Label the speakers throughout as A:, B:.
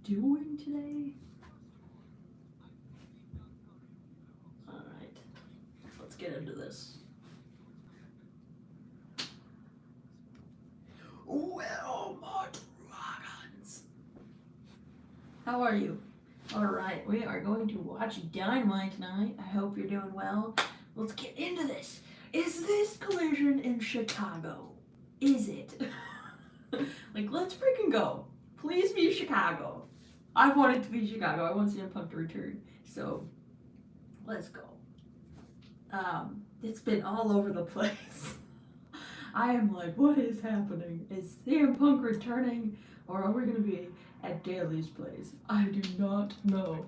A: doing today? Alright, let's get into this. Well, my dragons! How are you? Alright, we are going to watch Dynamite tonight. I hope you're doing well. Let's get into this. Is this Collision in Chicago? Is it? Like, let's freaking go. Please be Chicago. I want it to be Chicago. I want CM Punk to return. So, let's go. It's been all over the place. I am like, what is happening? Is CM Punk returning? Or are we going to be at Daly's place? I do not know.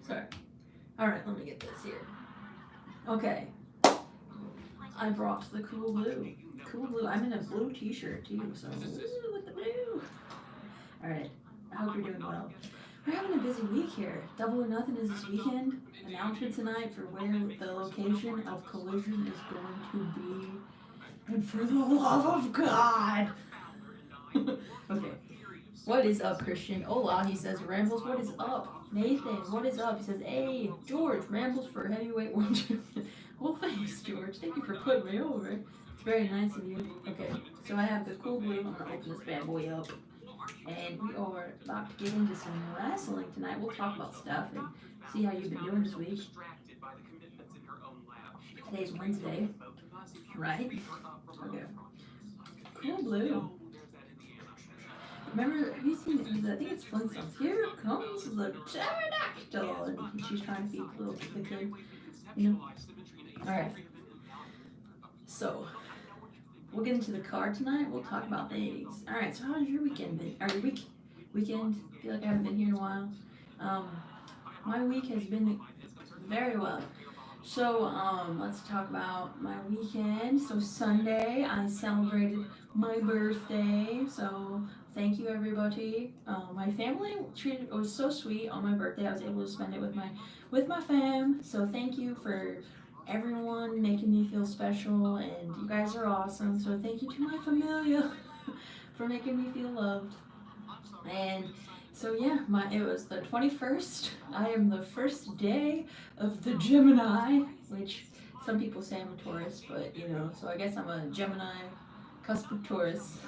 A: Sorry. Alright, let me get this here. Okay. I brought the cool blue. Cool blue. I'm in a blue t-shirt too, so ooh, with the blue. Alright, I hope you're doing well. We're having a busy week here. Double or Nothing is this weekend. Announcement tonight for where the location of Collision is going to be. And for the love of God! Okay. What is up, Christian? Hola, he says. Rambles, what is up? Nathan, what is up? He says, hey, George, Rambles for heavyweight world champion. Well, thanks, George. Thank you for putting me over. It's very nice of you. Okay, so I have the cool blue. I'm going to open this bad boy up. And we are about to get into some wrestling tonight. We'll talk about stuff and see how you've been doing this week. Today's Wednesday, right? Okay. Cool blue. Remember, have you seen it? I think it's Flintstones. Here comes the pterodactyl. And she's trying to feed the kid. You know? Alright. So, we'll get into the card tonight. We'll talk about things. Alright, so how's your weekend been? Or your weekend? I feel like I haven't been here in a while. My week has been very well. So, let's talk about my weekend. So, Sunday, I celebrated my birthday. So, thank you, everybody. My family it was so sweet on my birthday. I was able to spend it with my fam. So, thank you for everyone making me feel special, and you guys are awesome. So, thank you to my familia for making me feel loved. And so yeah, it was the 21st. I am the first day of the Gemini, which some people say I'm a Taurus, but you know, so I guess I'm a Gemini, cusp of Taurus.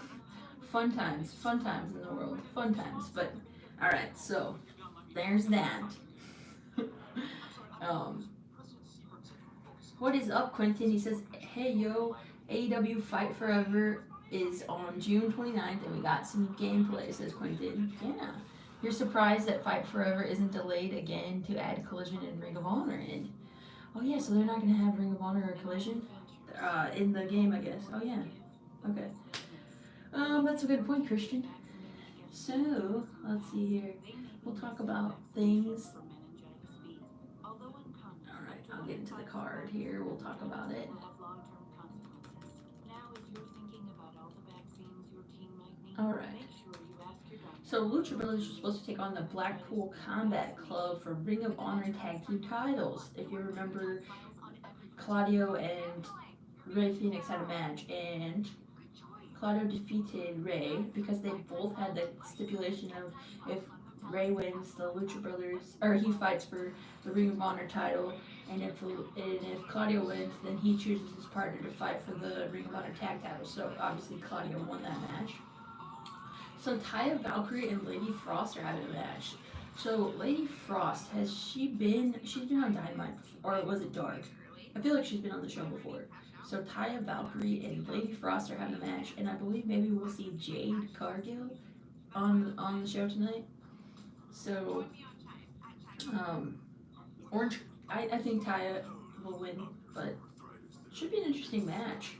A: Fun times in the world, fun times. But all right, so there's that. What is up, Quentin? He says, hey yo, AEW Fight Forever is on June 29th, and we got some gameplay, says Quentin. Yeah. You're surprised that Fight Forever isn't delayed again to add Collision and Ring of Honor in. Oh yeah, so they're not going to have Ring of Honor or Collision in the game, I guess. Oh yeah. Okay. That's a good point, Christian. So, let's see here. We'll talk about things. Alright, I'll get into the card here. We'll talk about it. Alright. So Lucha Brothers are supposed to take on the Blackpool Combat Club for Ring of Honor Tag Team titles. If you remember, Claudio and Rey Fenix had a match, and Claudio defeated Rey because they both had the stipulation of if Rey wins the Lucha Brothers, or he fights for the Ring of Honor title, and if Claudio wins, then he chooses his partner to fight for the Ring of Honor tag title. So obviously Claudio won that match. So Taya Valkyrie and Lady Frost are having a match. So Lady Frost, she's been on Dynamite before, or was it Dark? I feel like she's been on the show before. So Taya Valkyrie and Lady Frost are having a match, and I believe maybe we'll see Jade Cargill on the show tonight. So Orange, I think Taya will win, but it should be an interesting match.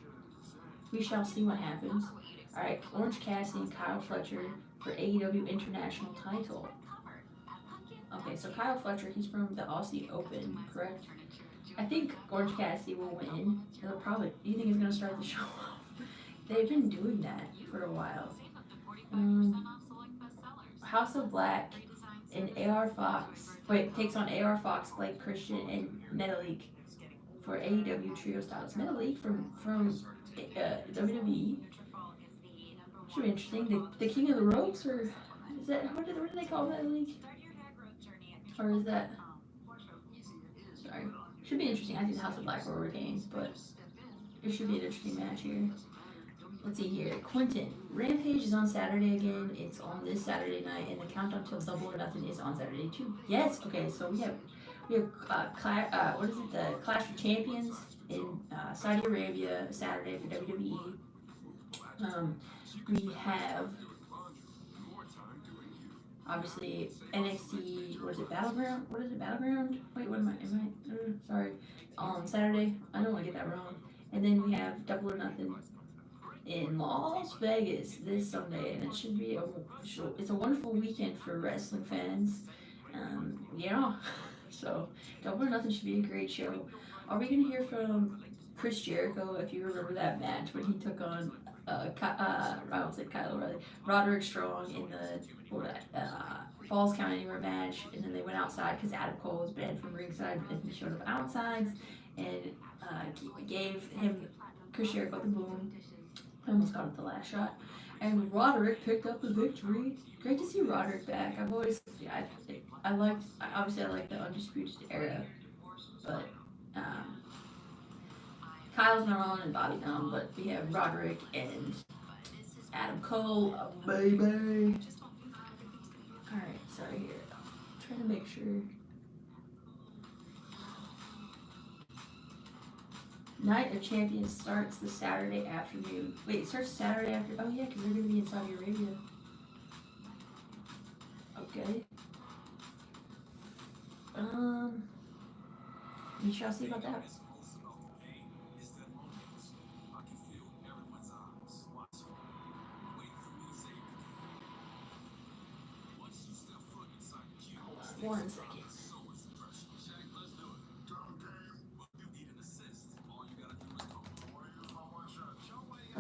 A: We shall see what happens. Alright, Orange Cassidy and Kyle Fletcher for AEW International title. Okay, so Kyle Fletcher, he's from the Aussie Open, correct? I think Orange Cassidy will win. You think he's going to start the show off? They've been doing that for a while. House of Black and AR Fox. Takes on AR Fox, Blake Christian, and Metalik for AEW Trio Styles. Metalik from WWE. Should be interesting. The King of the Ropes, or Is that what do they call that league? Or is that? Sorry. Should be interesting. I think the House of Black will retain, but it should be an interesting match here. Let's see here. Quentin. Rampage is on Saturday again. It's on this Saturday night, and the countdown till Double or Nothing is on Saturday too. Yes. Okay. So we have what is it? The Clash of Champions in Saudi Arabia Saturday for WWE. We have obviously NXT. What is it? Battleground. What is it? Battleground. Wait. What am I? Sorry. Saturday. I don't want to get that wrong. And then we have Double or Nothing in Las Vegas this Sunday, and it should be it's a wonderful weekend for wrestling fans. Yeah, so Double or Nothing should be a great show. Are we gonna hear from Chris Jericho, if you remember that match when he took on I won't say Kyle O'Reilly, Roderick Strong in the Falls Count Anywhere match, and then they went outside because Adam Cole was banned from ringside, and he showed up outside and gave him Chris Jericho the boom. I almost got it the last shot. And Roderick picked up the victory. Great to see Roderick back. I've always, I like the Undisputed Era. But, Kyle's not on and Bobby's not on, but we have Roderick and Adam Cole. Baby. Alright, sorry here. I'm trying to make sure. Night of Champions starts the Saturday afternoon. Wait, it starts Saturday after. Oh yeah, because we're gonna be in Saudi Arabia. Okay. We shall see about that. One second.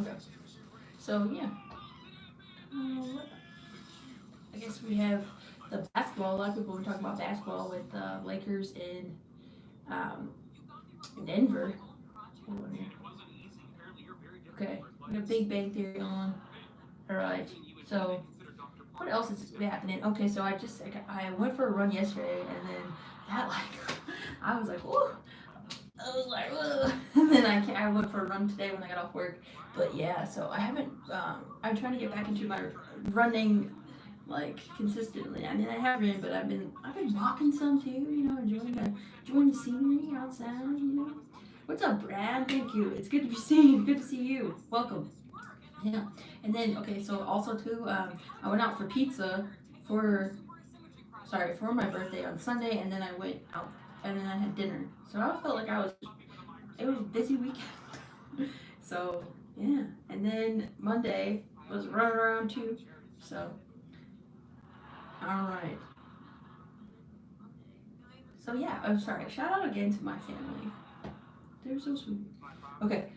A: Okay. So yeah. I guess we have the basketball. A lot of people were talking about basketball with Lakers in Denver. Okay. We have Big Bang Theory on. Alright. So what else is happening? Okay, so I went for a run yesterday, and then that I was like, whoa. I was like, ugh. And then I went for a run today when I got off work. But yeah, so I haven't. I'm trying to get back into my running, like consistently. I mean, I have ran, but I've been walking some too. You know, enjoying the scenery outside. You know, what's up, Brad? Thank you. It's good to be seen. Good to see you. Welcome. Yeah, and then okay, so also too, I went out for pizza for my birthday on Sunday, and then I went out and then I had dinner. So I felt like it was a busy weekend. So yeah, and then Monday was running around too. So all right. So yeah, I'm sorry. Shout out again to my family. They're so sweet. Okay.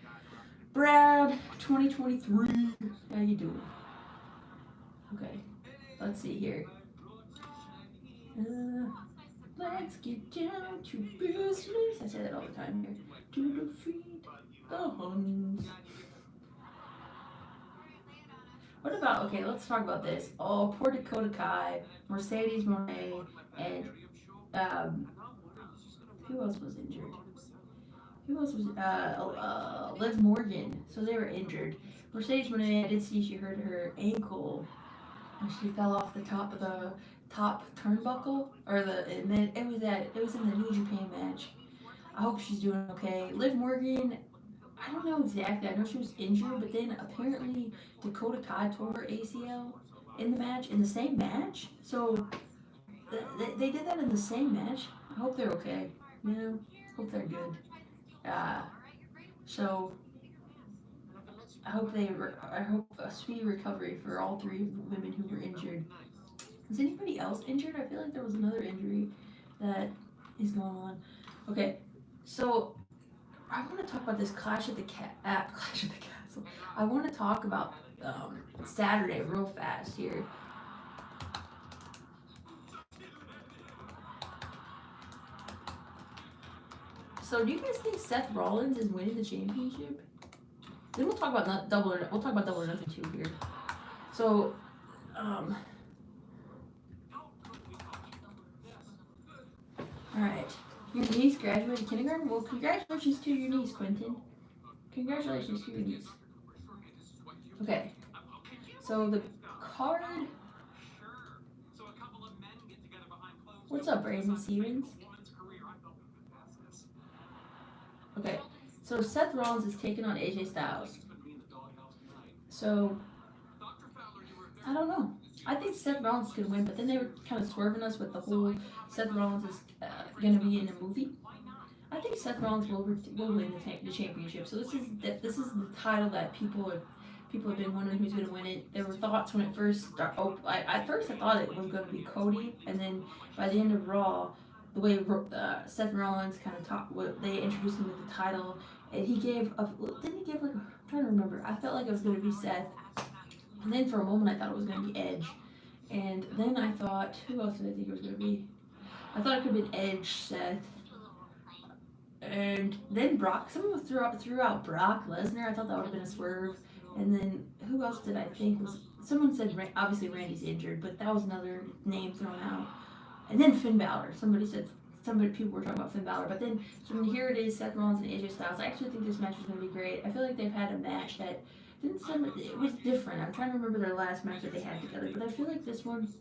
A: Brad, 2023, how you doing? Okay, let's see here. Let's get down to business. I say that all the time here. To defeat the Huns. What about, okay, let's talk about this. Oh, poor Dakota Kai, Mercedes Moné, and who else was injured? Who else was Liv Morgan? So they were injured. Mercedes Moné, I did see she hurt her ankle and she fell off the top of the top turnbuckle, and then it was in the New Japan match. I hope she's doing okay. Liv Morgan, I don't know exactly. I know she was injured, but then apparently Dakota Kai tore her ACL in the same match. So they did that in the same match. I hope they're okay. You know, hope they're good. So I hope a speedy recovery for all three women who were injured. Is anybody else injured? I feel like there was another injury that is going on. Okay, so I want to talk about this Clash of the Castle. I want to talk about Saturday real fast here. So do you guys think Seth Rollins is winning the championship? Then we'll talk about Double or Nothing too here. So, Alright. Your niece graduated kindergarten? Well, congratulations to your niece, Quentin. Congratulations to your niece. Okay. So the card. What's up, Brandon Stevens? Okay. So Seth Rollins is taking on AJ Styles. So I don't know. I think Seth Rollins could win, but then they were kind of swerving us with the whole Seth Rollins is going to be in a movie. I think Seth Rollins will win the championship. So this is the title that people have been wondering who's going to win it. There were thoughts when it first started. At first I thought it was going to be Cody, and then by the end of Raw, the way Seth Rollins kind of talked, they introduced him with the title, and he gave a didn't he give like I'm trying to remember. I felt like it was going to be Seth, and then for a moment I thought it was going to be Edge, and then I thought who else did I think it was going to be? I thought it could have been Edge, Seth. And then Brock, someone threw out Brock Lesnar. I thought that would have been a swerve. And then who else did I think was? Someone said obviously Randy's injured, but that was another name thrown out. And then Finn Balor. People were talking about Finn Balor, but then so here it is, Seth Rollins and AJ Styles. I actually think this match is going to be great. I feel like they've had a match that it was different. I'm trying to remember their last match that they had together, but I feel like this one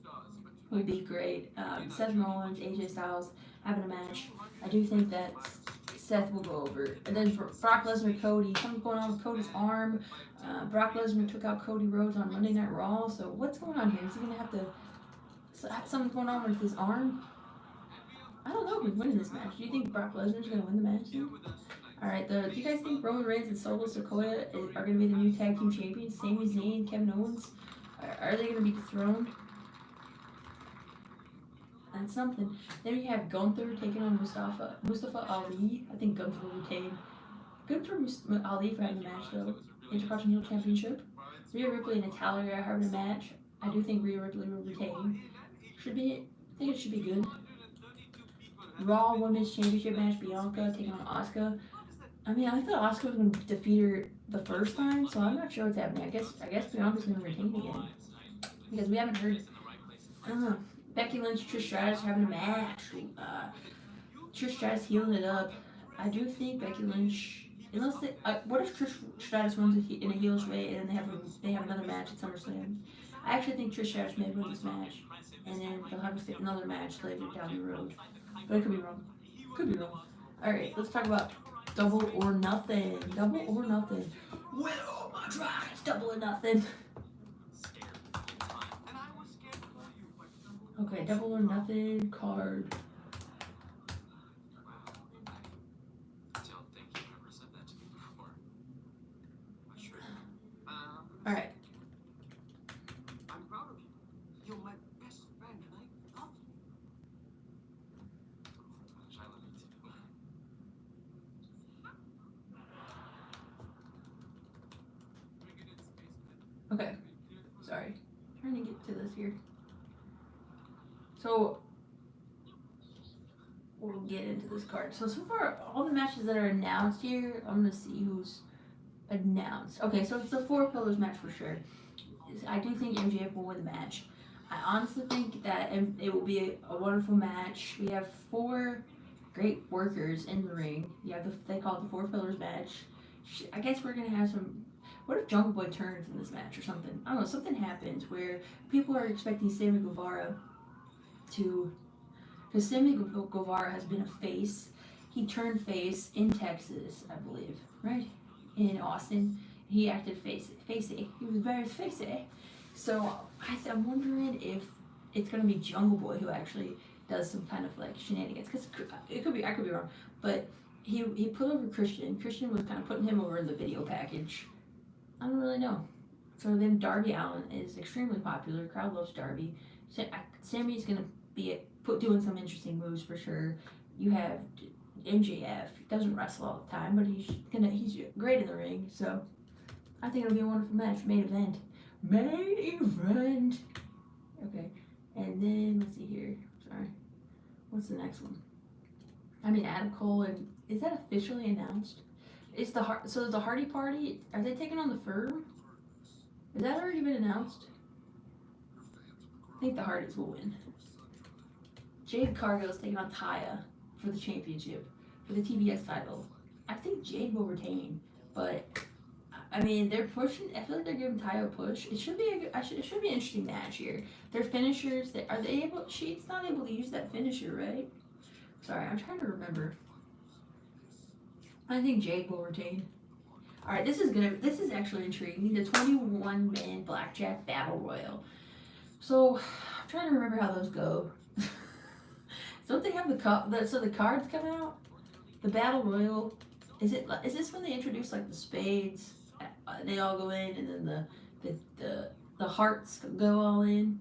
A: would be great. Seth Rollins, AJ Styles having a match. I do think that Seth will go over. And then Brock Lesnar, Cody. Something's going on with Cody's arm. Brock Lesnar took out Cody Rhodes on Monday Night Raw. So what's going on here? Is he going to have to... something's going on with his arm? I don't know who's winning this match. Do you think Brock Lesnar's going to win the match then? Alright, do you guys think Roman Reigns and Solo Sikoa are going to be the new tag team champions? Sami Zayn, Kevin Owens? Are they going to be dethroned? That's something. Then we have Gunther taking on Mustafa Ali. I think Gunther will retain. Good for Ali for having a match though. Intercontinental Championship. Rhea Ripley and Natalia are having a match. I do think Rhea Ripley will retain. I think it should be good. Raw Women's Championship match. Bianca taking on Asuka. I mean, I thought Asuka was going to defeat her the first time, so I'm not sure what's happening. I guess Bianca's going to retain again because we haven't heard. I don't know. Becky Lynch, Trish Stratus having a match. Trish Stratus healing it up. I do think Becky Lynch, unless what if Trish Stratus wins in a heelish way and then they have another match at SummerSlam? I actually think Trish Stratus may win this match, and then they'll have another match later down the road. But it could be wrong. Could be wrong. All right, let's talk about Double or Nothing. Double or Nothing. Well, my God, it's Double or Nothing. Okay, Double or Nothing card. Alright. I'm proud of you. You're my best friend and I love you. I love you too. Okay. Sorry. Trying to get to this here. So, we'll get into this card. So far, all the matches that are announced here, I'm going to see who's announced. Okay, so it's the Four Pillars match for sure. I do think MJF will win the match. I honestly think that it will be a wonderful match. We have four great workers in the ring. You have they call it the Four Pillars match. I guess we're going to have some... What if Jungle Boy turns in this match or something? I don't know, something happens where people are expecting Sammy Guevara because Sammy Guevara has been a face. He turned face in Texas, I believe, right? In Austin. He acted facey. He was very facey. So I'm wondering if it's going to be Jungle Boy who actually does some kind of like shenanigans. Because I could be wrong. But he put over Christian. Christian was kind of putting him over in the video package. I don't really know. So then Darby Allin is extremely popular. Crowd loves Darby. Sammy's going to be doing some interesting moves for sure. You have MJF. He doesn't wrestle all the time, but he's great in the ring. So I think it'll be a wonderful match. Main event. Okay, and then let's see here. Sorry, what's the next one? I mean, Adam Cole and is that officially announced? It's the Hardy Party. Are they taking on the Firm? Has that already been announced? I think the Hardys will win. Jade Cargill is taking on Taya. for the championship, for the TBS title. I think Jade will retain, but I mean they're pushing. I feel like they're giving Ty a push. It should be it should be an interesting match here. Their finishers, are they able? She's not able to use that finisher, right? Sorry, I'm trying to remember. I think Jade will retain. All right, this is actually intriguing. The 21-man blackjack battle royal. So I'm trying to remember how those go. Don't they have so the cards come out? The battle royal. Is this when they introduce like the spades? They all go in, and then the hearts go all in.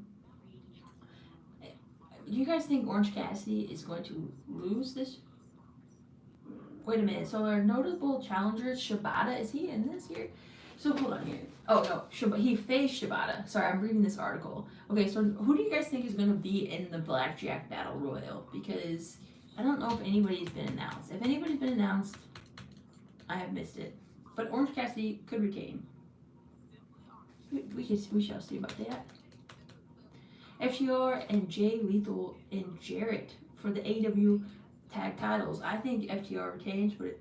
A: Do you guys think Orange Cassidy is going to lose this? Wait a minute. So our notable challengers, Shibata, is he in this here? So hold on here. Oh no, he faced Shibata. Sorry, I'm reading this article. Okay, so who do you guys think is going to be in the Blackjack Battle Royal? Because I don't know if anybody's been announced. If anybody's been announced, I have missed it. But Orange Cassidy could retain. We shall see about that. FTR and Jay Lethal and Jarrett for the AEW tag titles. I think FTR retains, but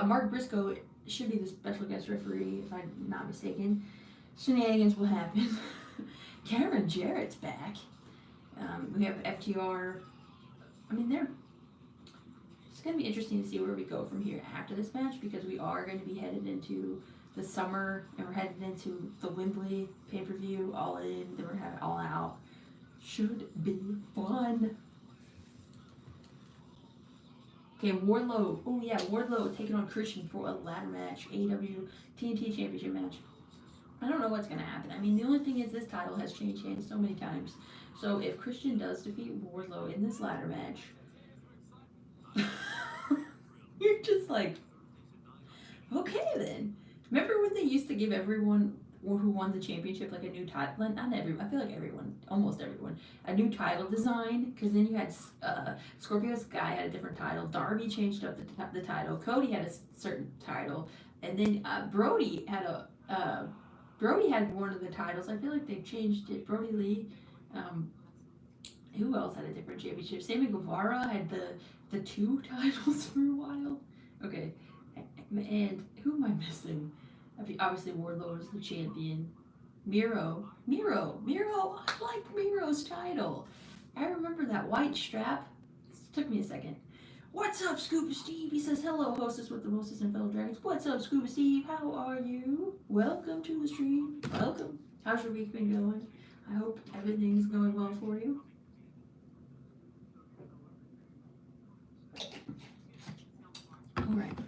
A: Mark Briscoe should be the special guest referee, if I'm not mistaken. Shenanigans will happen. Karen Jarrett's back. We have FTR. I mean, it's going to be interesting to see where we go from here after this match, because we are going to be headed into the summer, and we're headed into the Wembley pay-per-view, All In, then we're having All Out. Should be fun. Okay, Wardlow. Oh yeah, Wardlow taking on Christian for a ladder match, AEW TNT Championship match. I don't know what's gonna happen. I mean, the only thing is this title has changed hands so many times. So if Christian does defeat Wardlow in this ladder match, you're just like, okay then. Remember when they used to give everyone who won the championship like a new title? Not everyone. I feel like everyone, almost everyone, a new title design. Because then you had Scorpio Sky had a different title. Darby changed up the title. Cody had a certain title, and then Brody had one of the titles. I feel like they changed it. Brody Lee. Who else had a different championship? Sammy Guevara had the two titles for a while. Okay, and who am I missing? Obviously, Wardlow is the champion. Miro. I like Miro's title. I remember that white strap. It took me a second. What's up, Scuba Steve? He says, hello, hostess with the mostest and fellow dragons. What's up, Scuba Steve? How are you? Welcome to the stream. Welcome. How's your week been going? I hope everything's going well for you. All right.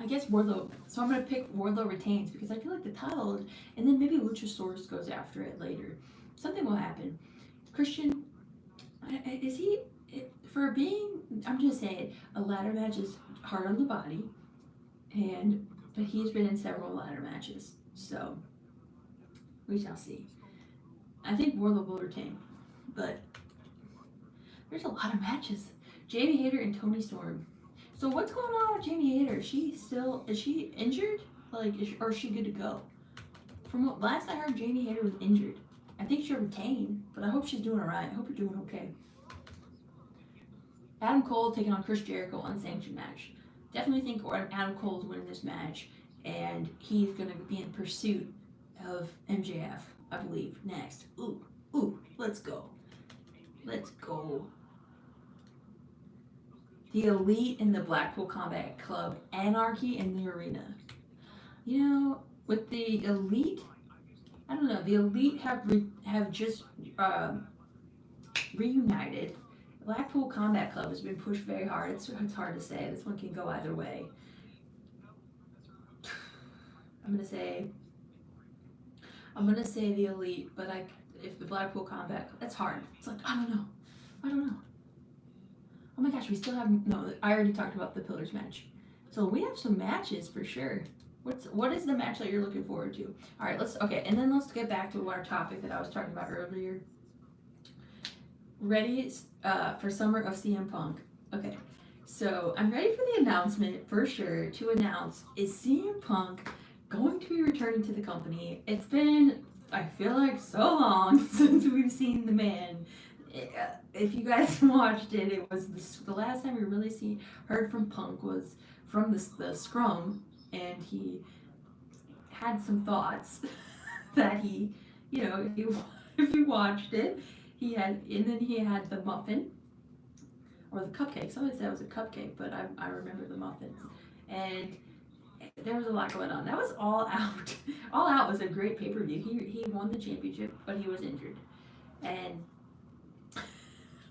A: I guess Wardlow. So I'm going to pick Wardlow retains because I feel like the title, and then maybe Luchasaurus goes after it later. Something will happen. Christian, is he, for being, I'm just saying, a ladder match is hard on the body, but he's been in several ladder matches. So we shall see. I think Wardlow will retain, but there's a lot of matches. Jamie Hayter and Toni Storm. So what's going on with Jamie Hayter? Is she injured? Or is she good to go? From what last I heard, Jamie Hayter was injured. I think she'll retain, but I hope she's doing alright. I hope you're doing okay. Adam Cole taking on Chris Jericho, unsanctioned match. Definitely think Adam Cole's winning this match, and he's gonna be in pursuit of MJF, I believe, next. Ooh, let's go. The Elite in the Blackpool Combat Club, Anarchy in the Arena. You know, with the Elite, I don't know. The Elite have just reunited. Blackpool Combat Club has been pushed very hard. It's hard to say. This one can go either way. I'm gonna say the Elite, but if the Blackpool Combat, that's hard. It's like I don't know. Oh my gosh, we still have no. I already talked about the Pillars match, so we have some matches for sure. What is the match that you're looking forward to? All right, let's get back to our topic that I was talking about earlier. Ready for Summer of CM Punk. Okay, so I'm ready for the announcement for sure to announce, is CM Punk going to be returning to the company? It's been I feel like so long since we've seen the man. If you guys watched it, it was the last time we really heard from Punk was from the scrum, and he had some thoughts that he, if you watched it, and then he had the muffin or the cupcake. Somebody said it was a cupcake, but I remember the muffins, and there was a lot going on. That was All Out. All Out was a great pay per view. He won the championship, but he was injured, and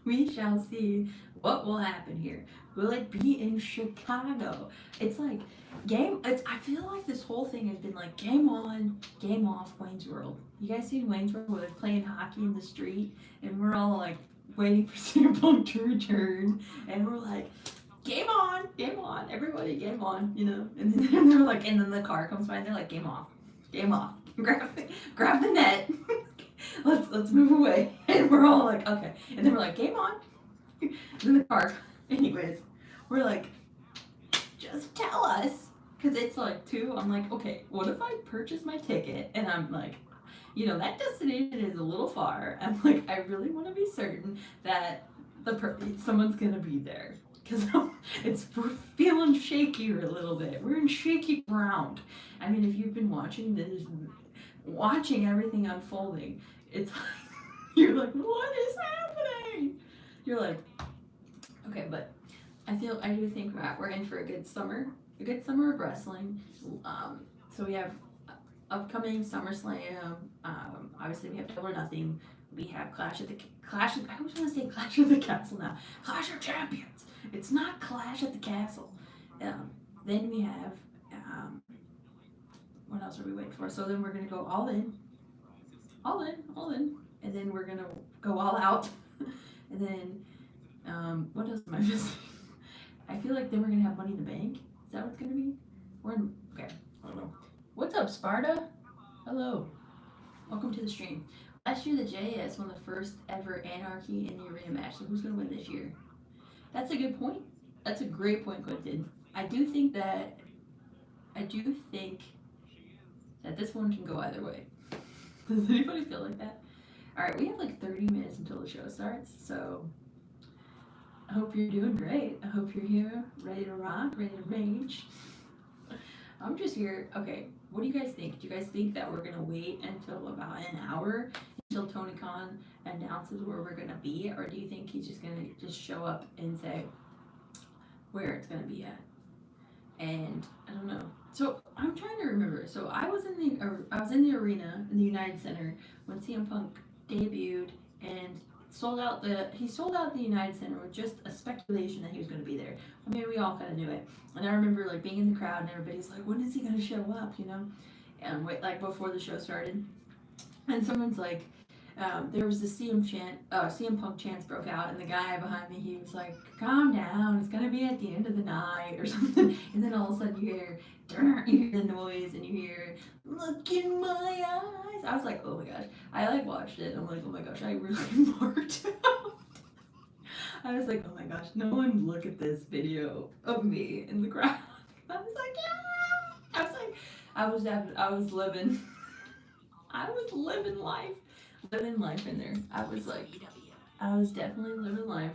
A: we shall see what will happen here. Will it be in Chicago? It's like I feel like this whole thing has been like game on, game off. Wayne's World. You guys seen Wayne's World where they're playing hockey in the street, and we're all like waiting for CM Punk to return, and we're like, game on, everybody, game on, And then they're like, and then the car comes by, and they're like, game off, grab the net. let's move away. And we're all like, okay. And then we're like, game on. And then the car, anyways, we're like, just tell us. Because it's like 2, I'm like, okay, what if I purchase my ticket and I'm like, that destination is a little far. I'm like, I really want to be certain that someone's going to be there. Because we're feeling shakier a little bit. We're in shaky ground. I mean, if you've been watching everything unfolding, it's you're like, what is happening? You're like, okay, but I do think we're in for a good summer of wrestling. So we have upcoming SummerSlam. Obviously we have Double or Nothing. We have I always want to say Clash of the Castle now. Clash of Champions. It's not Clash at the Castle. Then we have what else are we waiting for? So then we're gonna go all in, and then we're gonna go all out, and then what else am I missing? I feel like then we're gonna have Money in the Bank. Is that what it's gonna be? Okay. I don't know. What's up, Sparta? Hello. Welcome to the stream. Last year, the JS won the first ever Anarchy in the Arena match. So who's gonna win this year? That's a good point. That's a great point, Quentin. I do think that this one can go either way. Does anybody feel like that? All right, we have like 30 minutes until the show starts, so I hope you're doing great. I hope you're here, ready to rock, ready to rage. I'm just here. Okay, what do you guys think? Do you guys think that we're gonna wait until about an hour until Tony Khan announces where we're gonna be, or do you think he's just gonna show up and say where it's gonna be at? And I don't know. So I'm trying to remember. So I was in the arena in the United Center when CM Punk debuted and he sold out the United Center with just a speculation that he was going to be there. I mean, we all kind of knew it. And I remember like being in the crowd and everybody's like, when is he going to show up? And like before the show started, and someone's like, there was the CM Punk chants broke out, and the guy behind me, he was like, calm down, it's gonna be at the end of the night or something. And then all of a sudden you hear the noise and you hear, look in my eyes. I was like, oh my gosh. I like watched it and I'm like, oh my gosh, I really marked out. I was like, oh my gosh, no one look at this video of me in the crowd. I was like, yeah. I was like, I was living life. Living life in there. I was definitely living life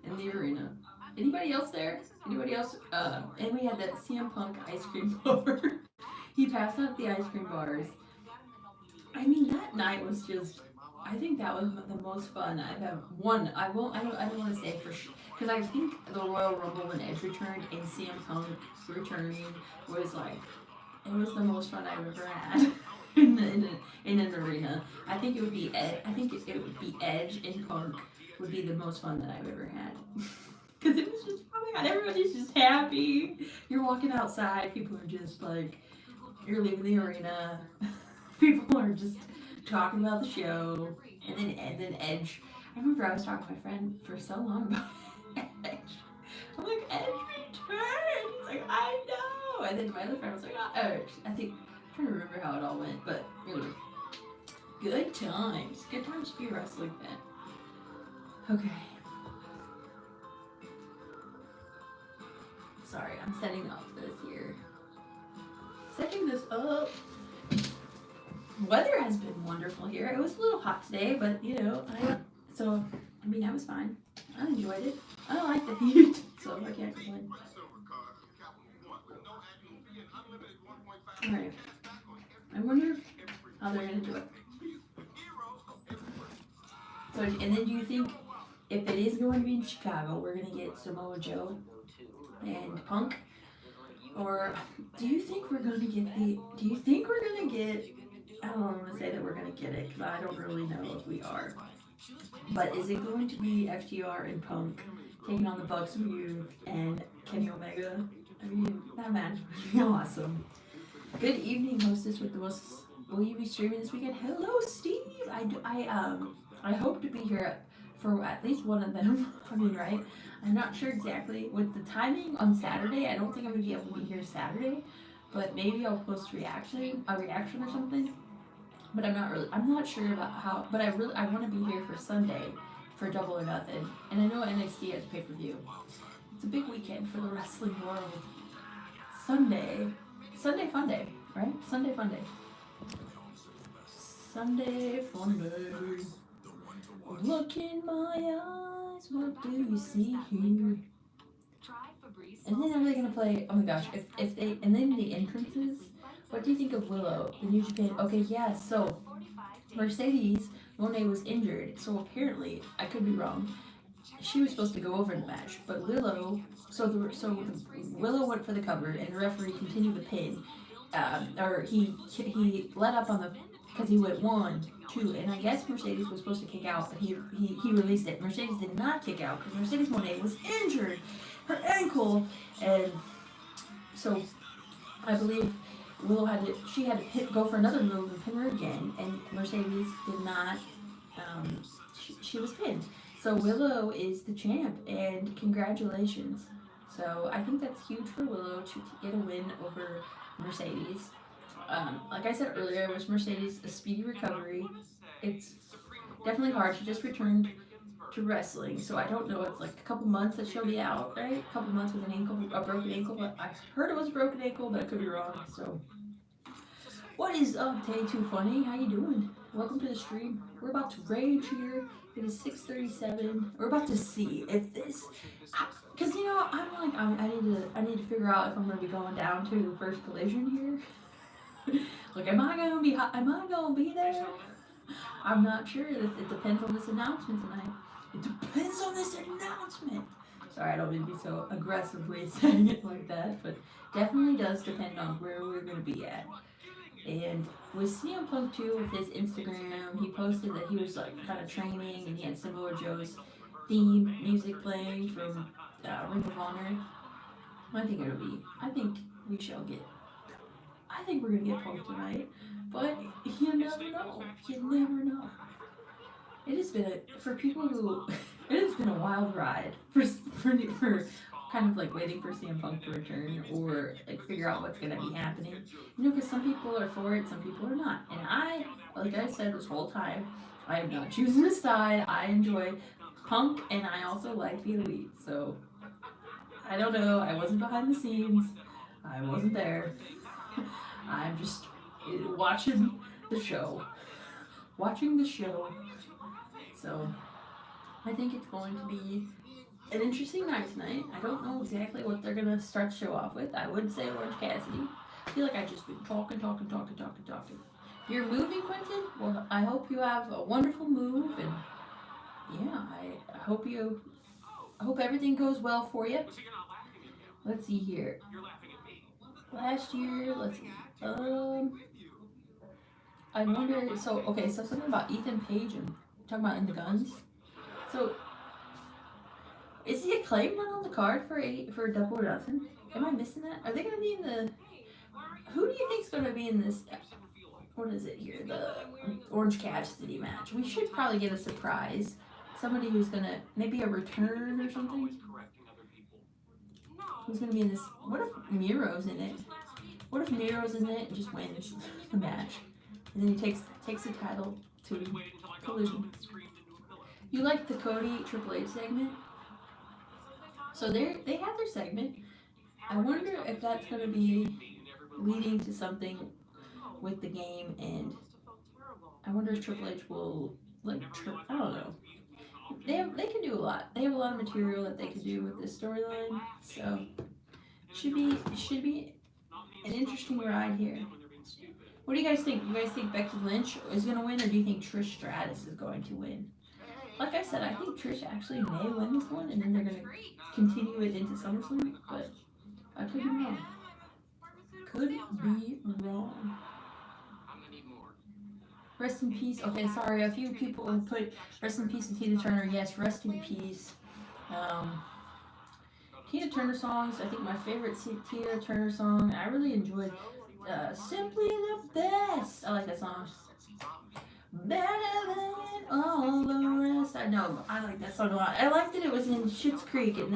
A: in the arena. Anybody else there? Anybody else? And we had that CM Punk ice cream bar. He passed out the ice cream bars. I mean, that night was just. I think that was the most fun I've ever won. I don't want to say for sure because I think the Royal Rumble when Edge returned and CM Punk returning was like it was the most fun I've ever had. In an arena, I think it would be Edge and Punk would be the most fun that I've ever had. Because it was just, oh my god, everybody's just happy. You're walking outside, people are just like, you're leaving the arena, people are just talking about the show, and then Edge. I remember I was talking to my friend for so long about Edge. I'm like, Edge returned. He's like, I know. And then my other friend was like, oh, Edge. I think. I don't remember how it all went, but really, good times. Good times to be a wrestling fan. Okay. Sorry, I'm setting up this here. Setting this up. Weather has been wonderful here. It was a little hot today, but I was fine. I enjoyed it. I don't like the heat, so I can't complain. Alright, I wonder how they're gonna do it. So, and then do you think if it is going to be in Chicago, we're gonna get Samoa Joe and Punk? Or do you think we're gonna get the? Do you think we're gonna get? I don't want to say that we're gonna get it because I don't really know if we are. But is it going to be FTR and Punk taking on the Bucks of Youth and Kenny Omega? I mean, that match would be awesome. Good evening, hostess with the most. Will you be streaming this weekend? Hello, Steve. I hope to be here for at least one of them. I mean, right? I'm not sure exactly with the timing on Saturday. I don't think I'm gonna be able to be here Saturday, but maybe I'll post a reaction or something. But I'm not sure about how. But I want to be here for Sunday for Double or Nothing, and I know NXT has pay per view. It's a big weekend for the wrestling world. Sunday, Sunday Fun Day, right? Sunday Fun Day. Sunday Fun Day. Look in my eyes, what do you see here? And then are they gonna play? Oh my gosh! If they and then the entrances. What do you think of Willow, the New Japan? Okay, yeah. So Mercedes Moné was injured, so apparently I could be wrong. She was supposed to go over in the match, but Willow. Willow went for the cover, and the referee continued the pin. Or he let up on the because he went 1, 2, and I guess Mercedes was supposed to kick out, but he released it. Mercedes did not kick out because Mercedes Moné was injured, her ankle, and so I believe she had to go for another move and pin her again, and Mercedes did not. She was pinned. So Willow is the champ, and congratulations. So I think that's huge for Willow to get a win over Mercedes. Like I said earlier, I wish Mercedes a speedy recovery. It's definitely hard. She just returned to wrestling, so I don't know. It's like a couple months that she'll be out, right? A couple months with a broken ankle. But I heard it was a broken ankle, but I could be wrong. So, what is up, Tay Too Funny? How you doing? Welcome to the stream. We're about to rage here. It is 6:37. We're about to see if this, because I need to figure out if I'm gonna be going down to the first collision here. Like, am I gonna be there? I'm not sure. It depends on this announcement tonight. It depends on this announcement. Sorry, I don't mean to be so aggressively saying it like that, but definitely does depend on where we're going to be at. And with CM Punk too, with his Instagram, he posted that he was like kind of training, and he had Samoa Joe's theme music playing from Ring of Honor. I think we shall get. I think we're gonna get Punk tonight, but you never know. You never know. It has been for people who it has been a wild ride for kind of like waiting for CM Punk to return or like figure out what's gonna be happening. Because some people are for it, some people are not. And like I said this whole time, I am not choosing a side. I enjoy Punk, and I also like the Elite. So I don't know. I wasn't behind the scenes. I wasn't there. I'm just watching the show. Watching the show. So I think it's going to be an interesting night tonight. I don't know exactly what they're gonna start the show off with. I would say Orange Cassidy. I feel like I've just been talking. You're moving, Quentin? Well, I hope you have a wonderful move, and yeah, I hope everything goes well for you. Let's see here. Last year, let's see. I wonder. So something about Ethan Page and talking about in the Guns. So is the Acclaim not on the card for Double or Nothing? Am I missing that? Are they gonna be in the? Who do you think's gonna be in this? What is it here? The Orange Cassidy match. We should probably get a surprise. Somebody who's gonna maybe a return or something. Who's gonna be in this? What if Miro's in it? What if Miro's in it and just wins the match, and then he takes the title to Collision? You like the Cody Triple H segment? So they have their segment. I wonder if that's gonna be leading to something with the game and I wonder if Triple H will like. I don't know. They can do a lot. They have a lot of material that they can do with this storyline. So should be an interesting ride here. What do you guys think? You guys think Becky Lynch is going to win, or do you think Trish Stratus is going to win? Like I said, I think Trish actually may win this one, and then they're going to continue it into SummerSlam. But I could be wrong. Could be wrong. Rest in peace. Okay, sorry. A few people have put rest in peace to Tina Turner. Yes, rest in peace. Tina Turner songs. I think my favorite Tina Turner song. I really enjoyed "Simply the Best." I like that song. Better than all the rest. I know. I like that song a lot. I liked it. It was in Schitt's Creek, and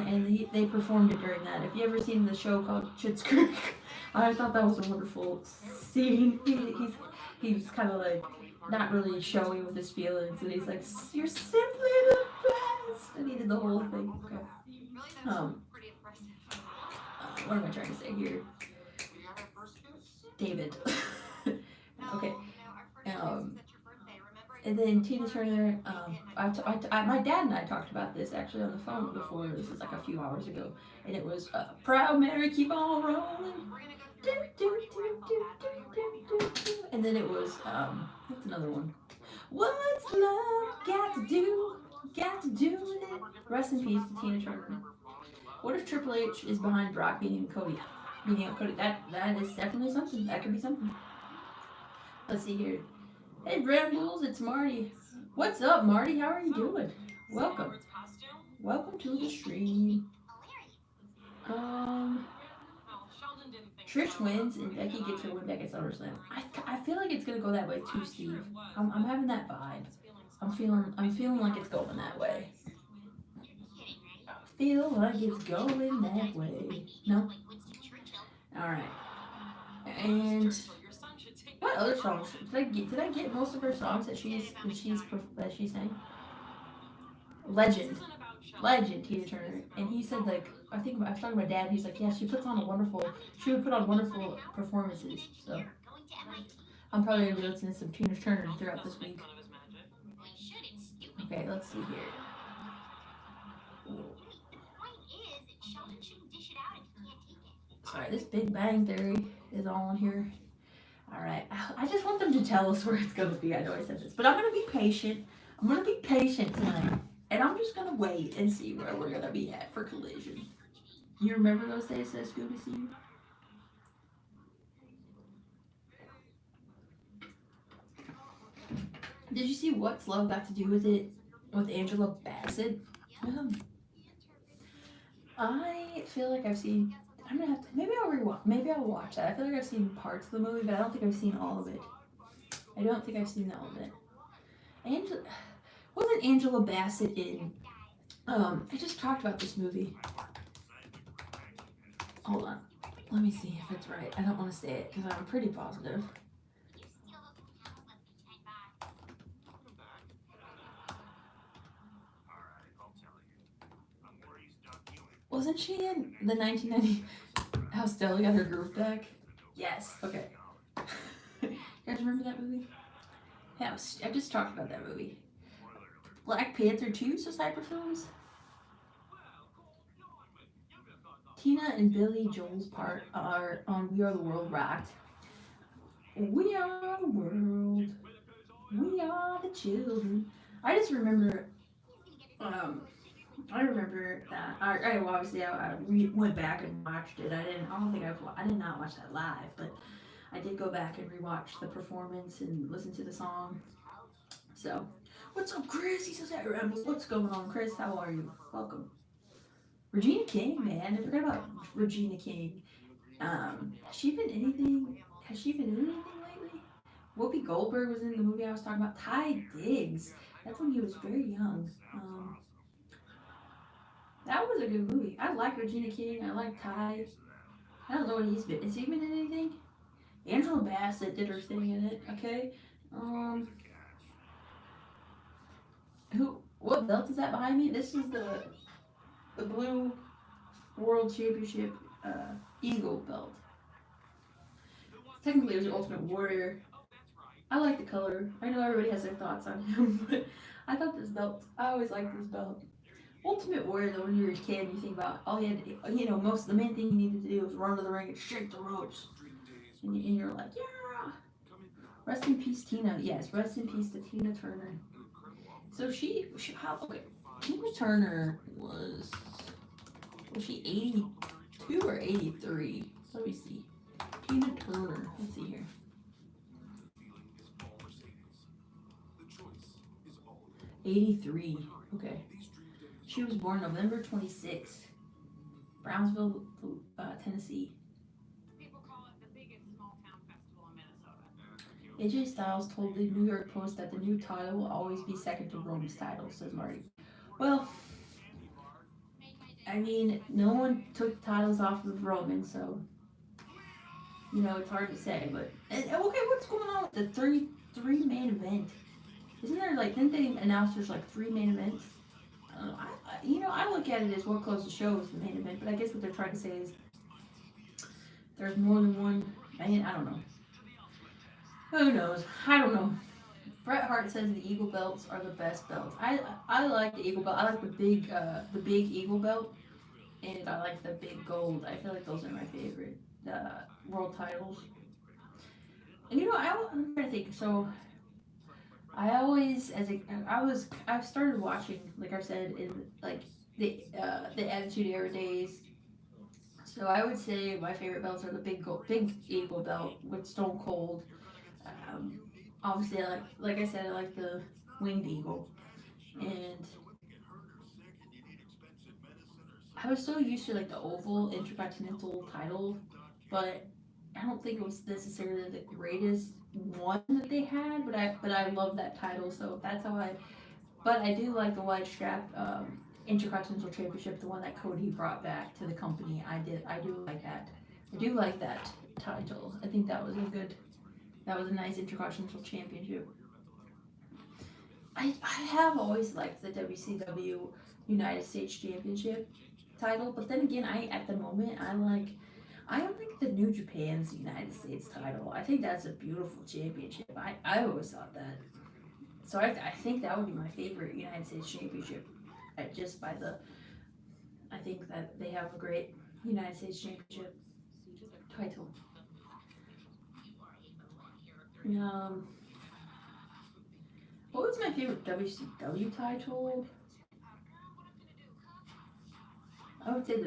A: they performed it during that. If you ever seen the show called Schitt's Creek, I thought that was a wonderful scene. He's kind of like not really showy with his feelings, and he's like, "You're simply the best," and he did the whole thing. Okay. What am I trying to say here? David. Okay. And then Tina Turner, my dad and I talked about this actually on the phone before. This was like a few hours ago, and it was "Proud Mary, keep on rolling." And then it was what's another one? What's love got to do? Got to do with it. Rest in peace to Tina Turner. What if Triple H is behind Brock beating Cody? Beating up Cody. That is definitely something. That could be something. Let's see here. Hey Brambles, it's Marty. What's up, Marty? How are you doing? Welcome. Welcome to the stream. Trish wins and Becky gets her win back at SummerSlam. I feel like it's gonna go that way too, Steve. I'm having that vibe. I'm feeling like it's going that way. I feel like it's going that way. No. All right. And what other songs did I get most of her songs that she's sang? Legend Tina Turner, and he said like I think I was talking to my dad. He's like, yeah, she would put on wonderful performances. So I'm probably gonna be listening to some Tina Turner throughout this week. Okay, let's see here. Alright, this Big Bang Theory is on here. Alright, I just want them to tell us where it's gonna be. I know I said this, but I'm gonna be patient. I'm gonna be patient tonight. And I'm just gonna wait and see where we're gonna be at for Collision. You remember those days, says Scooby Steve? Did you see What's Love Got to Do with It with Angela Bassett? I feel like I've seen. I'm gonna have to. Maybe I'll rewatch. Maybe I'll watch that. I feel like I've seen parts of the movie, but I don't think I've seen all of it. I don't think I've seen all of it. Wasn't Angela Bassett in? I just talked about this movie. Hold on. Let me see if it's right. I don't want to say it because I'm pretty positive. Wasn't she in the 1990 How Stella Got Her Groove Back? Yes. Okay. You guys remember that movie? Yeah, I just talked about that movie. Black Panther 2 Cyber Films. Tina and Billy Joel's part are on We Are the World Rocked. We are the world. We are the children. I just remember. I remember that. Obviously I went back and watched it. I did not watch that live, but I did go back and rewatch the performance and listen to the song. So, what's up, Chris? He says, "Hey, Rambles, what's going on, Chris? How are you? Welcome." Regina King, man, I forgot about Regina King. Has she been in anything lately? Whoopi Goldberg was in the movie I was talking about. Ty Diggs. That's when he was very young. That was a good movie. I like Regina King. I like Ty. I don't know what he's been. Has he been in anything? Angela Bassett did her thing in it. Okay. What belt is that behind me? This is the blue World Championship Eagle belt. Technically, it was the Ultimate Warrior I like the color. I know everybody has their thoughts on him, but I thought this belt. I always liked this belt. Ultimate Warrior, though, when you were a kid, you think about all you had. The main thing you needed to do was run to the ring and shake the ropes, and you're like, yeah. Rest in peace, Tina. Yes, rest in peace to Tina Turner. So she how okay? Tina Turner was she 82 or 83? Let me see. Tina Turner. Let's see here. 83. Okay. She was born November 26th, Brownsville, Tennessee. AJ Styles told the New York Post that the new title will always be second to Roman's title, says Marty. Well, I mean, no one took the titles off of Roman, so it's hard to say. But okay, what's going on with the three main event? Isn't there like didn't they announce there's like three main events? I don't know. I look at it as what closed the show is the main event, but I guess what they're trying to say is there's more than one. I don't know. Who knows? I don't know. Bret Hart says the Eagle belts are the best belts. I like the Eagle belt. I like the big Eagle belt, and I like the big gold. I feel like those are my favorite world titles. And I'm trying to think. So I always, I started watching, like I said, in like the Attitude Era days. So I would say my favorite belts are the big Eagle belt with Stone Cold. Um, Obviously, like I said, I like the Winged Eagle, and I was so used to like the Oval Intercontinental title, but I don't think it was necessarily the greatest one that they had. But I love that title, so that's how I. But I do like the white strap Intercontinental Championship, the one that Cody brought back to the company. I do like that. I do like that title. I think that was a nice Intercontinental Championship. I have always liked the WCW United States Championship title, but then again, at the moment I like the New Japan's United States title. I think that's a beautiful championship. I always thought that. So I think that would be my favorite United States Championship. Just by the I think that they have a great United States Championship title. Um, what was my favorite WCW title? I would say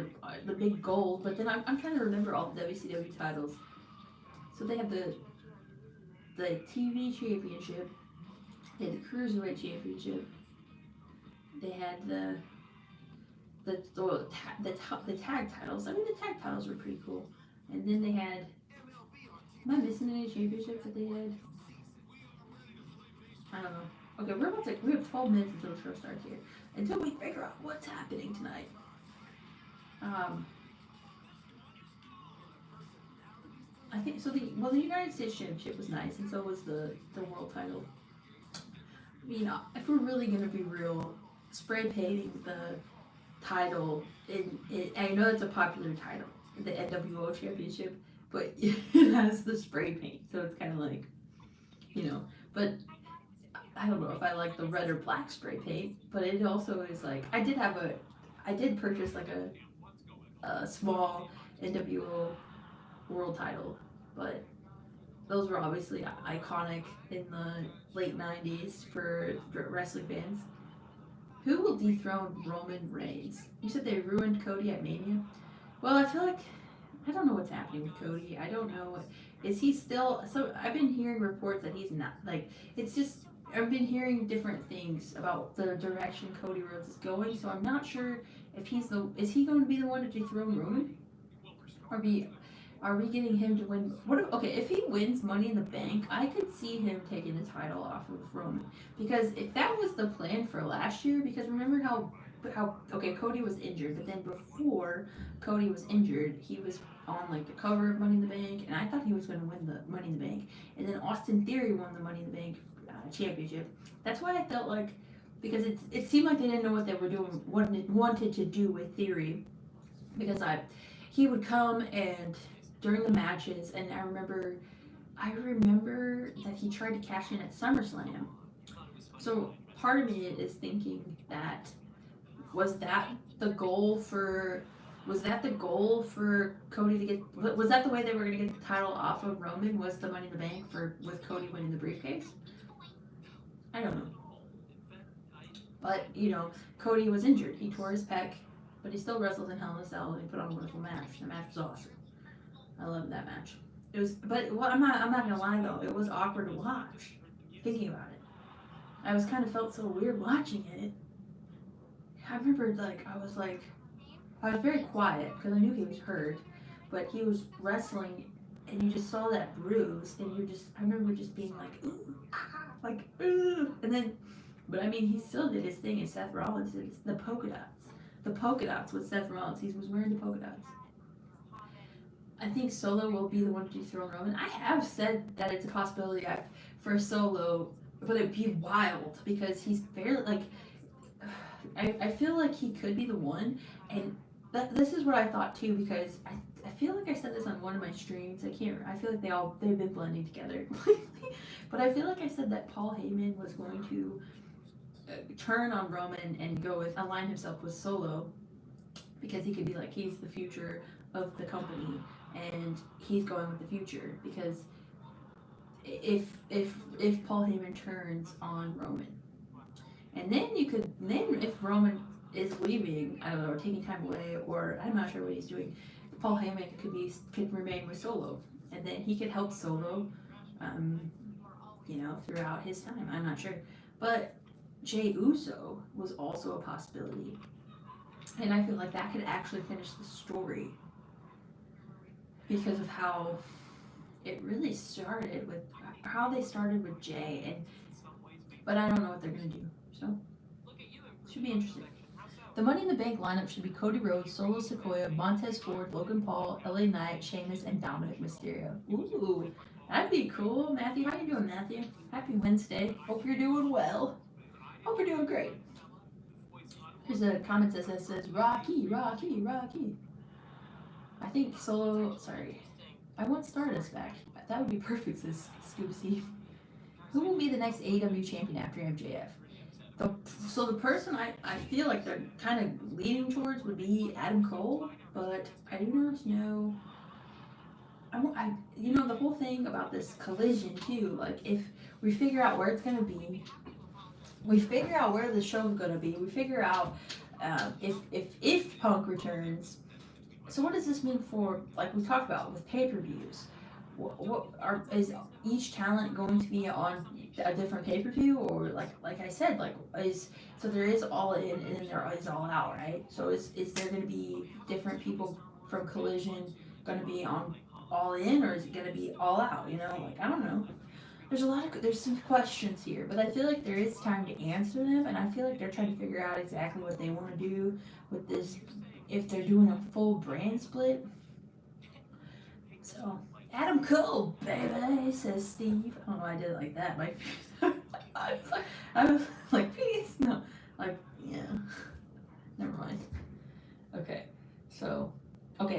A: the big gold, but then I'm trying to remember all the WCW titles. So they have the TV championship, they had the cruiserweight championship, they had the tag titles. I mean the tag titles were pretty cool, and then they had. Am I missing any championships that they had? I don't know. Okay, we have 12 minutes until the show starts here. Until we figure out what's happening tonight. Um, I think so. The United States Championship was nice, and so was the world title. I mean, if we're really gonna be real, spray painting the title I know it's a popular title, the NWO Championship, but it has the spray paint, so it's kind of like But I don't know if I like the red or black spray paint, but it also is like I did purchase like a small NWO world title, but those were obviously iconic in the late 90s for wrestling fans. Who will dethrone Roman Reigns? You said they ruined Cody at Mania? Well, I feel like I don't know what's happening with Cody. I don't know. Is he still? So I've been hearing reports that he's not. Like it's just I've been hearing different things about the direction Cody Rhodes is going. So I'm not sure if is he going to be the one to dethrone Roman? Or be are we getting him to win? Okay, if he wins Money in the Bank, I could see him taking the title off of Roman because if that was the plan for last year, because remember how okay Cody was injured, but then before Cody was injured, he was on like the cover of Money in the Bank, and I thought he was going to win the Money in the Bank, and then Austin Theory won the Money in the Bank championship. That's why I felt like because it seemed like they didn't know what they were doing, wanted to do with Theory, because he would come and during the matches, and I remember I remember that he tried to cash in at SummerSlam. So part of me is thinking that was that the goal for Cody to get, was that the way they were going to get the title off of Roman, was the Money in the Bank for with Cody winning the briefcase? I don't know. But, Cody was injured. He tore his pec, but he still wrestled in Hell in a Cell and he put on a wonderful match. The match was awesome. I loved that match. It was, but I'm not gonna lie though, it was awkward to watch. Thinking about it, I was kind of felt so weird watching it. I remember I was very quiet because I knew he was hurt, but he was wrestling, and you just saw that bruise, and I remember just being like, ooh, ah, like, ooh, and then, but I mean, he still did his thing, and Seth Rollins did the polka dots with Seth Rollins. He was wearing the polka dots. I think Solo will be the one to dethrone Roman. I have said that it's a possibility for Solo, but it'd be wild because he's fairly like. I feel like he could be the one, and this is what I thought too, because I feel like I said this on one of my streams. I feel like they've been blending together, but I feel like I said that Paul Heyman was going to turn on Roman and align himself with Solo, because he could be like, he's the future of the company, and he's going with the future, because if Paul Heyman turns on Roman, and then if Roman is leaving, I don't know, or taking time away, or I'm not sure what he's doing, Paul Heyman could remain with Solo, and then he could help Solo, throughout his time. I'm not sure, but Jey Uso was also a possibility, and I feel like that could actually finish the story because of how it really started with how they started with Jey, but I don't know what they're gonna do. So should be interesting. The Money in the Bank lineup should be Cody Rhodes, Solo Sikoa, Montez Ford, Logan Paul, LA Knight, Sheamus, and Dominic Mysterio. Ooh, that'd be cool. Matthew, how you doing, Matthew? Happy Wednesday. Hope you're doing well. Hope you're doing great. Here's a comment that says, Rocky, Rocky, Rocky. I think Solo, sorry. I want Stardust back. That would be perfect, says Scuba Steve. Who will be the next AEW champion after MJF? So the person I feel like they're kind of leaning towards would be Adam Cole, but I do not know. The whole thing about this collision too, like if we figure out where it's going to be, we figure out where the show's going to be, we figure out if Punk returns. So what does this mean for, like we talked about with pay-per-views? Is each talent going to be on a different pay-per-view, or like I said, so there is All In and then there is All Out, right? So is there going to be different people from Collision going to be on All In, or is it going to be All Out? I don't know. There's some questions here, but I feel like there is time to answer them, and I feel like they're trying to figure out exactly what they want to do with this, if they're doing a full brand split. So Adam Cole, baby, says Steve. I don't know why I did it like that. I was like, peace. No, yeah. Never mind. Okay,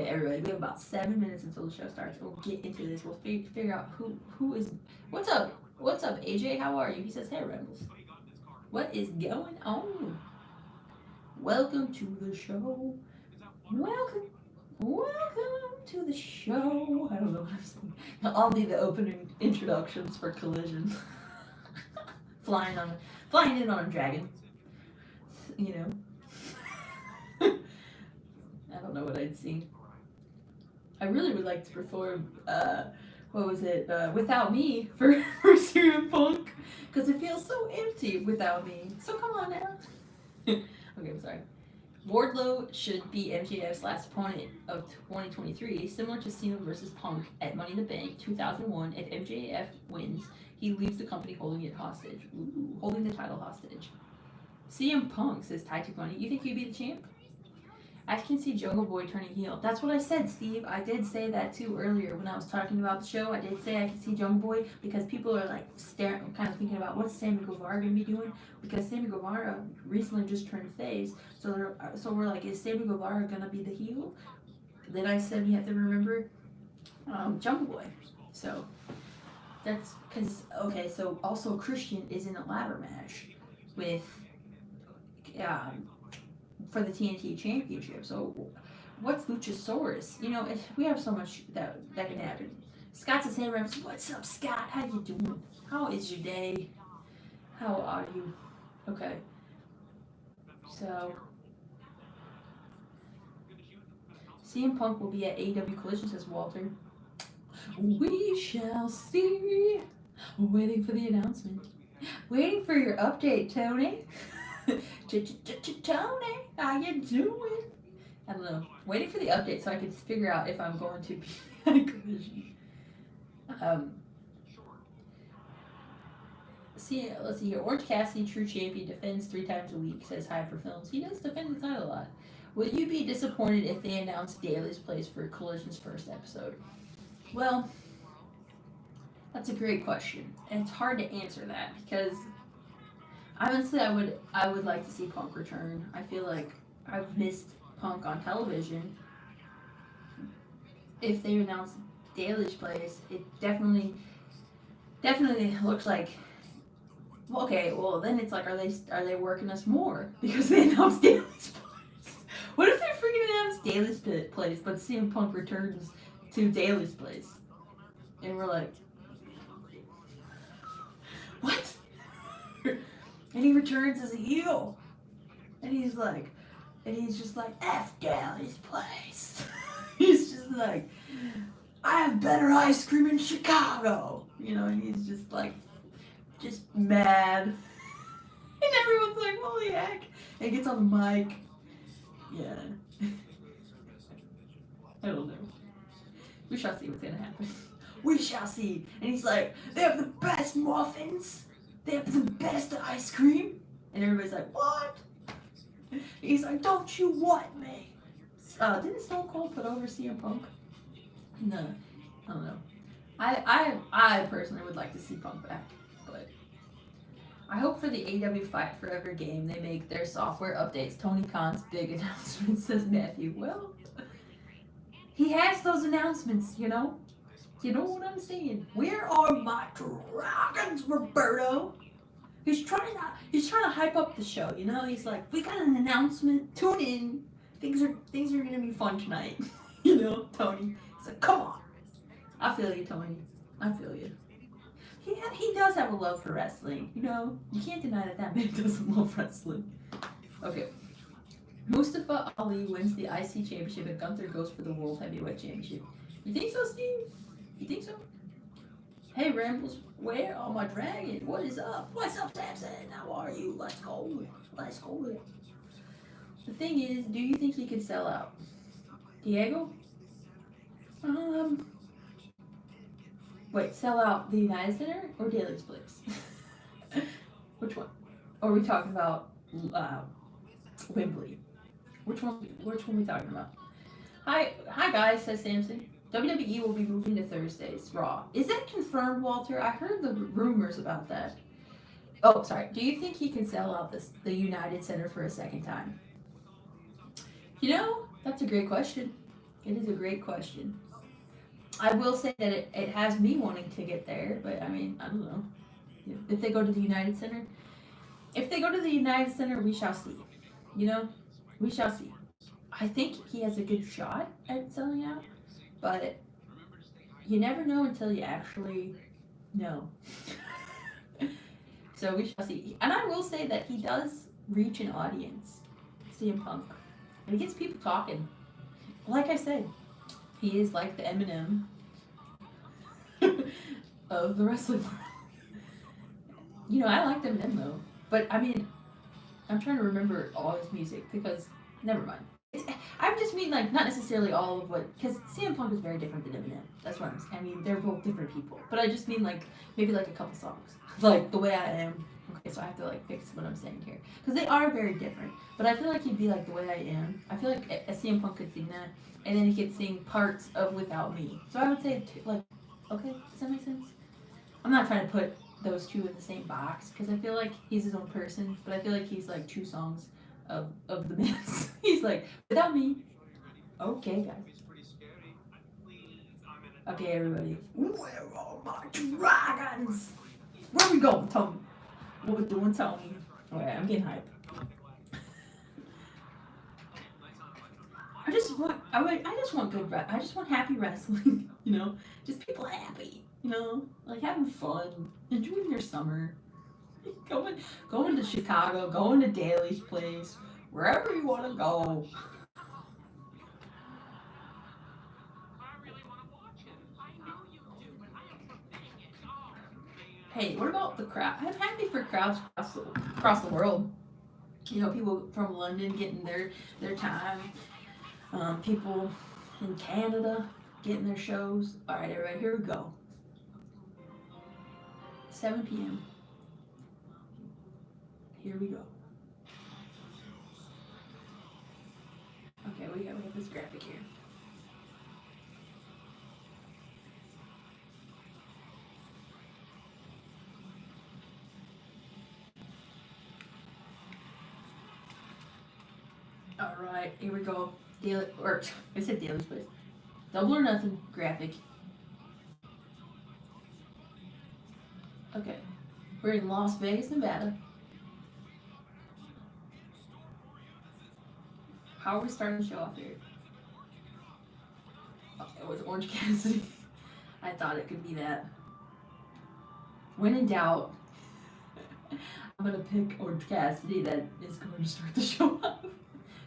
A: everybody, we have about 7 minutes until the show starts. We'll get into this. We'll figure out who is. What's up? What's up, AJ? How are you? He says, hey, Rebels. What is going on? Welcome to the show. Welcome to the show. I don't know what I'm saying. I'll be the opening introductions for Collision. flying in on a dragon. I don't know what I'd seen. I really would like to perform, Without Me for CM Punk, because it feels so empty without me. So come on now. Okay, I'm sorry. Wardlow should be MJF's last opponent of 2023, similar to Cena versus Punk at Money in the Bank 2001. If MJF wins, he leaves the company holding it hostage. Ooh, holding the title hostage. CM Punk, says Tai Funny. You think he'd be the champ? I can see Jungle Boy turning heel. That's what I said, Steve. I did say that too earlier when I was talking about the show. I did say I can see Jungle Boy, because people are kind of thinking about what's Sammy Guevara going to be doing, because Sammy Guevara recently just turned face. So we're like, is Sammy Guevara going to be the heel? Then I said we have to remember Jungle Boy. So That's because okay. So also Christian is in a ladder match with um, for the TNT Championship. So what's Luchasaurus? You know, we have so much that can happen. Scott's his hand ramps. What's up, Scott? How you doing? How is your day? How are you? Okay. So CM Punk will be at AEW Collision, says Walter. We shall see. Waiting for the announcement. Waiting for your update, Tony. Tony, how you doing? I don't know. Waiting for the update so I can figure out if I'm going to be at a collision. Um, let's see here. Orange Cassidy, true champion, defends 3 times a week, says Hyper Films. He does defend the title a lot. Will you be disappointed if they announce Daly's place for Collision's first episode? Well, that's a great question, and it's hard to answer that because honestly, I would like to see Punk return. I feel like I've missed Punk on television. If they announce Daly's place, it definitely looks like. Well, okay, well then it's like, are they working us more because they announced Daly's place? What if they freaking announce Daly's place, but CM Punk returns to Daly's place, and we're like, what? And he returns as a heel, and he's just like, F Daly's place. He's just like, I have better ice cream in Chicago, you know, and he's just like, just mad. And everyone's like, holy heck. And he gets on the mic. Yeah. I don't know. We shall see what's gonna happen. We shall see. And he's like, they have the best muffins. They have the best ice cream. And everybody's like, what? And he's like, don't you want me? Didn't Stone Cold put over CM Punk? No. I don't know. I personally would like to see Punk back. But I hope for the AEW Fight Forever game they make their software updates. Tony Khan's big announcement, says Matthew. Well, he has those announcements, you know? You know what I'm saying? Where are my dragons, Roberto? He's trying to hype up the show, you know? He's like, we got an announcement. Tune in. Things are gonna be fun tonight. You know, Tony. He's like, come on. I feel you, Tony. I feel you. He does have a love for wrestling, you know? You can't deny that man doesn't love wrestling. Okay. Mustafa Ali wins the IC Championship and Gunther goes for the World Heavyweight Championship. You think so, Steve? You think so? Hey, Rambles, where are my dragons? What is up? What's up, Samson? How are you? Let's go. Let's go. The thing is, do you think he could sell out? Diego? Wait, sell out the United Center or Daly's place? Which one? Or are we talking about Wembley? Which one are we talking about? Hi guys, says Samson. WWE will be moving to Thursdays, Raw. Is that confirmed, Walter? I heard the rumors about that. Oh, sorry. Do you think he can sell out the United Center for a second time? You know, that's a great question. It is a great question. I will say that it has me wanting to get there, but I mean, I don't know. If they go to the United Center, we shall see. You know, we shall see. I think he has a good shot at selling out, but you never know until you actually know. So we shall see. And I will say that he does reach an audience, CM Punk. And he gets people talking. Like I said, he is like the Eminem of the wrestling world. You know, I liked Eminem though. But I mean, I'm trying to remember all his music because, never mind. I just mean like not necessarily all of what, because CM Punk is very different than Eminem. That's what I'm saying. I mean, they're both different people. But I just mean like maybe like a couple songs, like The Way I Am. Okay, so I have to like fix what I'm saying here because they are very different. But I feel like he'd be like The Way I Am. I feel like a CM Punk could sing that, and then he could sing parts of Without Me. So I would say like, okay, does that make sense? I'm not trying to put those two in the same box because I feel like he's his own person, but I feel like he's like two songs of the mix. He's like, Without Me. Okay, guys. Okay, everybody. Where are my dragons? Where we going? Tell me. What we doing? Tell me. Alright, I'm getting hype. I just want good. I just want happy wrestling. You know, just people happy. You know, like having fun, enjoying their summer, going going to Chicago, going to Daly's place, wherever you want to go. Hey, what about the crowd? I'm happy for crowds across the world. You know, people from London getting their time. People in Canada getting their shows. All right, everybody, here we go. 7 p.m. Here we go. Okay, we have this graphic here. All right, here we go. Daily, or I said Daly's place. Double or nothing graphic. Okay, we're in Las Vegas, Nevada. How are we starting the show off here? It was Orange Cassidy. I thought it could be that. When in doubt, I'm gonna pick Orange Cassidy. That is going to start the show off.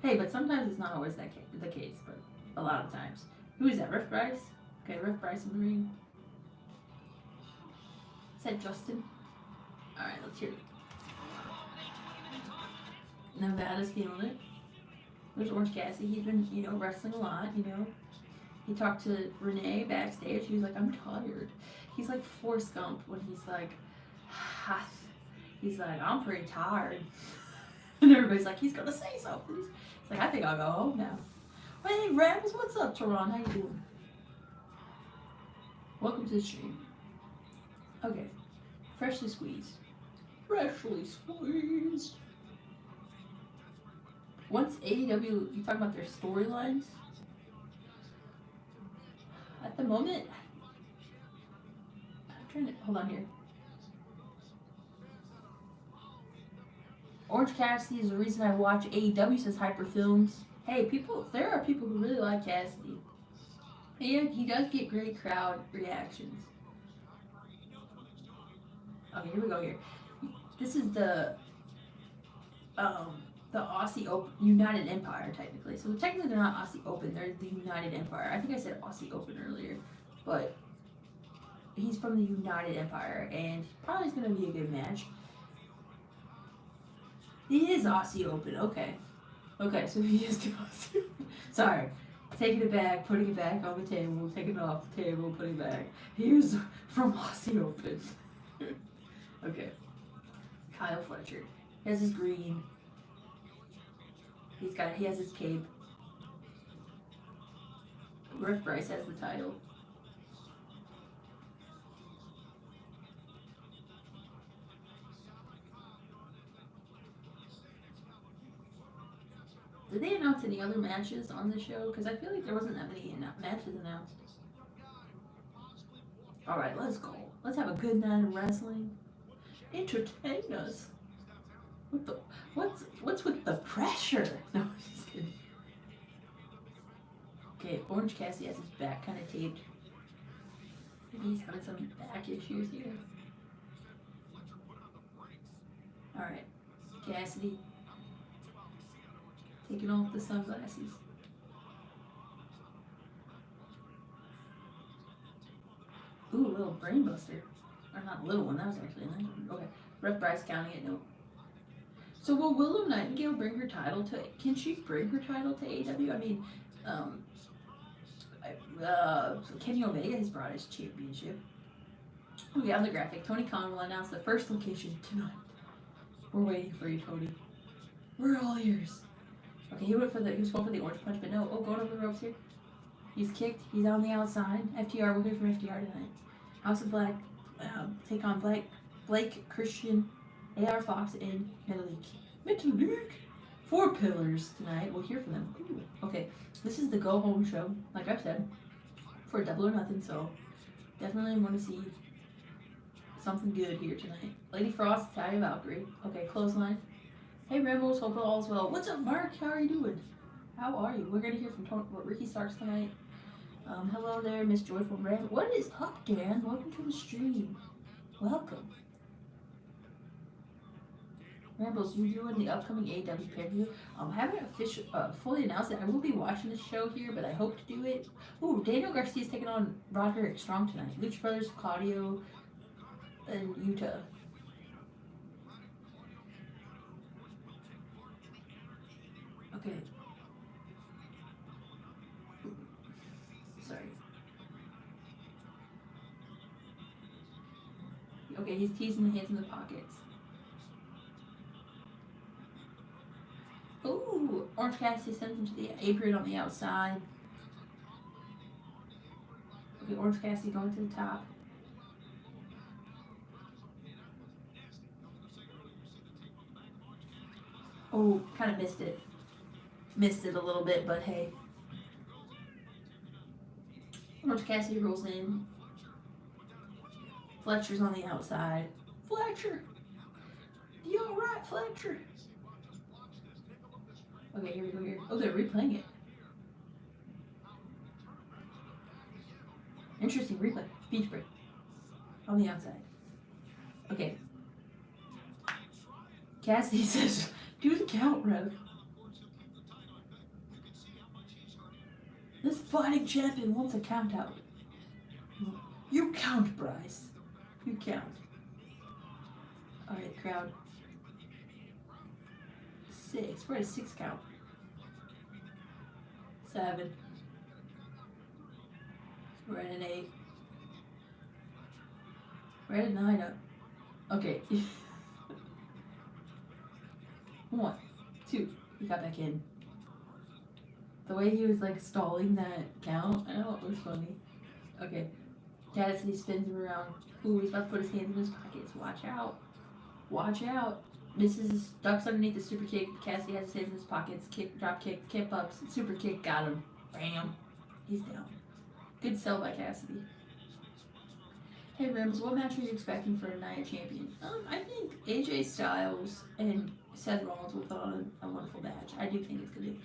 A: Hey, but sometimes it's not always the case, but a lot of times. Who is that? Riff Bryce? Okay, Riff Bryce in the ring. Is that Justin? Alright, let's hear it. Nevada's feeling it. There's Orange Cassidy. He's been, wrestling a lot, He talked to Renee backstage. He was like, I'm tired. He's like Forrest Gump when he's like, he's like, I'm pretty tired. And everybody's like, he's gonna say something. He's like, I think I'll go home now. Hey, Rams, what's up, Teron? How you doing? Welcome to the stream. Okay. Freshly squeezed. Freshly squeezed. Once AEW, you talk about their storylines. At the moment, I'm trying to, hold on here. Orange Cassidy is the reason I watch AEW, says Hyper Films. Hey, there are people who really like Cassidy. He does get great crowd reactions. Okay, here we go here. This is the Aussie Open, United Empire, technically. So technically they're not Aussie Open, they're the United Empire. I think I said Aussie Open earlier, but he's from the United Empire, and probably is going to be a good match. He is Aussie Open, okay. Okay, so he is the Aussie Open. Sorry. Taking it back, putting it back on the table, taking it off the table, putting it back. Here's from Aussie Open. Okay. Kyle Fletcher. He has his green. He has his cape. Riff Bryce has the title. Did they announce any other matches on the show? Because I feel like there wasn't that many matches announced. Alright, let's go. Let's have a good night of wrestling. Entertain us. What's with the pressure? No, I'm just kidding. Okay, Orange Cassidy has his back kind of taped. Maybe he's having some back issues here. Alright, Cassidy. Taking off the sunglasses. Ooh, a little brainbuster. Or not a little one, that was actually a nice one. Okay, Riff Bryce counting it, no. So will Willow Nightingale bring her title to, can she bring her title to AEW? I mean, Kenny Omega has brought his championship. Okay, on the graphic, Tony Khan will announce the first location tonight. We're waiting for you, Tony. We're all ears. Okay, he was going for the orange punch, but no. Oh, going over the ropes here. He's kicked. He's on the outside. FTR, we'll hear from FTR tonight. House of Black, take on Blake Christian, AR Fox, and Metalik. Metalik! 4 pillars tonight. We'll hear from them. Ooh. Okay, this is the go home show, like I've said. for Double or Nothing, so definitely want to see something good here tonight. Lady Frost, Talia Valkyrie. Okay, clothesline. Hey Rebels, hope all's well. What's up, Mark? How are you doing? How are you? We're gonna hear from Ricky Starks tonight. Hello there, Miss Joyful Ram. What is up, Dan? Welcome to the stream. Welcome. Rambles, you doing the upcoming AEW pay-per-view? Haven't fully announced it. I will be watching the show here, but I hope to do it. Ooh, Daniel Garcia's taking on Roderick Strong tonight. Lucha Brothers, Claudio, and Utah. Okay. Sorry. Okay, he's teasing the hands in the pockets. Ooh, Orange Cassidy sends him to the apron on the outside. Okay, Orange Cassidy going to the top. Oh, kind of missed it. Missed it a little bit, but hey. Orange Cassidy rolls in. Fletcher's on the outside. Fletcher! You alright, Fletcher? Okay, here we go here. Oh, they're replaying it. Interesting replay. Beach break. On the outside. Okay. Cassidy says, do the count, Rev. This fighting champion wants a count out. You count, Bryce. You count. Alright, crowd. 6. We're at a 6 count. 7. We're at an 8. We're at a 9. Okay. 1, 2. He got back in. The way he was like stalling that count, I know it was funny. Okay. Cassidy spins him around. Ooh, he's about to put his hands in his pockets. Watch out. Watch out. This is ducks underneath the super kick. Cassidy has his hands in his pockets. Kick, drop kick, kick ups, super kick, got him. Bam. He's down. Good sell by Cassidy. Hey Rambles, what match are you expecting for a Nia champion? I think AJ Styles and Seth Rollins will put on a wonderful match. I do think it's gonna be.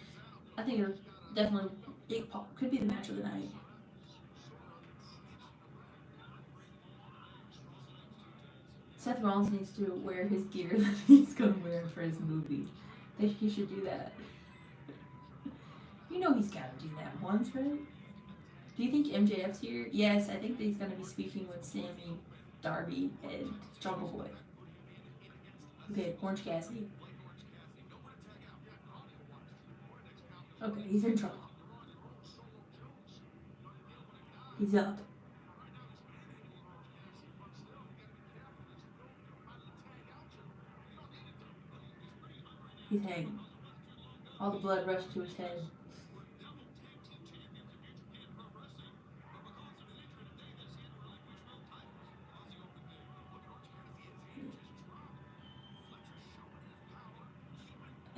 A: I think it'll definitely could be the match of the night. Seth Rollins needs to wear his gear that he's gonna wear for his movie. He should do that. You know he's gotta do that once, right? Do you think MJF's here? Yes, I think that he's gonna be speaking with Sammy, Darby, and Jungle Boy. Okay, Orange Cassidy. Okay, he's in trouble. He's up. He's hanging. All the blood rushed to his head.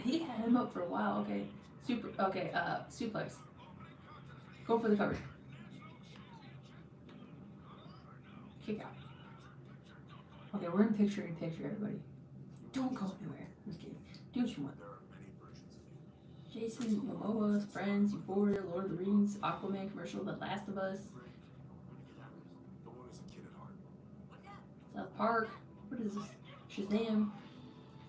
A: He had him up for a while. Okay. Suplex. Go for the cover. Kick out. Okay, we're in picture-in-picture, everybody. Don't go anywhere. I'm just kidding. Do what you want. Jason Momoa, Friends, Euphoria, Lord of the Rings, Aquaman commercial, The Last of Us. South Park. What is this? Shazam.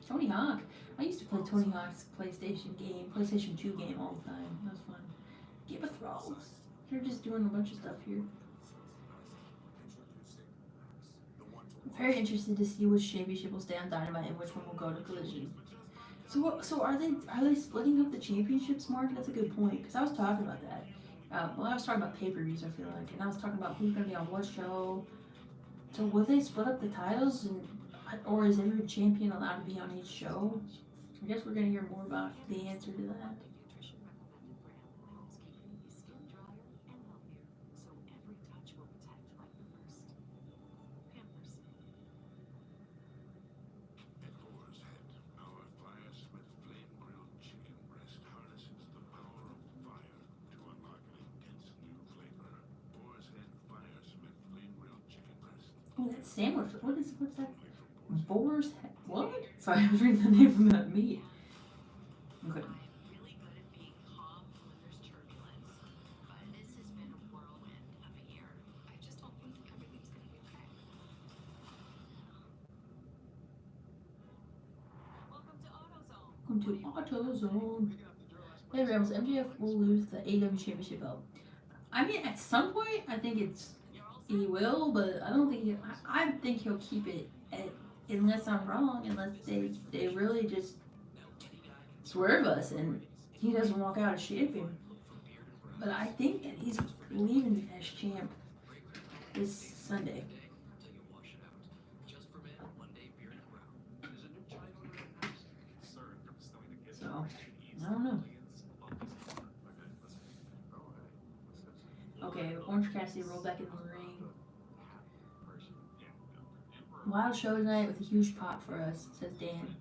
A: Tony Hawk. I used to play Tony Hawk's PlayStation 2 game all the time. That was fun. Game of Thrones. They're just doing a bunch of stuff here. I'm very interested to see which championship will stay on Dynamite and which one will go to Collision. So are they splitting up the championships, Mark? That's a good point, because I was talking about that. I was talking about pay-per-views, I feel like, and I was talking about who's going to be on what show. So will they split up the titles, or is every champion allowed to be on each show? I guess we're going to hear more about the answer to that. Oh, that sandwich. What's that? Boar's head. What? Sorry, I was reading the name of that meat. Okay. Welcome to AutoZone. Hey Rams, MJF will lose the AEW Championship belt. I mean, at some point, I think he will, but I don't think I think he'll keep it unless I'm wrong, unless they really just swerve us and he doesn't walk out as champion. But I think that he's leaving as champ this Sunday. So, I don't know. Okay, Orange Cassidy rolled back into the ring. Wild show tonight with a huge pop for us, says Dan.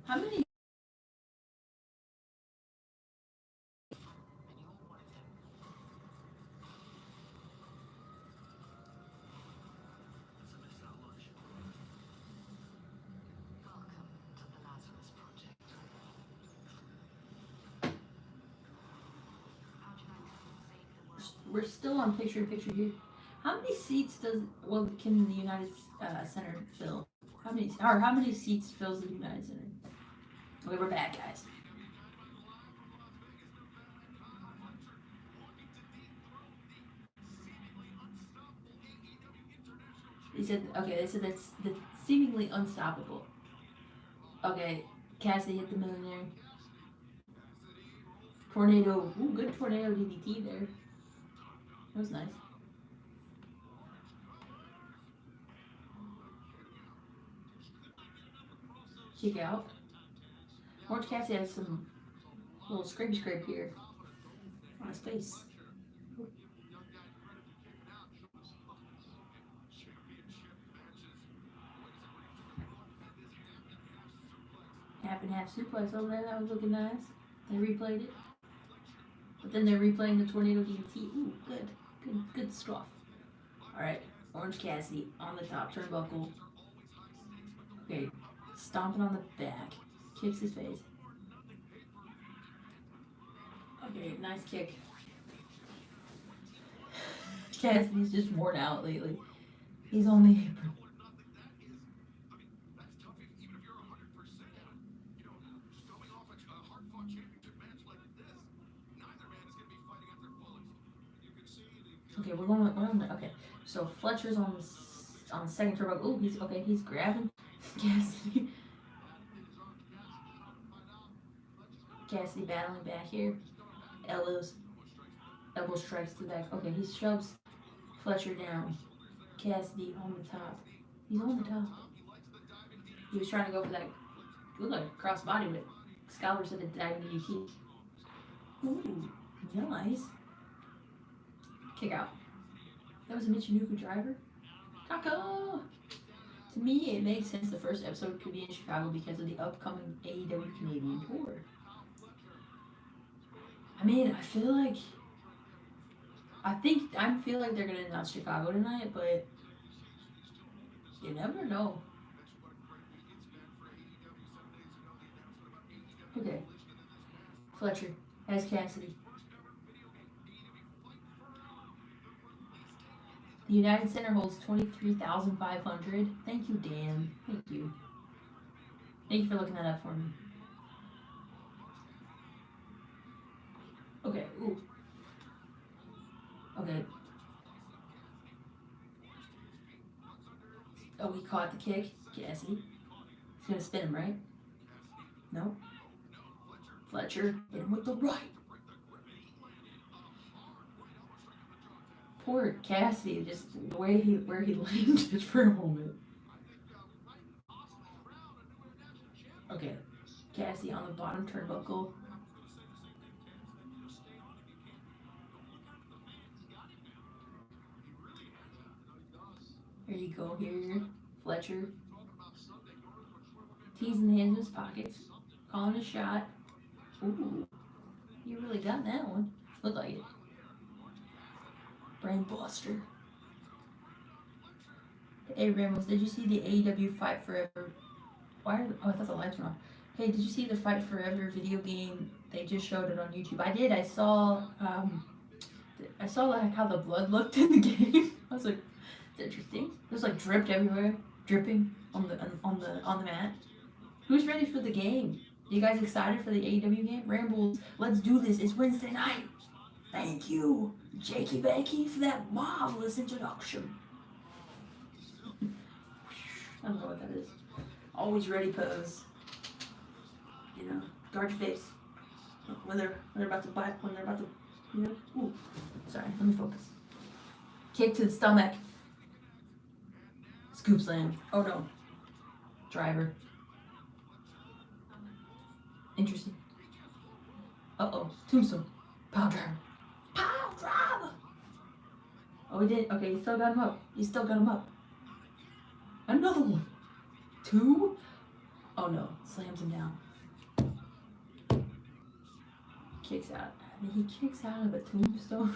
A: How many? We're still on picture-in-picture here. How many seats can the United Center fill? How many seats fills the United Center? Okay, we're back, guys. They said that's seemingly unstoppable. Okay, Cassidy hit the millionaire. Tornado. Ooh, good tornado DDT there. That was nice. Kick out. Orange Cassidy has some little scrape here on his face. Half and half suplex over there. That was looking nice. They replayed it. But then they're replaying the tornado DDT. Ooh, good stuff. Alright, Orange Cassidy on the top turnbuckle. Okay, stomping on the back. Kicks his face. Okay, nice kick. Cassidy's just worn out lately. He's only April. Okay, we're on okay. So Fletcher's on the second turnbuckle. Oh, he's grabbing Cassidy. Cassidy battling back here. Elbow strikes to the back. Okay, he shoves Fletcher down. Cassidy on the top. He's on the top. He was trying to go for that like crossbody, but Scalper said it died in DDT. Ooh, nice. Kick out. That was a Michinoku driver. Taco! To me, it makes sense the first episode could be in Chicago because of the upcoming AEW Canadian tour. I mean, I feel like they're gonna announce Chicago tonight, but you never know. Okay. Fletcher has Cassidy. The United Center holds 23,500. Thank you, Dan. Thank you. Thank you for looking that up for me. Okay. Ooh. Okay. Oh, he caught the kick. Cassidy. He's gonna spin him, right? No. Fletcher hit him with the right. Poor Cassidy, just the way where he landed for a moment. Okay, Cassidy on the bottom turnbuckle. There you go here. Fletcher. Teasing the hands in his pockets. Calling a shot. Ooh. You really got that one. Looked like it. Brain Buster. Hey Ramos, did you see the AEW Fight Forever? Oh, I thought the lights were on. Hey, did you see the Fight Forever video game? They just showed it on YouTube. I did. I saw like how the blood looked in the game. I was like, it's interesting. It was like dripped everywhere, dripping on the mat. Who's ready for the game? You guys excited for the AEW game? Rambles, let's do this. It's Wednesday night. Thank you, Jakey Becky, for that marvelous introduction. I don't know what that is. Always ready pose. You know, guard your face. When they're about to bite, when they're about to, you know. Ooh, sorry, let me focus. Kick to the stomach. Scoop slam. Oh no. Driver. Interesting. Uh-oh. Tombstone. Power driver. Power driver! Oh, he did. Okay, you still got him up. You still got him up. Another one. 2? Oh no. Slams him down. Kicks out. I mean, he kicks out of a tombstone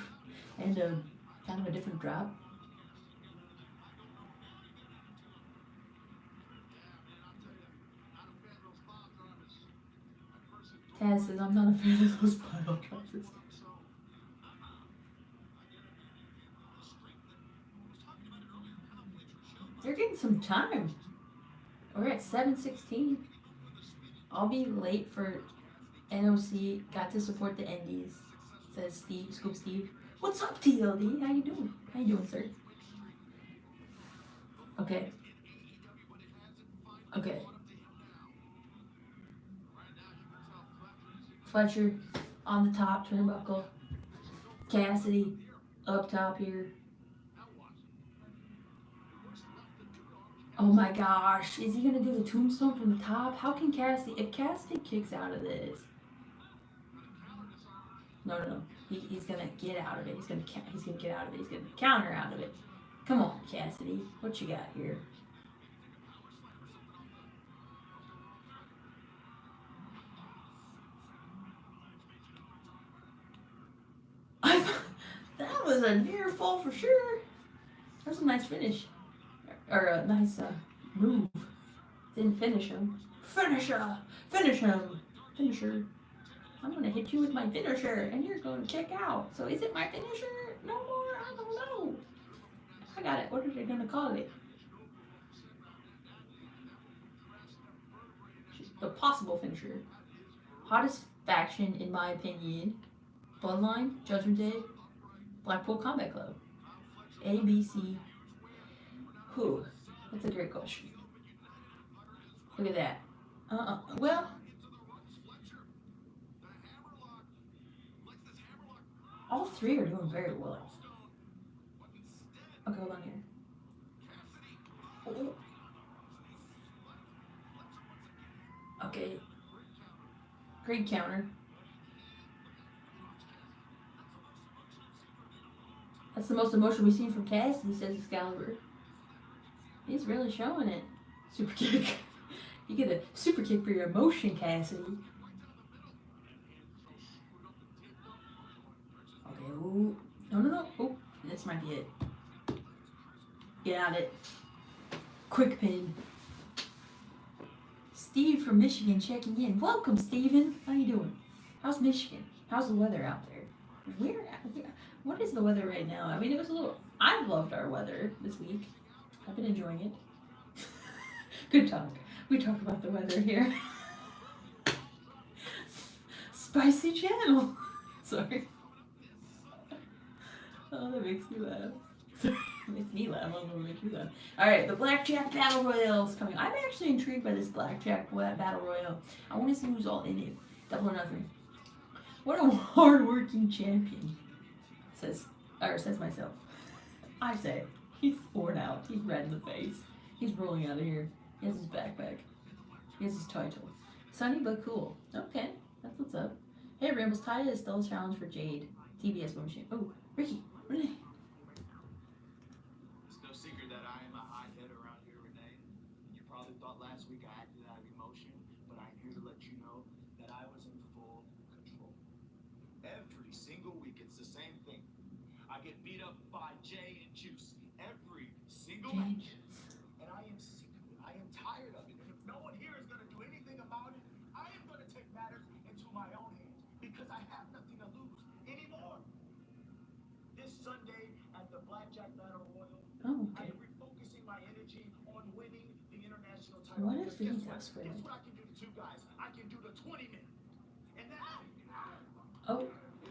A: and kind of a different drop. Taz says, I'm not a fan of those pile droppers. They're getting some time. We're at 7:16. I'll be late for NOC. Got to support the Indies. Says Steve, Scoop Steve. What's up, TLD? How you doing? How you doing, sir? Okay. Okay. Fletcher on the top turnbuckle. Cassidy up top here. Oh my gosh, is he gonna do the tombstone from the top? How can Cassidy, if Cassidy kicks out of this? No. He's gonna get out of it. He's gonna get out of it. He's gonna counter out of it. Come on, Cassidy. What you got here? That was a near fall for sure. That was a nice finish. Or a nice move. Didn't finish him. Finisher! Finish him! Finisher. I'm gonna hit you with my finisher and you're gonna kick out. So is it my finisher? No more? I don't know. I got it. What are they gonna call it? The possible finisher. Hottest faction in my opinion. Bloodline, Judgment Day, Blackpool Combat Club. ABC. Who? That's a great question. Look at that. Well, all three are doing very well. Okay, hold on here. Oh. Okay. Great counter. That's the most emotion we've seen from Cassidy, says Excalibur. He's really showing it. Super kick. You get a super kick for your emotion, Cassidy. Okay, ooh. No. Oh, this might be it. Got it. Quick pin. Steve from Michigan checking in. Welcome, Steven. How you doing? How's Michigan? How's the weather out there? What is the weather right now? I mean, it was a little... I've loved our weather this week. I've been enjoying it. Good talk. We talk about the weather here. Spicy channel. Sorry. Oh, that makes me laugh. It makes me laugh. I don't know what makes you laugh. Alright, the Blackjack Battle Royale is coming. I'm actually intrigued by this Blackjack Battle Royale. I want to see who's all in it. Double or nothing. What a hard-working champion. Says myself. I say, he's worn out. He's red in the face. He's rolling out of here. He has his backpack. He has his title. Sunny but cool. Okay, that's what's up. Hey, Rambles, Taya is still a challenge for Jade. TBS Women's Champ. Oh, Ricky, Renee.
B: It's no secret that I am a hot hitter around here, Renee. last week I acted out of emotion, but I'm here to let you know that I was in full control. Every single week it's the same thing. I get beat up by Jay and Juice every single match. And I am sick of it. I am tired of it. And if no one here is going to do anything about it, I am going to take matters into my own hands because I have nothing to lose anymore. This Sunday at the Blackjack Battle Royal,
A: Okay.
B: I'm refocusing my energy on winning the international title.
A: What if
B: Because
A: he
B: guess
A: does
B: what?
A: win
B: Guess
A: it?
B: what I can do to two guys? I can do the 20 men. And that.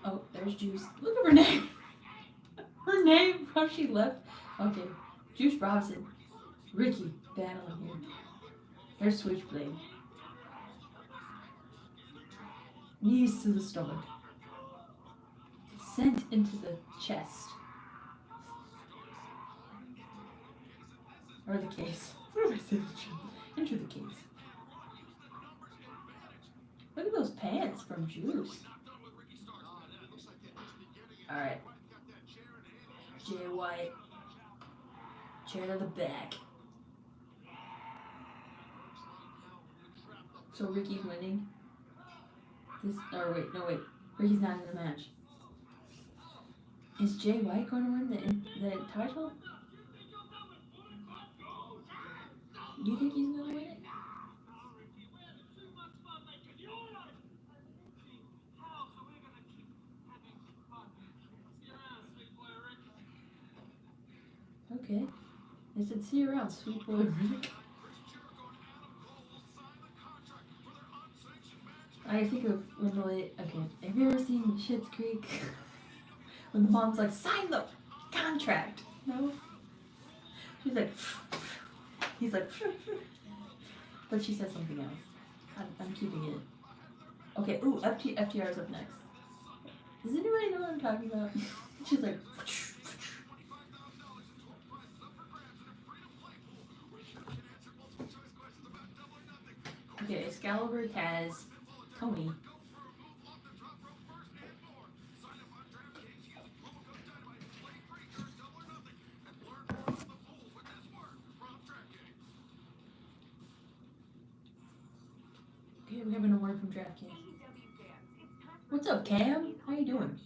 A: Oh, there's Juice. Look at her name. Her name, how she left. Okay, Juice Robinson. Ricky battling here. There's Switchblade. Knees to the stomach. Sent into the chest. Or the case. What did I say? Into the case. Look at those pants from Juice. Alright. Jay White. Chair to the back. So Ricky's winning. Wait. Ricky's not in the match. Is Jay White going to win the title? Do you think he's going to win it? Okay. They said see you around, sweet boy Rick. I think of when the late, okay, have you ever seen Schitt's Creek? When the mom's like, sign the contract. No? She's like, he's like, but she says something else. I'm keeping it. Okay, ooh, FTR's up next. Does anybody know what I'm talking about? She's like, okay, Excalibur, Taz, Tony. Okay, we're having a word from DraftKings. What's up, Cam? How you doing?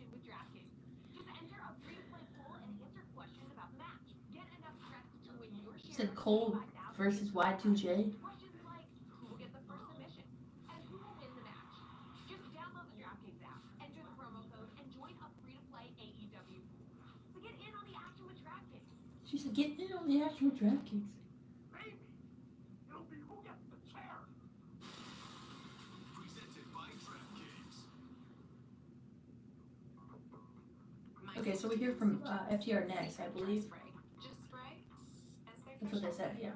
A: You said Cole versus Y2J. She said, get in on the actual DraftKings. Okay, so we hear from FTR next, I believe. That's what they said, yeah.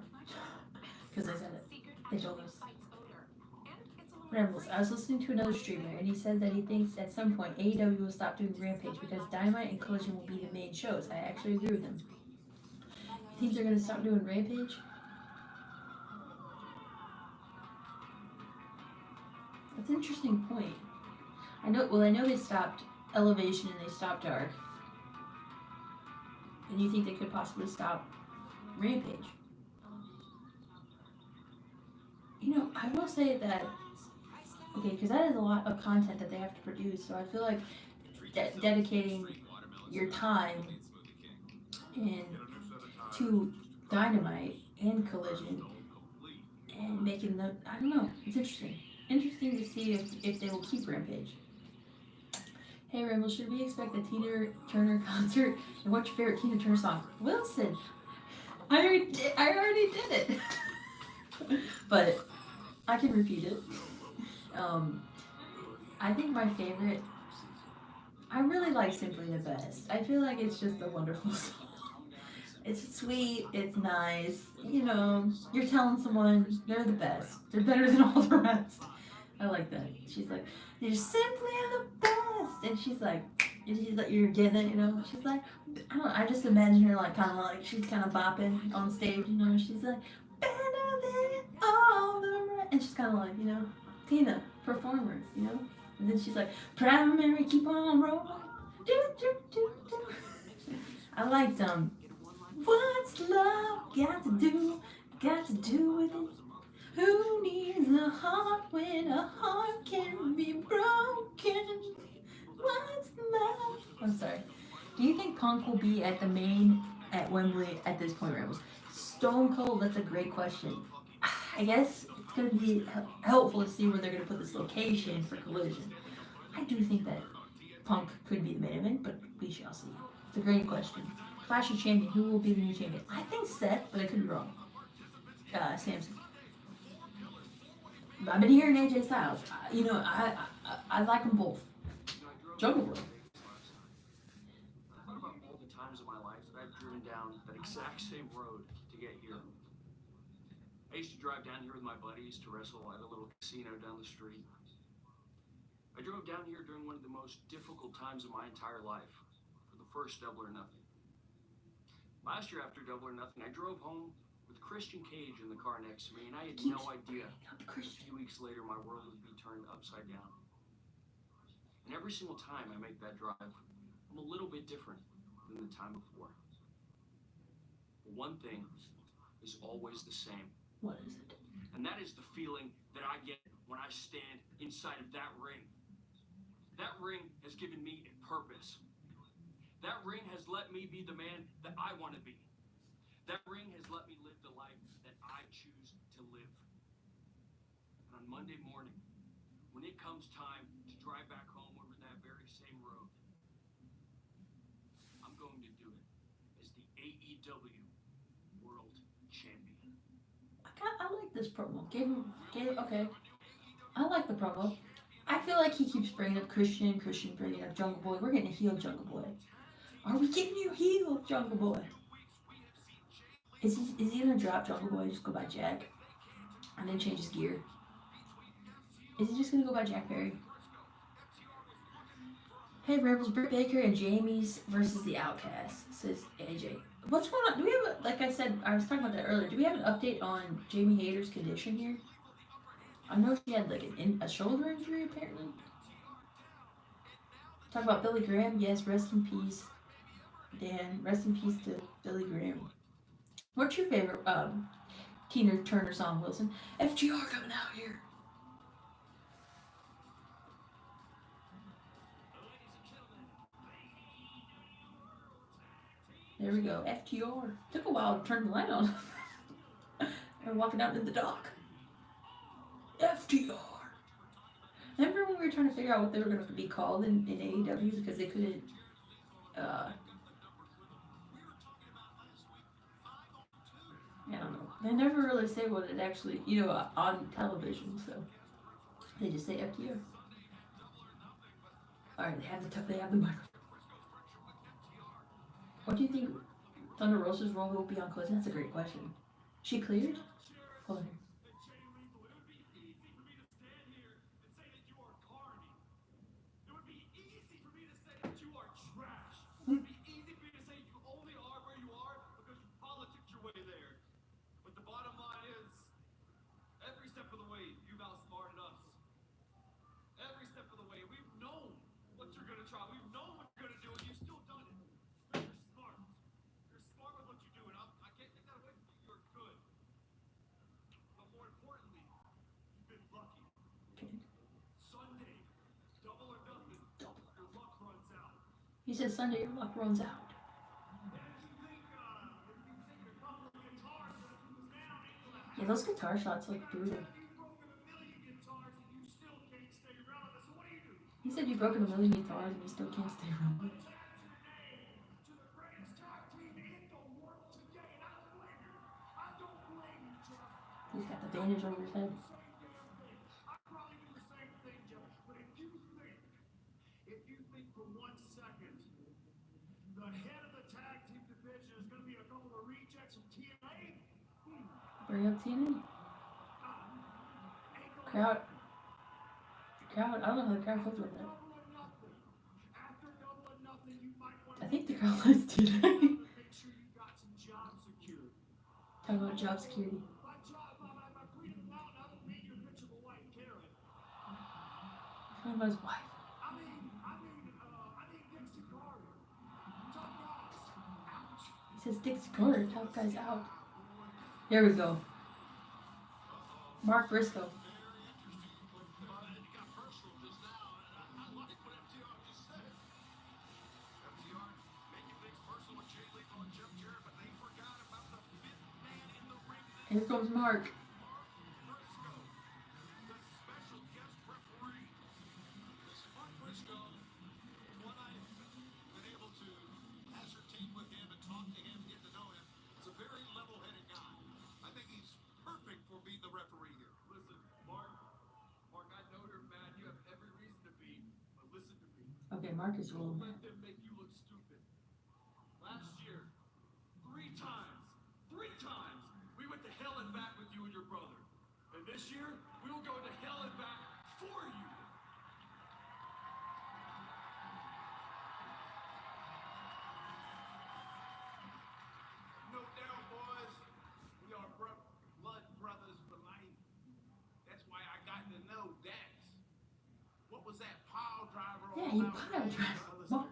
A: Because they said it. They told us. Rambles. I was listening to another streamer, and he said that he thinks at some point AEW will stop doing Rampage because Dynamite and Collision will be the main shows. I actually agree with him. You think they're going to stop doing Rampage? That's an interesting point. I know they stopped Elevation and they stopped Dark. And you think they could possibly stop Rampage? You know, I will say that, okay, because that is a lot of content that they have to produce, so I feel like dedicating your time to Dynamite and Collision and making the, I don't know, it's interesting. Interesting to see if they will keep Rampage. Hey Ramble, should we expect a Tina Turner concert? And what's your favorite Tina Turner song? Wilson! I already did it! But I can repeat it. I think my favorite, I really like Simply the Best. I feel like it's just a wonderful song. It's sweet, it's nice, you know, you're telling someone they're the best. They're better than all the rest. I like that. She's like, you're simply the best. And she's like, you're getting it, you know. She's like, I don't know, I just imagine her like kind of like, she's kind of bopping on stage, you know. She's like, better than all the rest. And she's kind of like, you know, Tina, performer, you know. And then she's like, proud of Mary, keep on rolling. Do, do, do, do. I liked, what's love got to do with it? Who needs a heart when a heart can be broken? What's the matter? I'm sorry. Do you think Punk will be at the main at Wembley at this point, Rebels? Stone Cold, that's a great question. I guess it's going to be helpful to see where they're going to put this location for Collision. I do think that Punk could be the main event, but we shall see. It's a great question. Clash of Champion, who will be the new champion? I think Seth, but I could be wrong. Samson. But I've been hearing AJ Styles. I like them both. Jungle Boy.
B: I thought about all the times in my life that I've driven down that exact same road to get here. I used to drive down here with my buddies to wrestle at a little casino down the street. I drove down here during one of the most difficult times of my entire life, for the first Double or Nothing. Last year after Double or Nothing, I drove home with Christian Cage in the car next to me, and I had no idea that a few weeks later my world would be turned upside down. And every single time I make that drive, I'm a little bit different than the time before. But one thing is always the same.
A: What is it?
B: And that is the feeling that I get when I stand inside of that ring. That ring has given me a purpose. That ring has let me be the man that I want to be. That ring has let me live the life that I choose to live. And on Monday morning, when it comes time to drive back home over that very same road, I'm going to do it as the AEW World Champion.
A: I like this promo. Okay. I like the promo. I feel like he keeps bringing up Christian bringing up Jungle Boy. We're getting a heel Jungle Boy. Are we getting you heel Jungle Boy? Is he gonna drop Jungle Boy and just go by Jack? And then change his gear? Is he just gonna go by Jack Perry? Hey Rebels, Britt Baker and Jamie's versus the Outcast, says AJ. What's going on? Do we have like I said, I was talking about that earlier. Do we have an update on Jamie Hayter's condition here? I know she had like a shoulder injury apparently. Talk about Billy Graham. Yes, rest in peace, Dan. Rest in peace to Billy Graham. What's your favorite Tina Turner song, Wilson? FGR coming out here. There we go. FTR. Took a while to turn the light on. We're walking out in the dock. FTR. Remember when we were trying to figure out what they were going to be called in AEW because they couldn't. I don't know. They never really say what it actually, on television, so they just say FTR. All right, they have the microphone. What do you think Thunder Rosa's role will be on Collision? That's a great question. She cleared? Hold on here. He says Sunday your luck runs out. Yeah, those guitar shots look brutal. He said you've broken 1 million guitars and you still can't stay relevant. He's got the bandage over his head. Bring up TNA. Crowd. I don't know how the crowd feels about that. I think the crowd likes TNA. Talk about job security. Talking about his wife. He says Dixie Carter, top guy's out. Here we go. Mark Briscoe. Here comes Mark. Okay, Mark is rolling.
B: Let them make you look stupid. Last year, three times, we went to hell and back with you and your brother. And this year, we'll go to hell and back for you. No doubt, boys. We are blood brothers for life. That's why I got to know Dax. What was that pile driver all
A: Yeah, he
B: about?
A: pile driver. Well,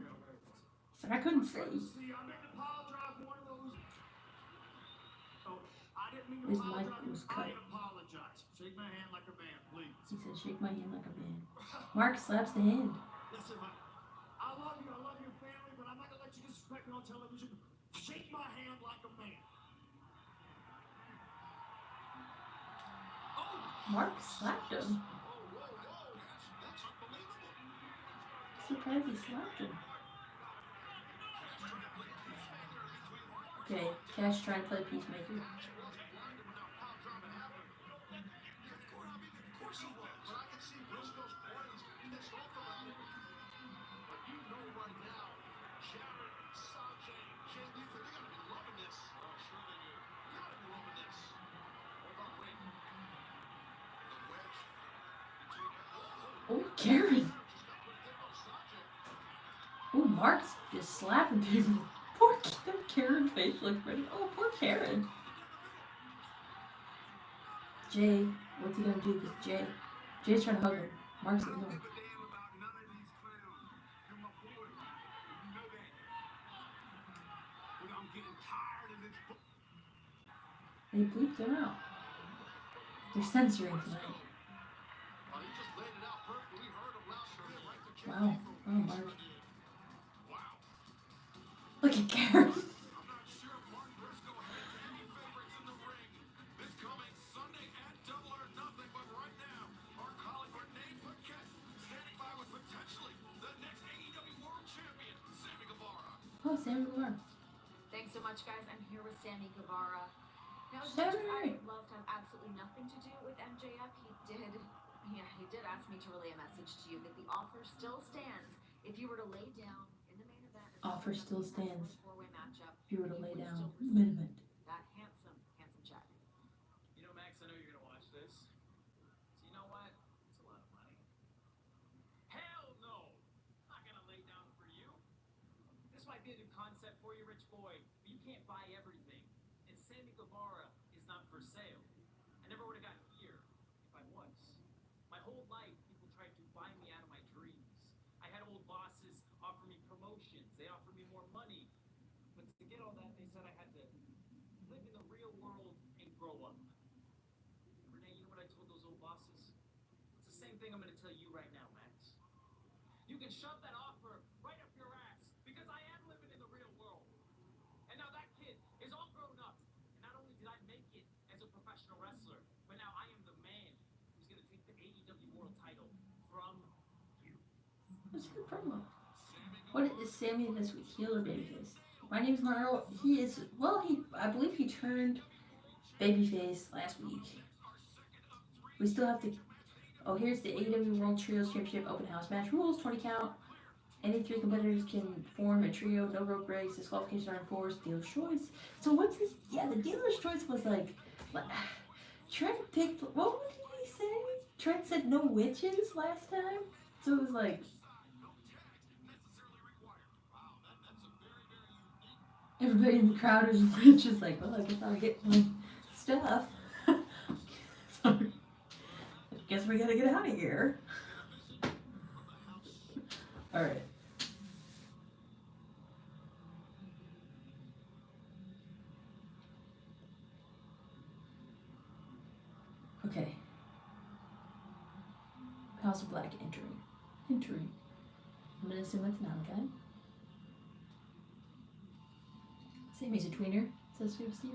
A: so I couldn't say.
B: See, I meant to pile drive one of those. Oh, I didn't mean to
A: His
B: pile
A: mic
B: drive.
A: was cut.
B: I apologize. Shake my hand like a man, please.
A: He said, shake my hand like a man. Mark slaps the hand.
B: Listen, I love your family, but I'm not gonna let you disrespect me on television. Shake my hand like a man. Oh,
A: Mark slapped him.
B: that's unbelievable.
A: Surprised he slapped him. Okay, Cash trying to play Peacemaker. Oh, Karen. Oh, Mark's just slapping people. Poor Karen face looks pretty. Oh, poor Karen. Jay, what's he gonna do? Because Jay's trying to hug him. Mark's like, no. They bleeped him out. They're censoring tonight. Wow. Oh, Mark. Look at Karen. Oh, Sammy Guevara.
C: Thanks so much, guys. I'm here with Sammy Guevara. Now, as
A: Sammy!
C: much as I would love to have absolutely nothing to do with MJF, he did ask me to relay a message to you that the offer still stands. If you were to lay down in the main event,
A: Offer still stands.
C: Four-way matchup,
A: If you were to lay
C: would
A: down
C: still
A: main event.
C: that handsome check.
B: You know, Max, I know you're gonna watch this. So you know what? It's a lot of money. Hell no! I'm not gonna lay down for you. This might be a new concept for you, rich boy, but you can't buy everything. And Sammy Guevara is not for sale. I never would have gotten here if I was. My whole life, people tried to buy me out of my dreams. I had old bosses offer me promotions. They offered me more money. But to get all that, they said I had to live in the real world and grow up. Renee, you know what I told those old bosses? It's the same thing I'm going to tell you right now, Max. You can shove that offer right up your ass because I am living in the real world. And now that kid is all grown up. And not only did I make it as a professional wrestler, but now I am the man who's going to take the AEW World title from you.
A: That's a good promo. What is Sammy this week? Heel or babyface? My name's not Earl. He is, well, I believe he turned babyface last week. We still have to, oh, here's the AEW World Trios Championship Open House match rules, 20 count. Any three competitors can form a trio, no rope breaks, disqualifications are enforced, dealer's choice. So what's this? Yeah, the dealer's choice was like Trent picked, what did he say? Trent said no witches last time? So it was like, everybody in the crowd is rich is like, well, I guess I'll get my stuff. Sorry. I guess we gotta get out of here. Alright. Okay. House of Black entering. Entering. I'm gonna assume that's Malachi. Sammy's a tweener, says Sweet Steve.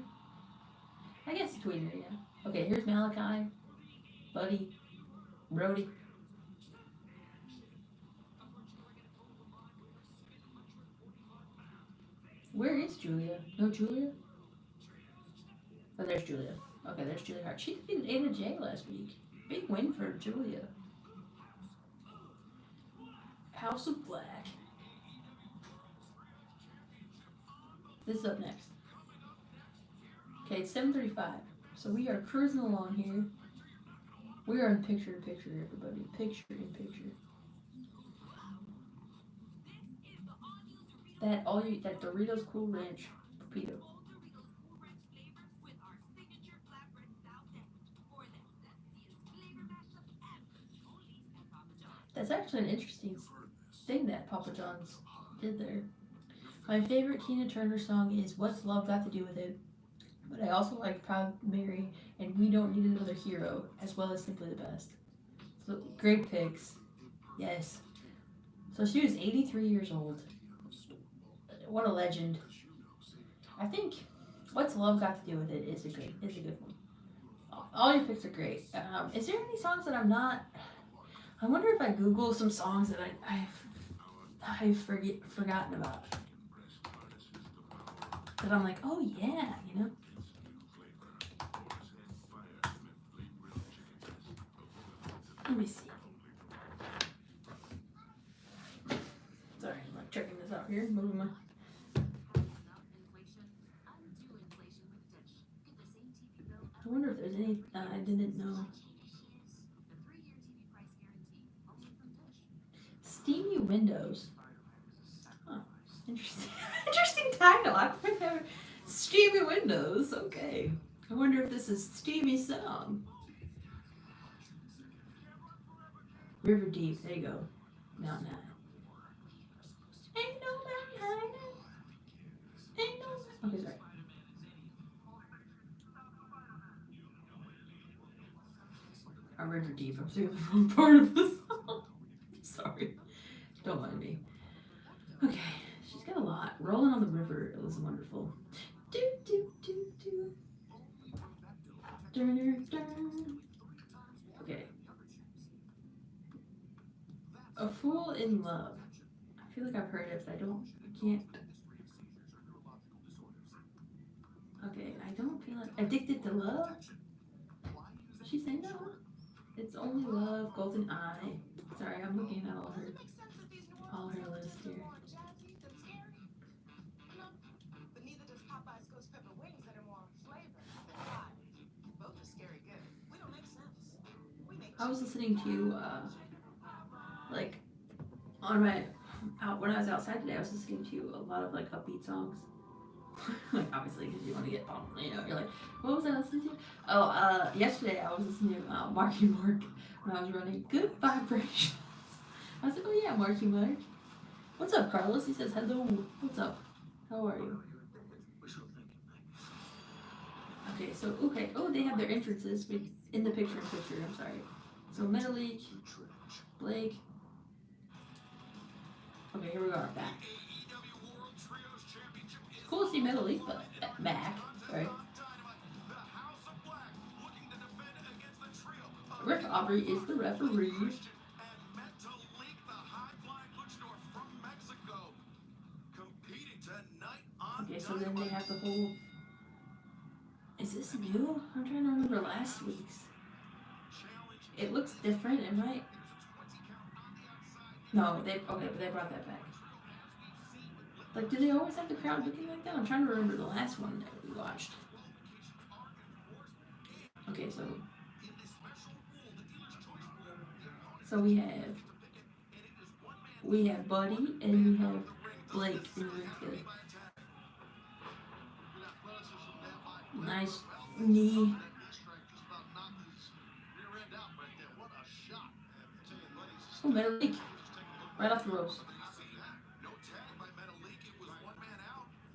A: I guess a tweener, yeah. Okay, here's Malachi, Buddy, Brody. Where is Julia? No Julia? Oh, there's Julia. Okay, there's Julia Hart. She defeated Ada J last week. Big win for Julia. House of Black. This is up next. Okay, it's 7:35. So we are cruising along here. We are in picture in picture, everybody. Picture in picture. That Doritos Cool Ranch burrito. That's actually an interesting thing that Papa John's did there. My favorite Tina Turner song is What's Love Got to Do with It? But I also like Proud Mary and We Don't Need Another Hero, as well as Simply the Best. So great picks. Yes. So she was 83 years old. What a legend. I think What's Love Got to Do with It is a good one. All your picks are great. Is there any songs that I'm not? I wonder if I Google some songs that I've forgotten about. That I'm like, oh yeah, you know. Let me see. Sorry, I'm like checking this out here. Moving my. I wonder if there's any I didn't know. Steamy Windows. Huh. Interesting. Interesting title. I've never. Steamy Windows. Okay. I wonder if this is Steamy song. River Deep. There you go. Mountain High. Ain't no mountain high enough. Ain't no. Okay, sorry. River Deep. I'm singing the wrong part of the song. Sorry. Don't mind me. Okay. She's got a lot. Rolling on the River. It was wonderful. Do, do, do, do. Dun, dun. Okay. A Fool in Love. I feel like I've heard it, but I can't. Okay, I don't feel like. Addicted to Love? She saying no? It's Only Love, Golden Eye. Sorry, I'm looking at all her list here. I was listening to like on my when I was outside today. I was listening to a lot of like upbeat songs. Like obviously because you want to get you know, you're like, what was I listening to? Oh, yesterday I was listening to Marky Mark when I was running Good Vibrations. I was like, oh yeah, Marky Mark. What's up, Carlos? He says hello. What's up? How are you? Okay, so okay. Oh, they have their entrances in the picture. I'm sorry. So Metalik, Blake. Okay, here we are back. It's cool to see Metalik, but back. Right. Rick Aubrey is the referee. Okay, so then they have the whole. Is this new? I'm trying to remember last week's. It looks different, it might. No, but they brought that back. Like, do they always have the crowd looking like that? I'm trying to remember the last one that we watched. Okay, so we have Buddy and we have Blake in the nice knee. Oh, Metalik. Right off the ropes.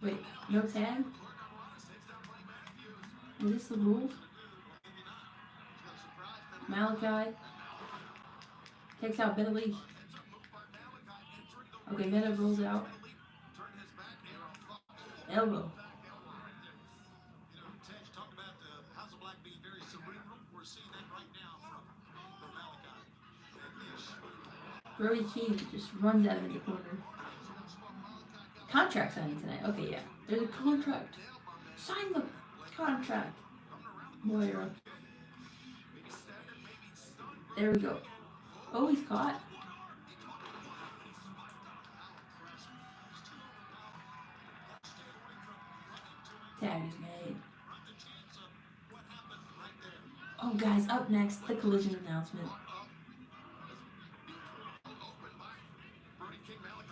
A: Wait, no tag? Is this the rules? Malachi Takes out Benelli. Okay, Meta rolls out. Elbow. Brody King just runs at him in the corner. Contract signing tonight. Okay, yeah. There's a contract. Sign the contract. Moira. There we go. Oh, he's caught. Tag is made. Oh, guys, up next, the collision announcement.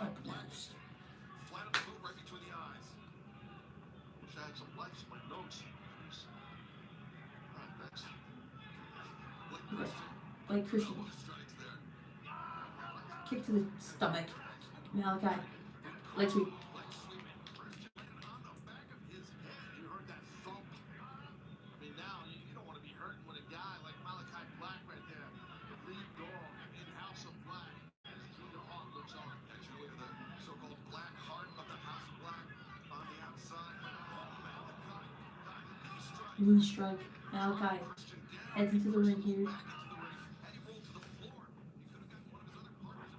A: Up next. Okay. Blake Christian. Kick to the stomach. Malachi. Leg sweep. Knee strike. Malachi heads into the ring here.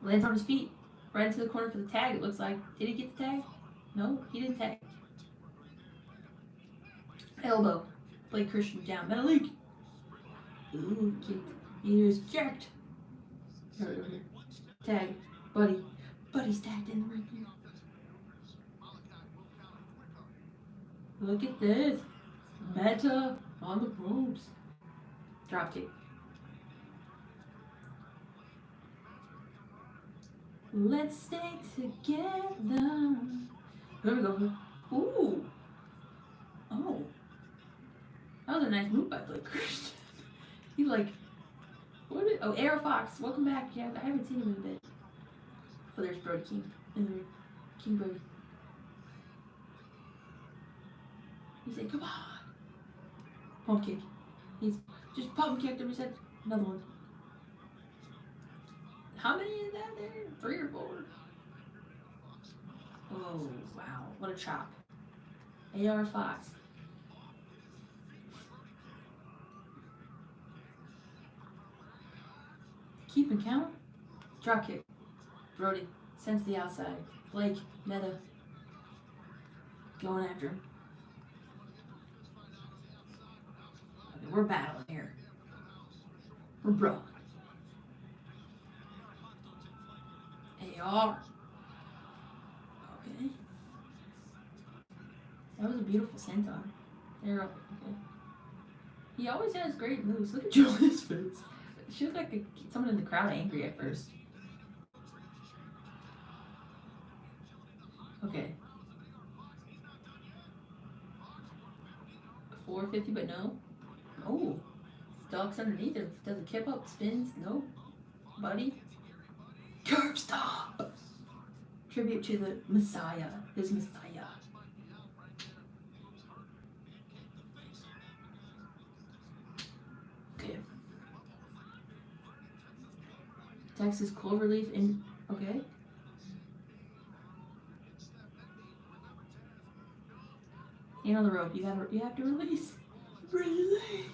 A: Lands on his feet. Right into the corner for the tag, it looks like. Did he get the tag? No, he didn't tag. Elbow. Blake Christian down. Metalik. Ooh, kicked. He was jacked. Here. Tag. Buddy. Buddy's tagged in the ring here. Look at this. Meta on the ropes. Drop kick. Let's stay together. Here we go. Ooh. Oh. That was a nice move by Blake Christian. He's like, what is, oh, Arrow Fox. Welcome back. Yeah, I haven't seen him in a bit. Oh, there's Brody King in the ring. King Brody. He said, come on. Pump kick. He's just pump kicked him. He said, another one. How many is that there? 3 or 4? Oh, wow. What a chop. AR Fox. Keep and count. Drop kick. Brody sends to the outside. Blake, Meta. Going after him. Okay, we're battling here. We're brawling. AR. Okay. That was a beautiful senton. There. Okay. He always has great moves. Look at Julia's face. She looked like someone in the crowd angry at first. Okay. 450, but no. Oh. Ducks underneath him. Does a kip up, spins. No. Buddy. Curb stop. Tribute to the Messiah. His Messiah. Okay. Texas Cloverleaf in. Okay. In on the rope. You have to release. Release.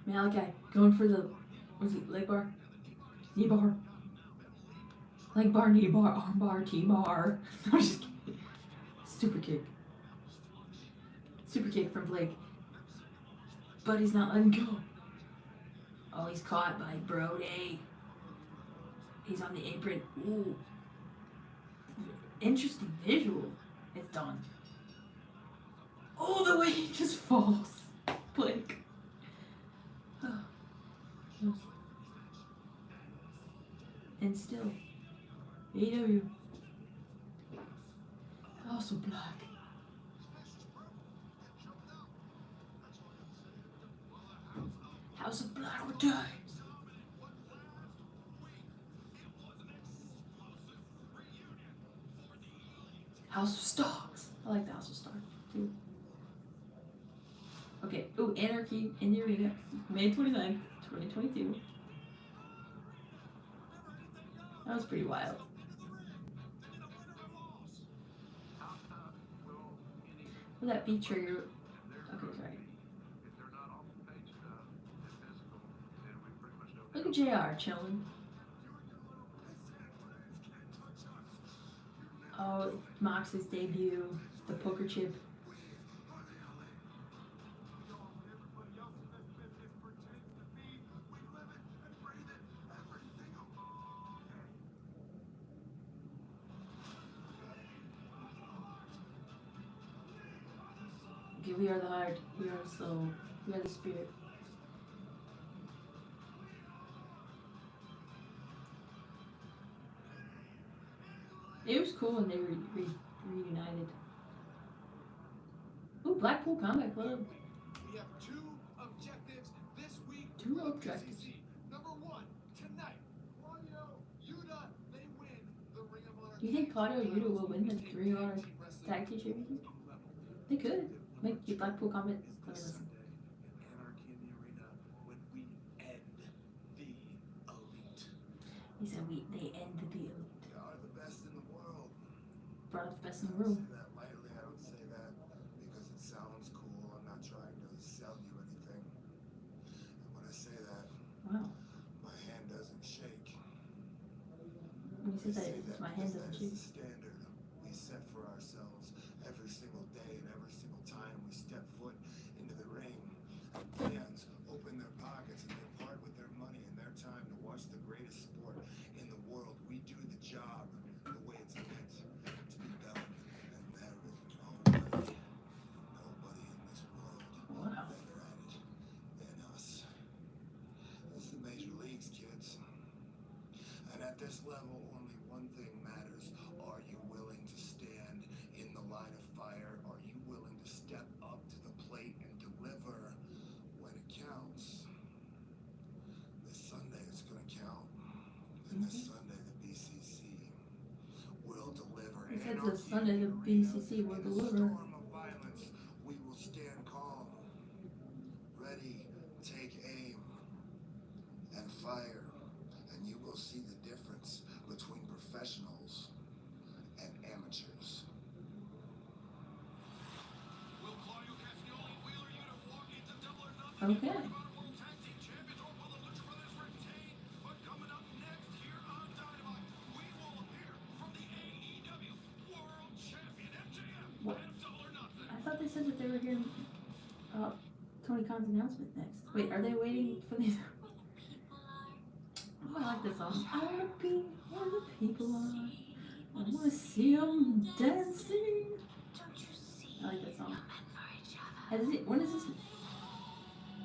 A: Malachi going for the, what's it, leg bar? Knee bar. Leg bar, knee bar, arm bar, T-bar. I'm just kidding. Super kick. Super kick from Blake. But he's not letting go. Oh, he's caught by Brody. He's on the apron. Ooh. Interesting visual. It's done. Oh, the way he just falls. Blake. Oh. And still, AEW. House of Black. House of Black returns. House of Stars. I like the House of Stars too. Okay. Ooh, Anarchy in the Arena, May 29th, 2022. That was pretty wild. Will that feature your... Okay, sorry. Look at JR chilling. Oh, Mox's debut, the poker chip. Okay, we are the heart, we are the soul, we are the spirit. It was cool when they reunited. Ooh, Blackpool Combat Club.
D: We have two objectives this week.
A: Two
D: for
A: objectives.
D: PCC. Number one, tonight, Claudio, Yuta, they win the Ring of Honor.
A: Do you think Claudio Yuta will win the 3-hour tag team championship? They could. Make your Blackpool Combat. Let me listen.
D: Anarchy in the Arena when we end the elite.
A: He said they end the elite.
E: We are the best in the world.
A: Brought up the best in the
E: I
A: world.
E: don't say that lightly. I don't say that because it sounds cool. I'm not trying to sell you anything. And when I say that,
A: Wow.
E: my hand doesn't shake.
A: When he says that,
E: I say
A: it's my hand
E: because
A: doesn't
E: that is
A: shake.
E: the standard we set for ourselves every single day and every single time we step foot into the ring. Fans open their pockets and they part with their money and their time to watch the greatest sport in the world. We do the job the way it's meant to be done, and there is nobody in this world
A: Wow.
E: better at it than us. This is the major leagues, kids. And at this level, only one thing matters. Are you willing to stand in the line of fire? Are you willing to step up to the plate and deliver when it counts? This Sunday it's going to count. And this Sunday the BCC will deliver.
A: He said
E: Anarchy
A: this Sunday the
E: in arena.
A: BCC will
E: In a
A: deliver.
E: storm of violence, we will stand calm, ready, take aim, and fire. And you will see the difference between professionals and amateurs.
D: Will Claudio Castagnoli, Wheeler Yuta walk into Double or Nothing?
A: Okay.
D: World Tag Team Champions, or will the Lucha Brothers retain? But coming up next here on Dynamite, we will hear from the AEW World Champion MJF
A: What?
D: and Double or Nothing.
A: I thought they said that they were hearing Tony Khan's announcement next. Wait, are they waiting for these? Oh, I like this song. I wanna be where the people are. I wanna see them dancing. I like that song. When is this?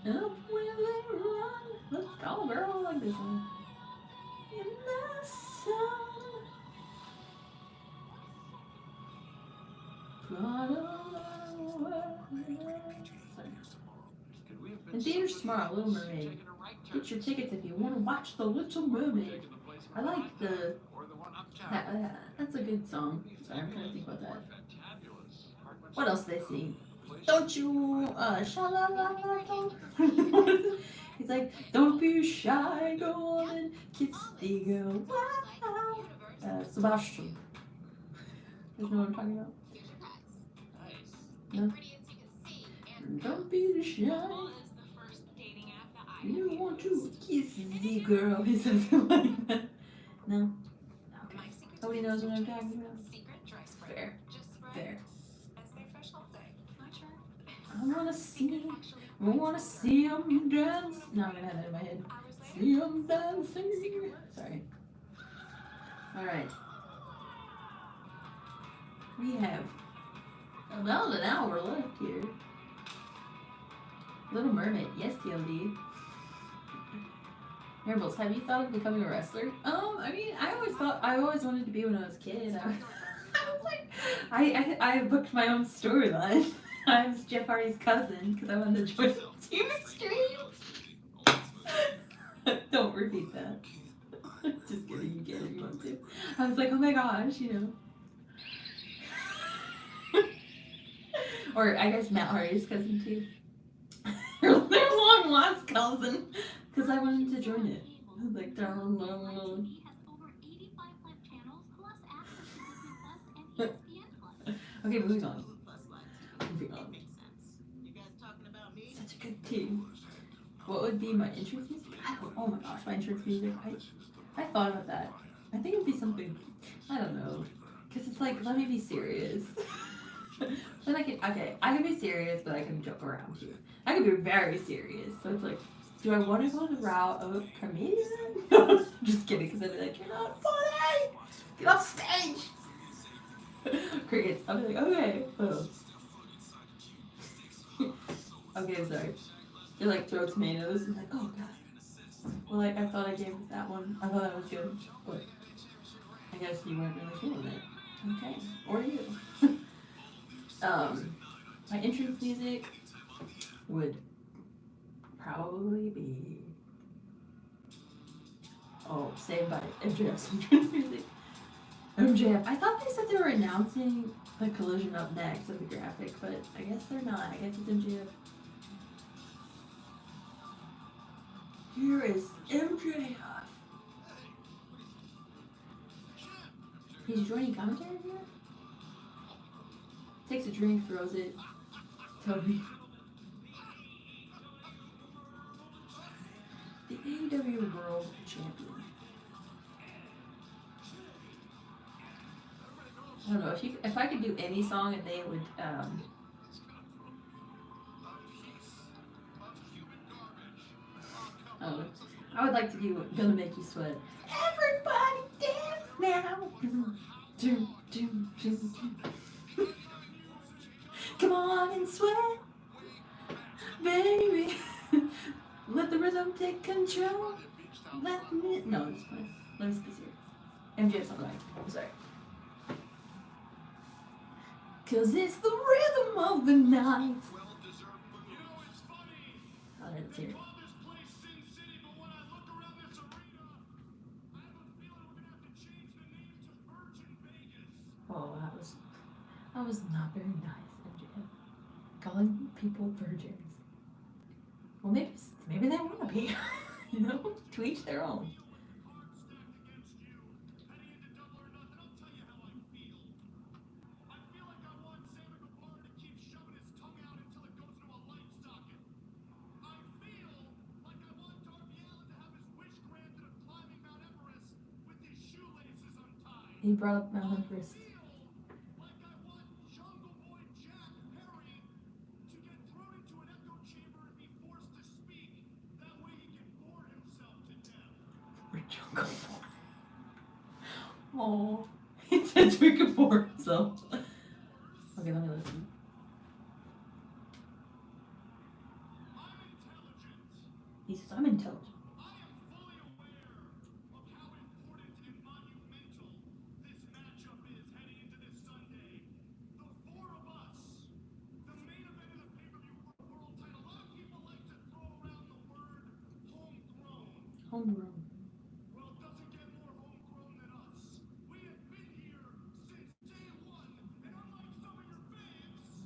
A: Up where they run. Let's go, girl. I like this song. In the sun. Brought Sorry. In theaters tomorrow, Little Mermaid. Get your tickets if you want to watch The Little Mermaid. I like that's a good song. Sorry, I'm trying to think about that. What else did they sing? Don't you, sha-la-la-la-la. He's like, don't be shy, go on and kiss the girl. Wow. Sebastian. You know what I'm talking about? No? Don't be shy. You want to kiss the girl. He says something like that. No? Okay. Nobody knows what I'm talking about. Fair. Fair. I wanna see him dance. No, I'm gonna have that in my head. See him dancing. Sorry. Alright. We have about an hour left here. Little Mermaid. Yes, TLD. Marbles, have you thought of becoming a wrestler? I mean, I always wanted to be when I was a kid. I was like, I booked my own storyline. I was Jeff Hardy's cousin because I wanted to join Team Extreme. Don't repeat that. Just kidding, you get it if you want to. I was like, oh my gosh, you know. Or I guess Matt Hardy's cousin too. Moss calls him because I wanted to join it. I was like, okay, moving on. Moving on. Such a good team. What would be my entrance music? Oh my gosh, my entrance music. I thought about that. I think it'd be something. I don't know. Because it's like, let me be serious. Then I can be serious, but I can joke around too. I can be very serious. So it's like, do I want to go the route of comedian? Just kidding, because I'd be like, you're not funny! Get off stage! Crickets. I'll be like, okay. Oh. Okay, I'm sorry. They like throw tomatoes and like, oh god. Well, like, I thought I gave that one. I thought that was good, but I guess you weren't really feeling it. Okay. Or you. My entrance music would probably be Saved by MJF's entrance music. MJF. I thought they said they were announcing the Collision up next of the graphic, but I guess they're not. I guess it's MJF. Here is MJF. He's joining commentary here? Takes a drink, throws it. Toby. The AEW World Champion. I don't know, if I could do any song and they would I would like to do Gonna Make You Sweat. Everybody dance now. Doom, doom, doom, doom. Come on and sweat, baby. Let the rhythm take control. Let me. No, I'm just playing. Let me be serious. MJF's not right. I'm sorry. Cause it's the rhythm of the night. Oh, let's hear it. Oh, that was not very nice, MJF. Calling people virgins. Well, maybe they want to be. You know, to each their own. He brought up Mount Everest. Oh, he said we could bore himself. Okay, let me listen. He says, I'm intelligent. Homegrown.
D: Well, it doesn't get more homegrown than us. We have been here since day one, and unlike some of your babes,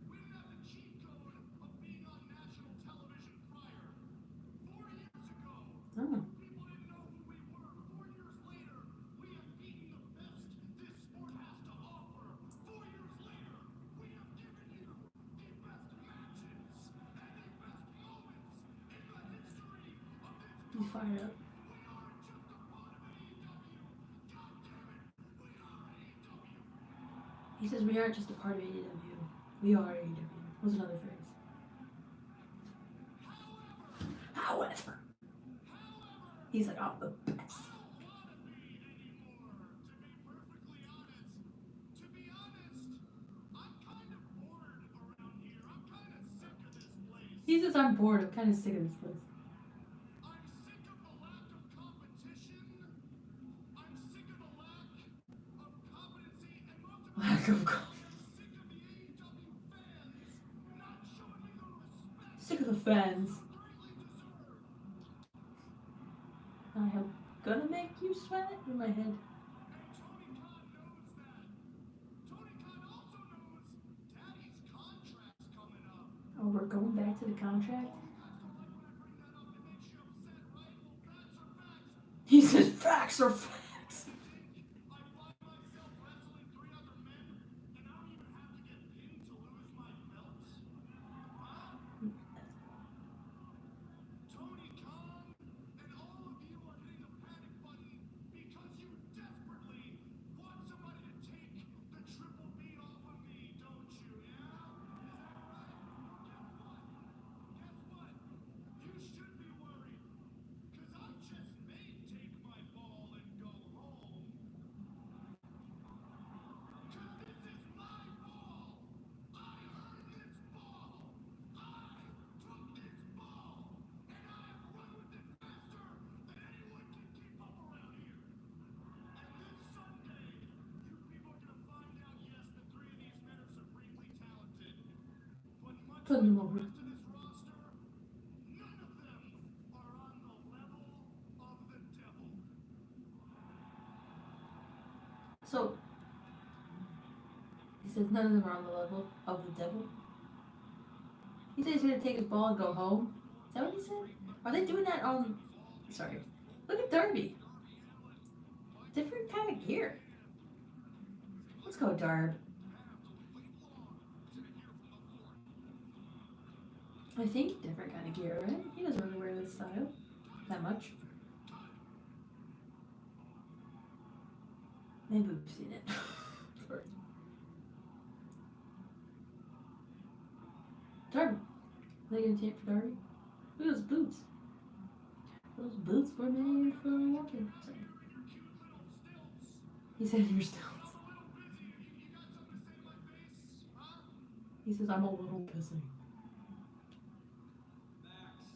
D: we didn't have the cheat code of being on national television prior. 4 years ago,
A: Oh.
D: people didn't know who we were. 4 years later, we have beaten the best this sport has to offer. 4 years later, we have given you the best matches and the best moments in the history of this.
A: He's fired up. He says we aren't just a part of AEW. We are AEW. What's another phrase? However. He's like, oh, the best. He says, I'm bored. I'm kind of sick of this place.
D: I'm sick of the lack of competition. I'm sick of the lack of competency, and most of all,
A: Lack of
D: I'm sick of the AEW fans not showing me the respect
A: Sick of the fans.
D: they greatly deserve.
A: I am gonna make you sweat in my head.
D: And Tony Khan knows that. Tony Khan also knows Daddy's contract's coming up.
A: Oh, we're going back to the contract? He said facts are facts.
D: Tony Khan and all of you are hitting the panic button because you desperately want somebody to take the triple beat off of me, don't you? Yeah? Is that right? Guess what? Guess what? You should be worried, because I just may take my ball and go home. Because this is my ball. I earned this ball. I took this ball. And I have run with it faster than anyone can keep up around here. And this Sunday, you people are going to find out, yes, the three of these men are supremely talented. But much
A: Put
D: like
A: him
D: the
A: over.
D: rest of this roster, none of them are on the level of the devil.
A: So, he says none of them are on the level of the devil. He said he's gonna take his ball and go home. Is that what he said? Are they doing that on. Sorry. Look at Darby. Different kind of gear. Let's go, Darb. I think different kind of gear, right? He doesn't really wear this style that much. Maybe we've seen it. Sorry. Darby. Are they gonna take for Darby? Look at those boots. Those boots were made for walking. Sorry. He said you're still. He says I'm a little pissy.
D: Max,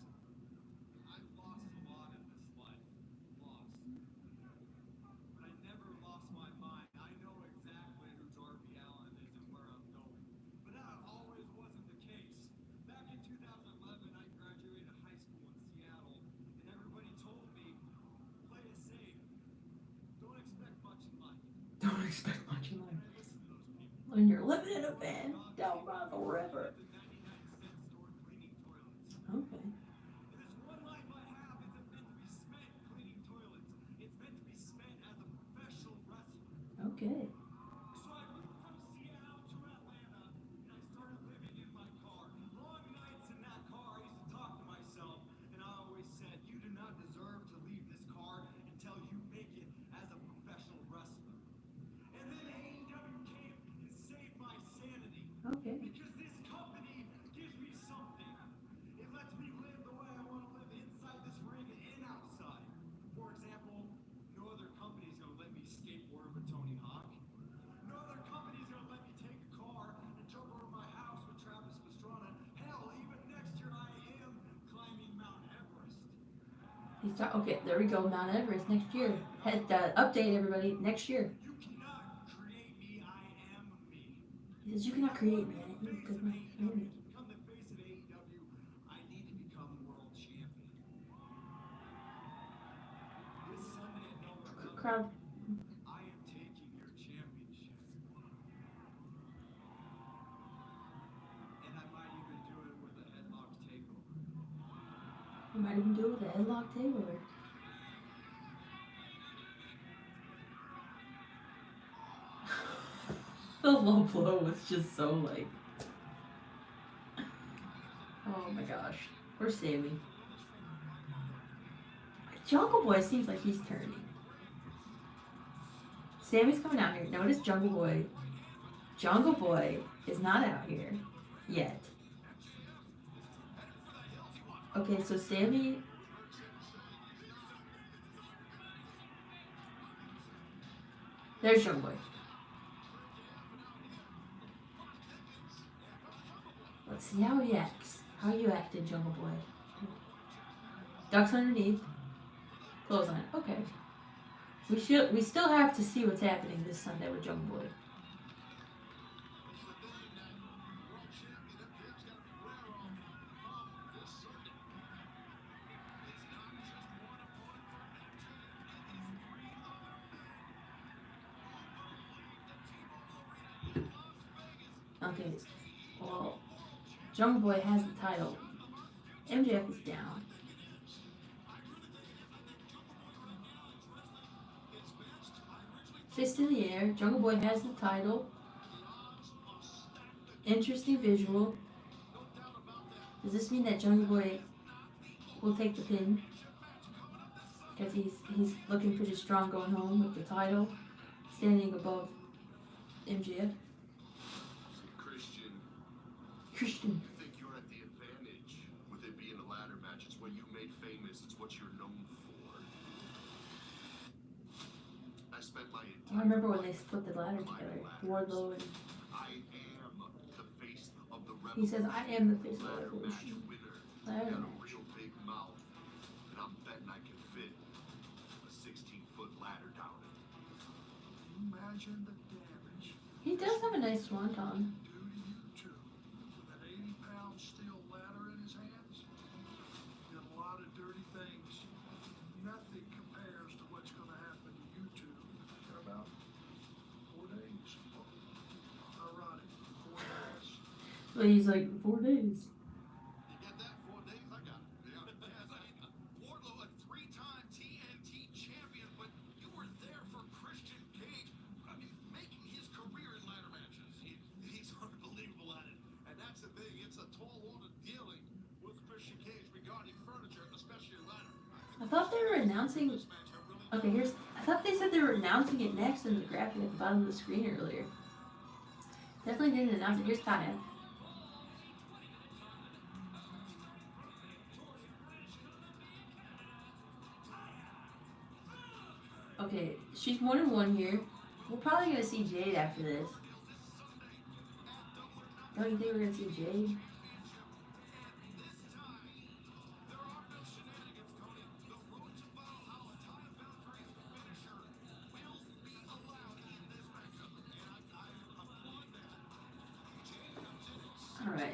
D: I've lost a lot in this life. Lost. But I never lost my mind. I know exactly who Darby Allin is and where I'm going. But that always wasn't the case. Back in 2011, I graduated high school in Seattle, and everybody told me, play it safe. Don't expect much in life.
A: Don't expect much in life.
D: And I listened to those people.
A: When you're living in a van down by the river.
D: The 99-cent store cleaning toilets.
A: Okay.
D: And this one life I have isn't meant to be spent cleaning toilets. It's meant to be spent as a professional wrestler.
A: Okay.
D: So I moved from Seattle to Atlanta, and I started living in my car. Long nights in that car, I used to talk to myself, and I always said, you do not deserve to leave this car until you make it as a professional wrestler. And then AEW came and saved my sanity.
A: Okay.
D: Because this company gives me something. It lets me live the way I want to live inside this ring and outside. For example, no other company's gonna let me skateboard with Tony Hawk. No other company's gonna let me take a car and jump over my house with Travis Pastrana. Hell, even next year I am climbing Mount Everest.
A: Okay, there we go. Mount Everest next year. Update everybody next year.
D: You cannot create me, I am me.
A: He says you cannot create me. I need because my enemy.
D: To become the face of AEW, I need to become world champion. This Sunday at No Limit,
A: Crowd.
D: I am taking your championship. And I might even do it with a headlock takeover.
A: You might even do it with a headlock takeover. The low blow was just so like. Oh my gosh. Where's Sammy? Jungle Boy seems like he's turning. Sammy's coming out here. Notice Jungle Boy. Jungle Boy is not out here yet. Okay, so Sammy. There's Jungle Boy. Let's see how he acts. How you acted, Jungle Boy. Ducks underneath. Clothesline. Okay. We still have to see what's happening this Sunday with Jungle Boy. Okay. Well, Jungle Boy has the title. MJF is down. Fist in the air. Jungle Boy has the title. Interesting visual. Does this mean that Jungle Boy will take the pin? Because he's looking pretty strong going home with the title, standing above MJF. Christian.
D: You think you're at the advantage with it being a ladder match. It's what you made famous. It's what you're known for. I spent my
A: I remember when they split the ladder together. Wardlow and
D: I am the face of the
A: he says, "I am the face of the
D: ladder match
A: revolution."
D: winner.
A: Ladder
D: Got a
A: match.
D: real big mouth, and I'm betting I can fit a 16-foot ladder down it.
E: Imagine the damage
A: He does have a nice swanton.
E: do to you two with an 80-pound steel ladder in his hands. Did a lot of dirty things. Nothing compares to what's going to happen to you two in about 4 days. Ironic. 4 days.
A: But he's like 4 days.
D: You get that? 4 days? I got it. Yeah. Wardlow, a 3-time TNT champion, but you were there for Christian Cage. I mean, making his career in ladder matches. He's unbelievable at it. And that's the thing. It's a tall order dealing with Christian Cage regarding furniture, especially ladder.
A: I thought they were announcing. Okay, here's. I thought they said they were announcing it next in the graphic at the bottom of the screen earlier. Definitely didn't announce it. Here's Taya. Okay, she's 1-1 here. We're probably gonna see Jade after this. Don't you think we're gonna see Jade? All right.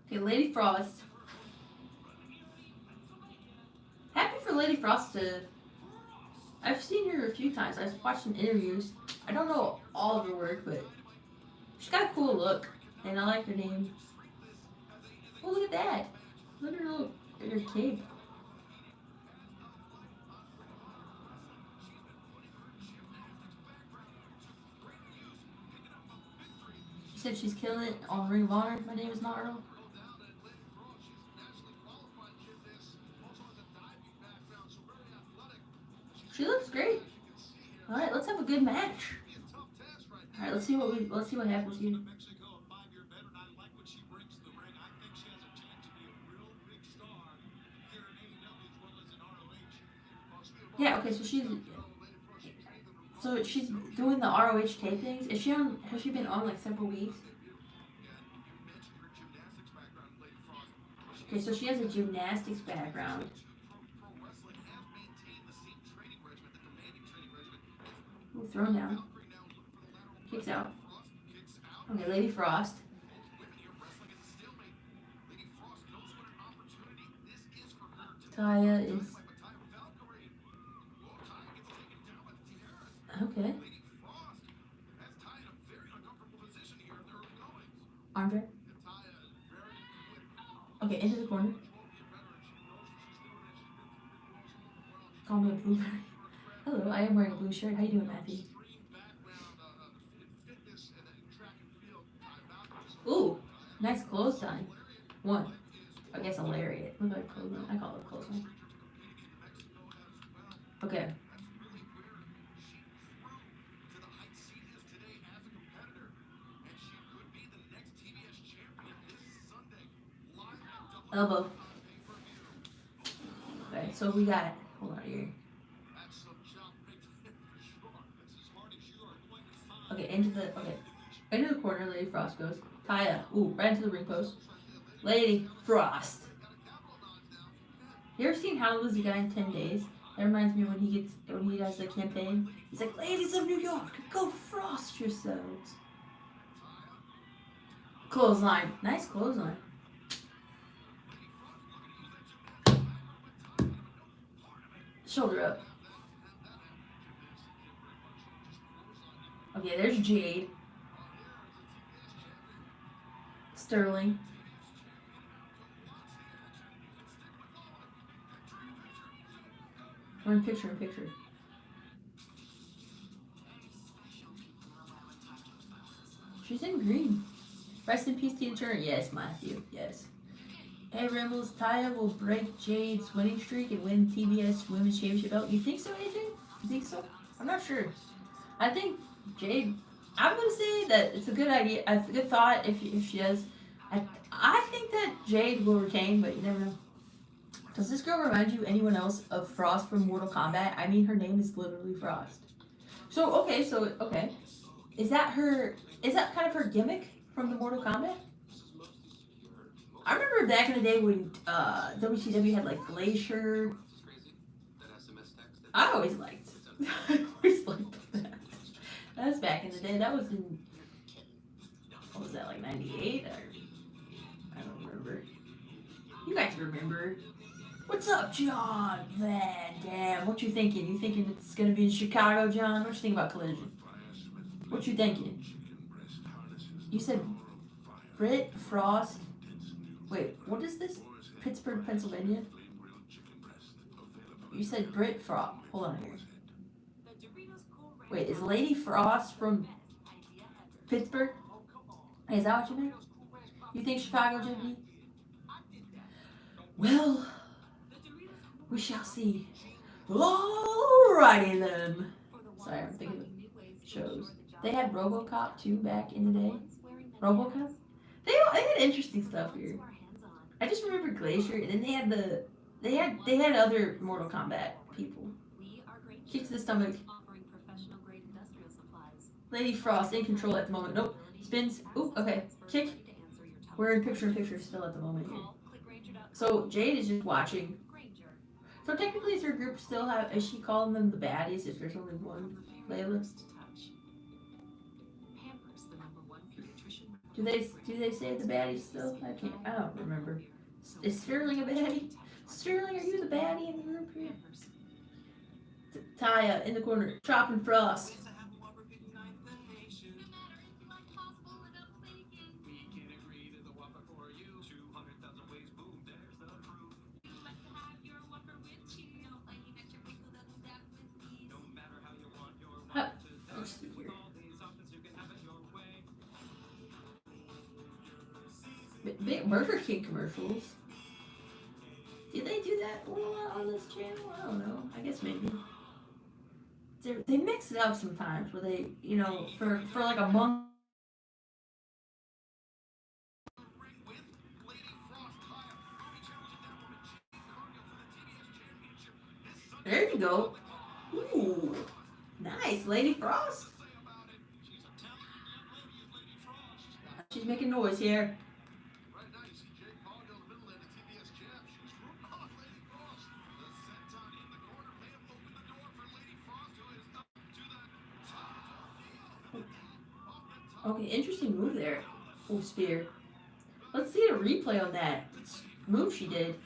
A: Okay, Lady Frost. Happy for Lady Frost to. I've seen her a few times. I've watched some interviews. I don't know all of her work, but she's got a cool look, and I like her name. Oh, look at that! Look at her cape. She said she's killing it on Ring of Honor. My name is not Earl. She looks great. All right, let's have a good match. All right, let's see what happens here. Yeah. Okay. So she's doing the ROH tapings. Is she on? Has she been on like several weeks? Okay, so she has a gymnastics background. Ooh, thrown down. Kicks out. Okay, Lady Frost. Taya is. Okay. Andre. Okay, into the corner. Call me a blueberry. Hello, I am wearing a blue shirt. How you doing, Matthew? Ooh, nice clothesline. 1. I guess a lariat. Look like clothesline. I call it a clothesline. Okay. Elbow. Okay, so we got. Hold on here. Okay, into the corner. Lady Frost goes. Taya. Ooh, right into the ring post. Lady Frost. You ever seen How to Lose a Guy in 10 Days? That reminds me when he does the campaign. He's like, ladies of New York, go frost yourselves. Clothesline. Nice clothesline. Shoulder up. Okay, there's Jade. Sterling. We're in picture in picture. She's in green. Rest in peace, Tina Turner. Yes, Matthew. Yes. Hey, Rebels, Taya will break Jade's winning streak and win TBS Women's Championship belt. You think so, AJ? You think so? I'm not sure. I think Jade. I'm gonna say that it's a good idea. A good thought if she does. I think that Jade will retain, but you never know. Does this girl remind you anyone else of Frost from Mortal Kombat? I mean, her name is literally Frost. So okay. Is that her? Is that kind of her gimmick from the Mortal Kombat? I remember back in the day when WCW had like Glacier. I always liked. I always liked that. That was back in the day. That was in. What was that, like 98? I don't remember. You guys remember. What's up, John Van Dam? What you thinking? You thinking it's gonna be in Chicago, John? What you think about Collision? What you thinking? You said Britt Frost. Wait, what is this? Pittsburgh, Pennsylvania? You said Britt Frost. Hold on here. Wait, is Lady Frost from Pittsburgh? Is that what you meant? You think Chicago, JB? Well, we shall see. Alrighty then. Sorry, I'm thinking of shows. They had RoboCop too back in the day. RoboCop? They had interesting stuff here. I just remember Glacier, and then they had other Mortal Kombat people. Kick to the stomach. Lady Frost in control at the moment. Nope. Spins. Oop. Okay. Kick. We're in picture still at the moment here. So Jade is just watching. So technically, is her group still have? Is she calling them the baddies if there's only one playlist? Do they say the baddie still? I don't remember. Is Sterling a baddie? Sterling, are you the baddie in the group here? Taya in the corner, chopping Frost. Let's see here. Big Burger King commercials. Do they do that a lot on this channel? I don't know. I guess maybe. They mix it up sometimes where they, for like a month. There you go. Ooh, nice, Lady Frost. She's making noise here. Okay, interesting move there. Oh, spear. Let's see a replay on that move she did.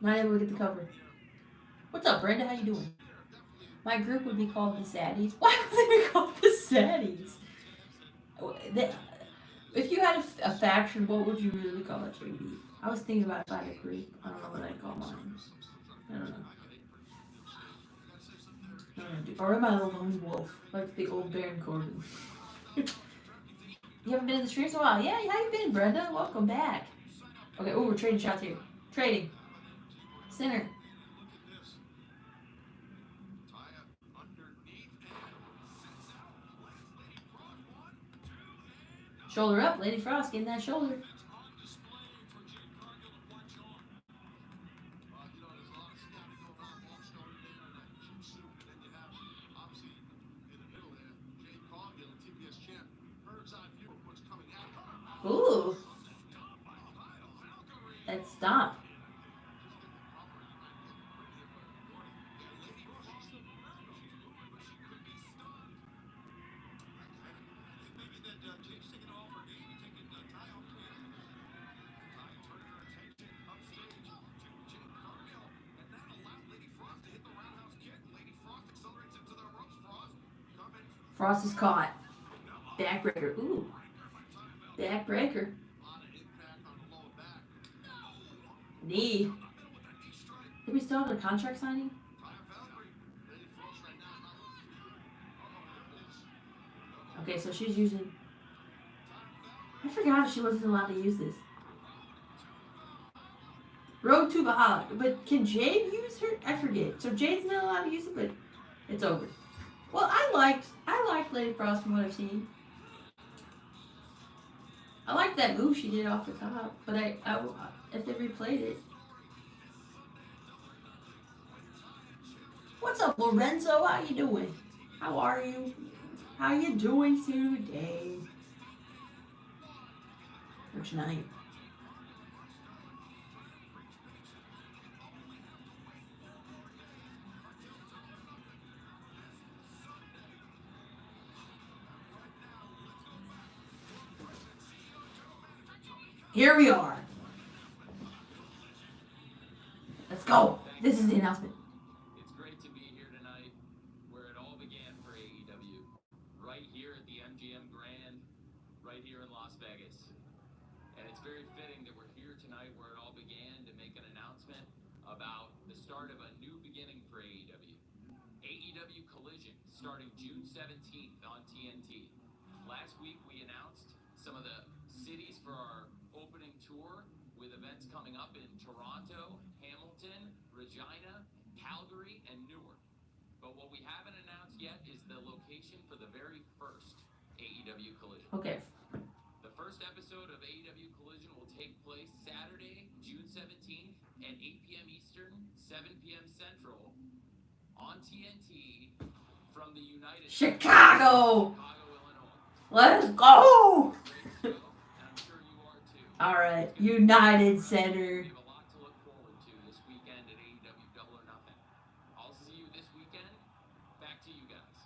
A: Not able to get the cover. What's up, Brenda? How you doing? My group would be called the Saddies. Why would they be called the Saddies? If you had a faction, what would you really call it, JD? I was thinking about if I had a group. I don't know what I'd call mine. I don't know. Or am I a lone wolf? Like the old Baron Corbin. You haven't been in the streams in a while. Yeah, how you been, Brenda? Welcome back. Okay, we're trading shots here. Trading. Center. Shoulder up, Lady Frost getting that shoulder. Ooh. That stomp. Frost is caught. Backbreaker. Ooh. Backbreaker. Knee. Did we still have a contract signing? Okay, so she's using... I forgot she wasn't allowed to use this. Road to Valhalla. But can Jade use her? I forget. So Jade's not allowed to use it, but it's over. Well, I liked Lady Frost from what I've seen. I liked that move she did off the top, but I if they replayed it. What's up, Lorenzo? How you doing? How are you? How you doing today? For tonight. Here we are. Let's go. This is the announcement.
F: It's great to be here tonight, where it all began for AEW. Right here at the MGM Grand, right here in Las Vegas. And it's very fitting that we're here tonight where it all began to make an announcement about the start of a new beginning for AEW. AEW Collision, starting June 17th on TNT. Last week we announced some of the cities for our opening tour, with events coming up in Toronto, Hamilton, Regina, Calgary, and Newark. But what we haven't announced yet is the location for the very first AEW Collision.
A: Okay.
F: The first episode of AEW Collision will take place Saturday, June 17th at 8 p.m. Eastern, 7 p.m. Central on TNT from the United
A: Chicago!
F: Illinois.
A: Let's go!
F: Great show, and I'm sure you are too.
A: Alright, United Center.
F: We have a lot to look forward to this weekend at AEW Double or Nothing. I'll see you this weekend. Back to you guys.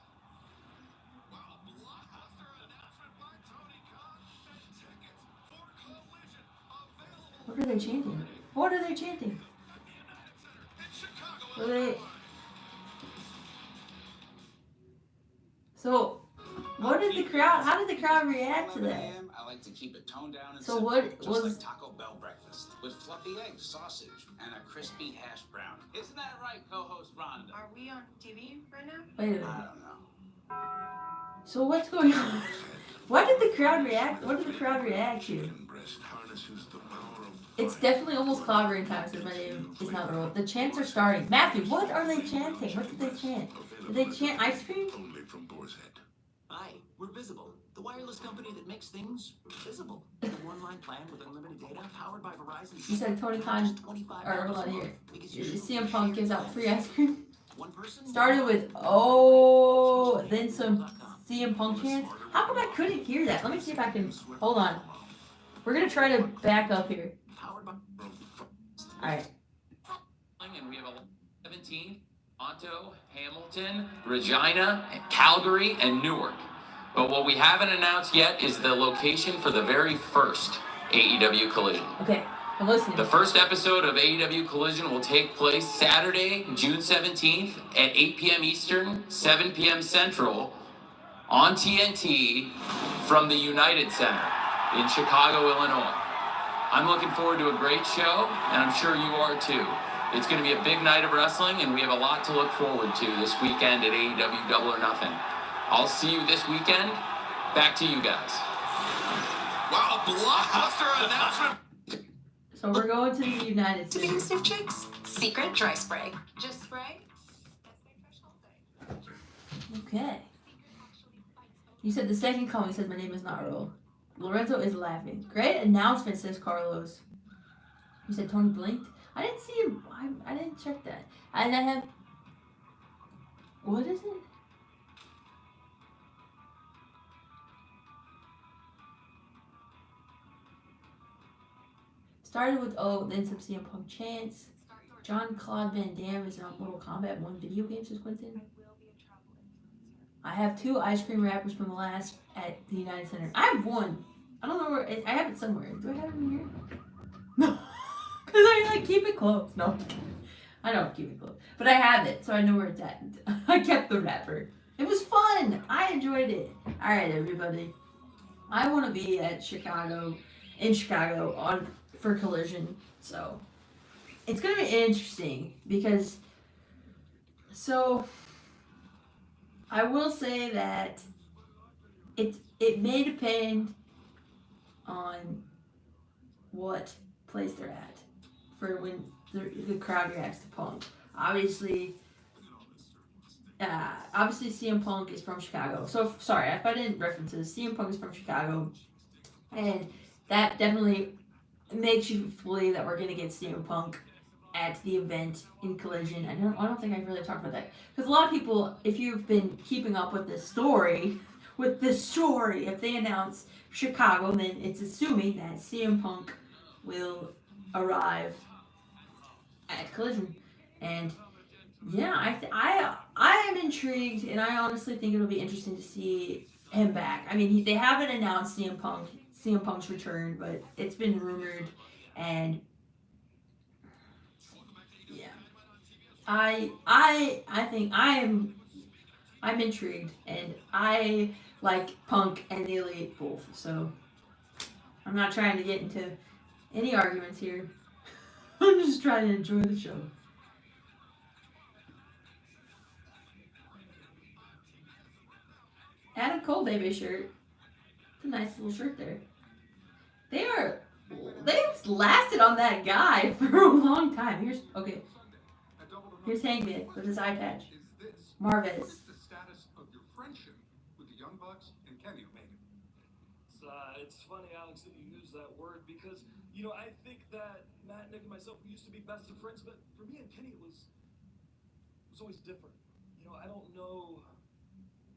D: Well, blockbuster announcement by Tony Khan and tickets for Collision available
A: What are they chanting? What are they chanting?
D: in Chicago.
A: What are they... So, what did the crowd... How did the crowd react to that?
G: I like to keep it toned down and
A: So
G: simple,
A: what
G: just
A: was-
G: like Taco Bell breakfast with fluffy eggs, sausage, and a crispy hash brown. Isn't that right, co-host Rhonda?
H: Are we on TV right now?
A: Wait a minute.
G: I don't know.
A: So what's going on? What did the crowd react? What did the crowd react to? It's definitely almost clobbering time, says my name is not Earl. The chants are starting. Matthew, what are they chanting? What did they chant? Did they chant ice cream?
I: Only from Boar's Head.
J: Hi, we're Visible, the wireless company that makes things visible. A one-line plan with unlimited data powered by Verizon.
A: You said Tony Khan, or hold on here. CM Punk gives out free ice cream.
J: One person.
A: Started with then some CM Punk chants. How come I couldn't hear that? Let me see if I can. Hold on. We're gonna try to back up here.
J: Powered by.
A: All right.
F: And we have 17, Toronto, Hamilton, Regina, Calgary, and Newark. But what we haven't announced yet is the location for the very first AEW Collision.
A: Okay. I'm listening.
F: The first episode of AEW Collision will take place Saturday, June 17th at 8 p.m. Eastern, 7 p.m. Central on TNT from the United Center in Chicago, Illinois. I'm looking forward to a great show, and I'm sure you are too. It's going to be a big night of wrestling, and we have a lot to look forward to this weekend at AEW Double or Nothing. I'll see you this weekend. Back to you guys.
D: Wow, blockbuster announcement.
A: So we're going to the United States.
H: Sniff Chicks, secret dry spray. Just spray?
A: Okay. You said the second comment says my name is not Earl. Lorenzo is laughing. Great announcement, says Carlos. You said Tony blinked. I didn't see him. I didn't check that. And I have. What is it? Started with then some CM Punk chants. John Claude Van Damme is on Mortal Kombat 1 video game, says Quentin. I have 2 ice cream wrappers from the last at the United Center. I have 1. I don't know where. I have it somewhere. Do I have it in here? No. Because I keep it close. No. I don't keep it close. But I have it, so I know where it's at. I kept the wrapper. It was fun. fun. I enjoyed it. All right, everybody. I want to be at in Chicago for Collision. So it's gonna be interesting because I will say that it may depend on what place they're at for when the crowd reacts to Punk. Obviously, CM Punk is from Chicago. So sorry if I didn't reference this. CM Punk is from Chicago, and that definitely makes you believe that we're gonna get CM Punk at the event in Collision. I don't think I really talked about that because a lot of people, if you've been keeping up with this story, if they announce Chicago, then it's assuming that CM Punk will arrive at Collision, and yeah, I am intrigued, and I honestly think it'll be interesting to see him back. I mean, they haven't announced CM Punk's return, but it's been rumored, and yeah, I think I'm intrigued, and I like Punk and the Elite both. So I'm not trying to get into any arguments here. I'm just trying to enjoy the show. Adam Cole baby shirt. It's a nice little shirt there. They've lasted on that guy for a long time. Here's Hangman with his eye patch. Marvez.
D: What is the status of your friendship with the Young Bucks and Kenny Omega?
I: It's funny, Alex, that you use that word because, I think that Matt, Nick, and myself, we used to be best of friends, but for me and Kenny, it was always different. I don't know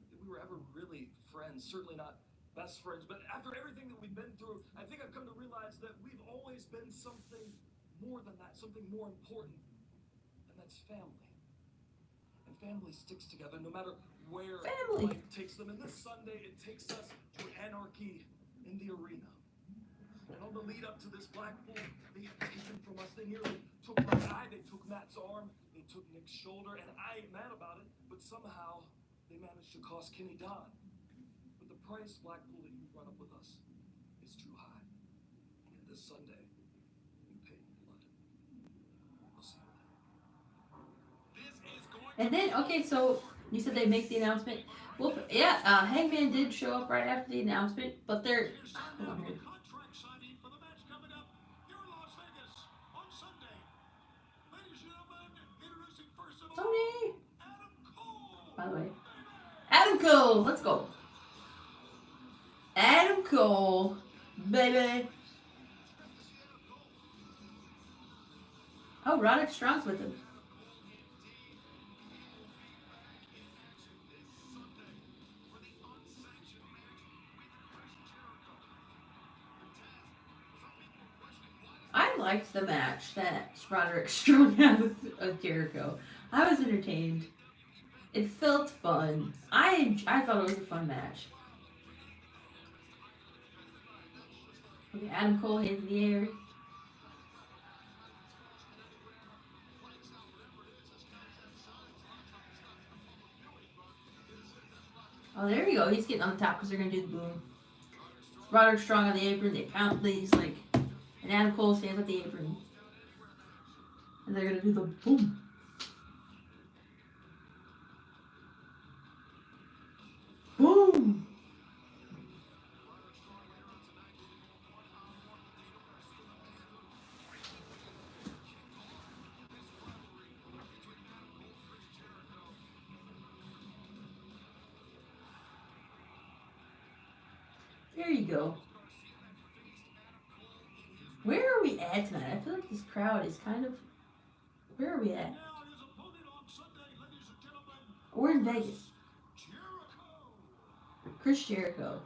I: that we were ever really friends, certainly not best friends, but after everything that we've been through, I think I've come to realize that we've always been something more than that, something more important, and that's family. And family sticks together no matter where life takes them. And this Sunday, it takes us to anarchy in the arena. And on the lead up to this Blackpool, they have taken from us. They nearly took my eye, they took Matt's arm, they took Nick's shoulder, and I ain't mad about it, but somehow they managed to cost Kenny Don. But the price, Blackpool, that you run up with us is too high. And this Sunday, you pay in blood. We'll see you then.
A: And then, okay, so you said they make the announcement. Well, yeah, Hangman did show up right after the announcement, but they're. Hold on here. Tony! By the way. Adam Cole! Let's go. Adam Cole, baby. Oh, Roderick Strong's with him. I liked the match that Roderick Strong had with Jericho. I was entertained. It felt fun. I thought it was a fun match. Okay, Adam Cole hands in the air. Oh, there you go. He's getting on the top because they're going to do the boom. Roderick Strong on the apron. They pound these like... And Adam Cole stands at the apron. And they're going to do the boom. Boom! There you go. Where are we at tonight? I feel like this crowd is kind of... Where are we at? We're in Vegas. Chris Jericho.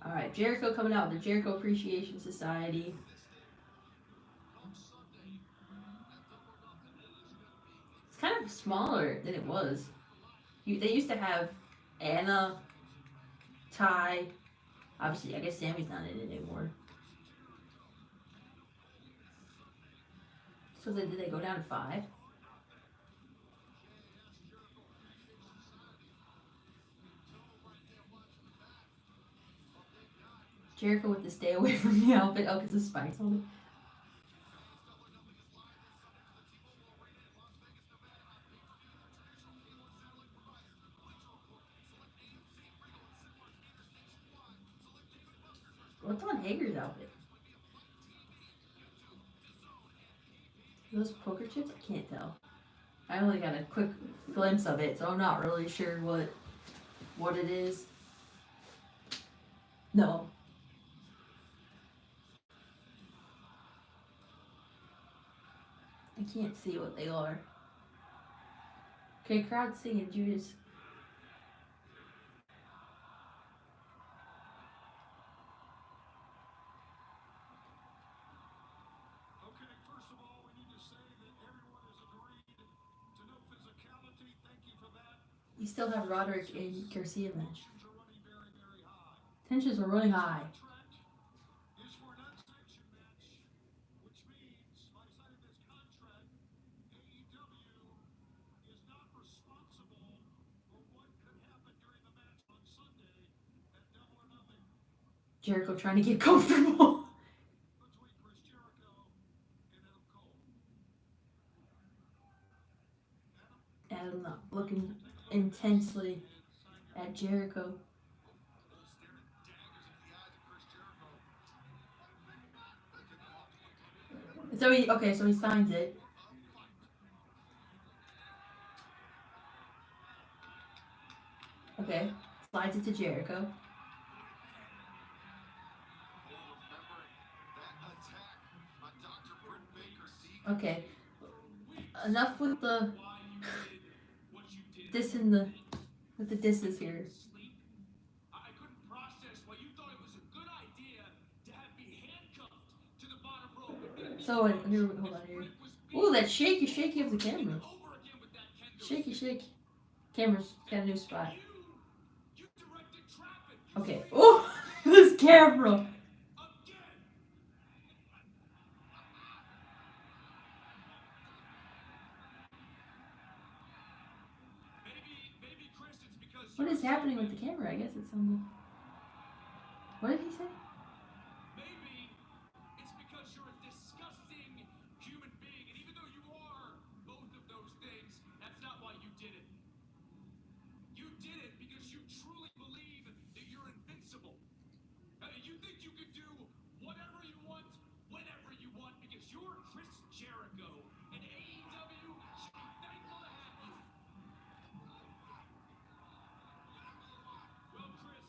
A: Alright, Jericho coming out with the Jericho Appreciation Society. It's of smaller than it was. They used to have Anna, Ty. Obviously, I guess Sammy's not in it anymore. So then did they go down to 5? Jericho with the stay away from me outfit. Oh, because the spikes on it. What's on Hager's outfit? Those poker chips? I can't tell. I only got a quick glimpse of it, so I'm not really sure what it is. No. I can't see what they are. Okay, crowd singing Judas.
D: Okay, first of all, we need to say that everyone has agreed to no physicality. Thank you for that.
A: You still have Roderick and Garcia match.
D: Tensions are running very, very high.
A: Tensions are running high.
D: Contract is for an unsanctioned match, which means by signing this contract, AEW is not responsible for what could happen during the match on Sunday at Double or Nothing
A: Jericho trying to get comfortable.
D: between Chris Jericho and Adam Cole.
A: Adam not looking intensely at Jericho.
D: Staring daggers into the eyes of Chris Jericho.
A: So he signs it. Okay, slides it to Jericho. Okay, enough with the with the disses here.
F: I couldn't process why you thought it was a good idea to have me handcuffed to the bottom rope.
A: So here, hold on here. Ooh, that shaky of the camera. Shaky. Camera's got a new spot. Okay. Oh, this camera. What is happening with the camera? I guess it's on the. What did he say?
F: Maybe it's because you're a disgusting human being, and even though you are both of those things, that's not why you did it. You did it because you truly believe that you're invincible. You think you can do whatever you want, whenever you want, because you're Chris Jericho, and AEW should be thankful to have you. Well, Chris,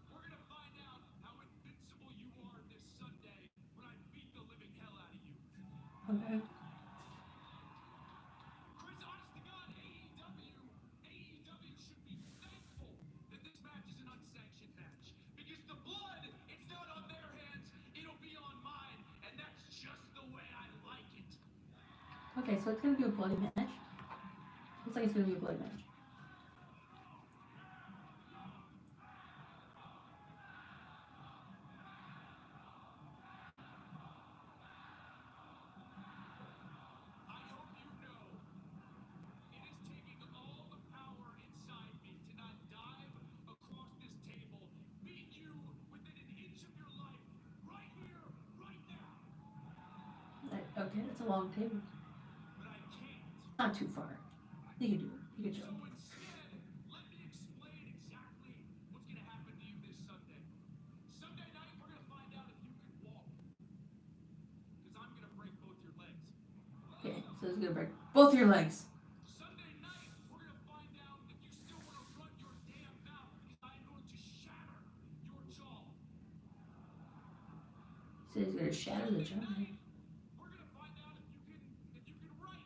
F: we're gonna find out how invincible you are this Sunday when I beat the living hell out of you.
A: Okay.
F: Chris, honest to God, AEW should be thankful that this match is an unsanctioned match. Because the blood, it's not on their hands, it'll be on mine. And that's just the way I like it.
A: Okay, so it's gonna be a bloody match. Looks like it's gonna be a bloody match.
F: I hope you know it is taking all the power inside me to not dive across this table, beat you within an inch of your life, right here, right now.
A: Okay, that's a long table.
F: But I can't.
A: Not too far. You can do it. You can
F: So
A: jump.
F: instead, let me explain exactly what's going to happen to you this Sunday. Sunday night, we're going to find out if you can walk. Because I'm going to break both your legs.
A: Okay, so it's gonna break both your legs.
F: Sunday night, we're going to find out if you still want to run your damn mouth. Because I'm going to shatter your jaw.
A: So he's gonna shatter the jaw.
F: We're going to find out if you can write.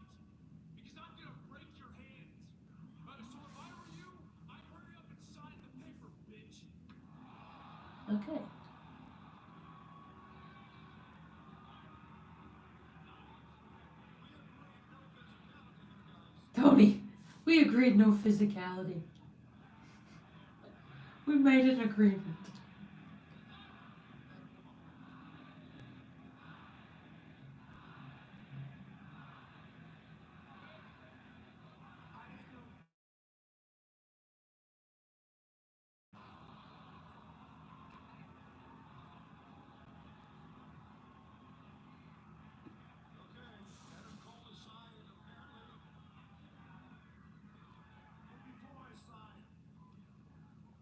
F: Because I'm going to break your hands. So if I were you, I'd hurry up and sign the paper, bitch.
A: Okay. Tony, we agreed no physicality. We made an agreement.
D: Before I sign,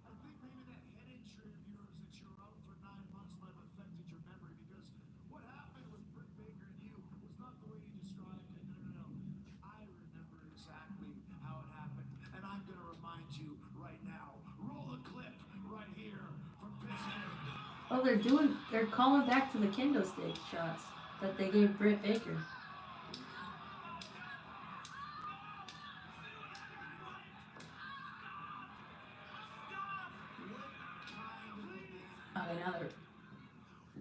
D: I think maybe that head injury of yours that you're out for 9 months might have affected your memory because what happened with Britt Baker and you was not the way you described it. No. I remember exactly how it happened, and I'm going to remind you right now. Roll a clip right here from Pittsburgh.
A: Oh, they're calling back to the kendo stick shots that they gave Britt Baker. Okay, now they're.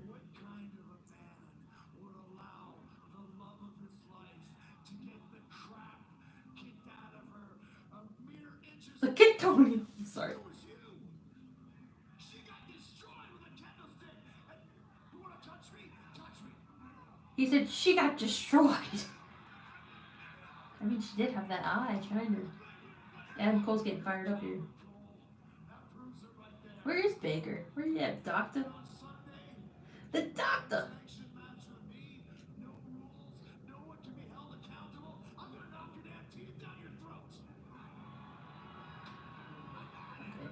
D: What kind of a man would allow the love of his life to get the crap kicked out of her a mere inches?
A: Look at Tony. I'm sorry.
D: It was you. She got destroyed with a candlestick. And you want to touch me? Touch me.
A: He said she got destroyed. I mean, she did have that eye, kind of. Adam Cole's getting fired up here. Where is Baker? Where you at, Doctor? The Doctor!
D: Sanction match with me. No rules. No one can be held accountable. I'm going to knock your damn teeth down your throat.
A: Okay.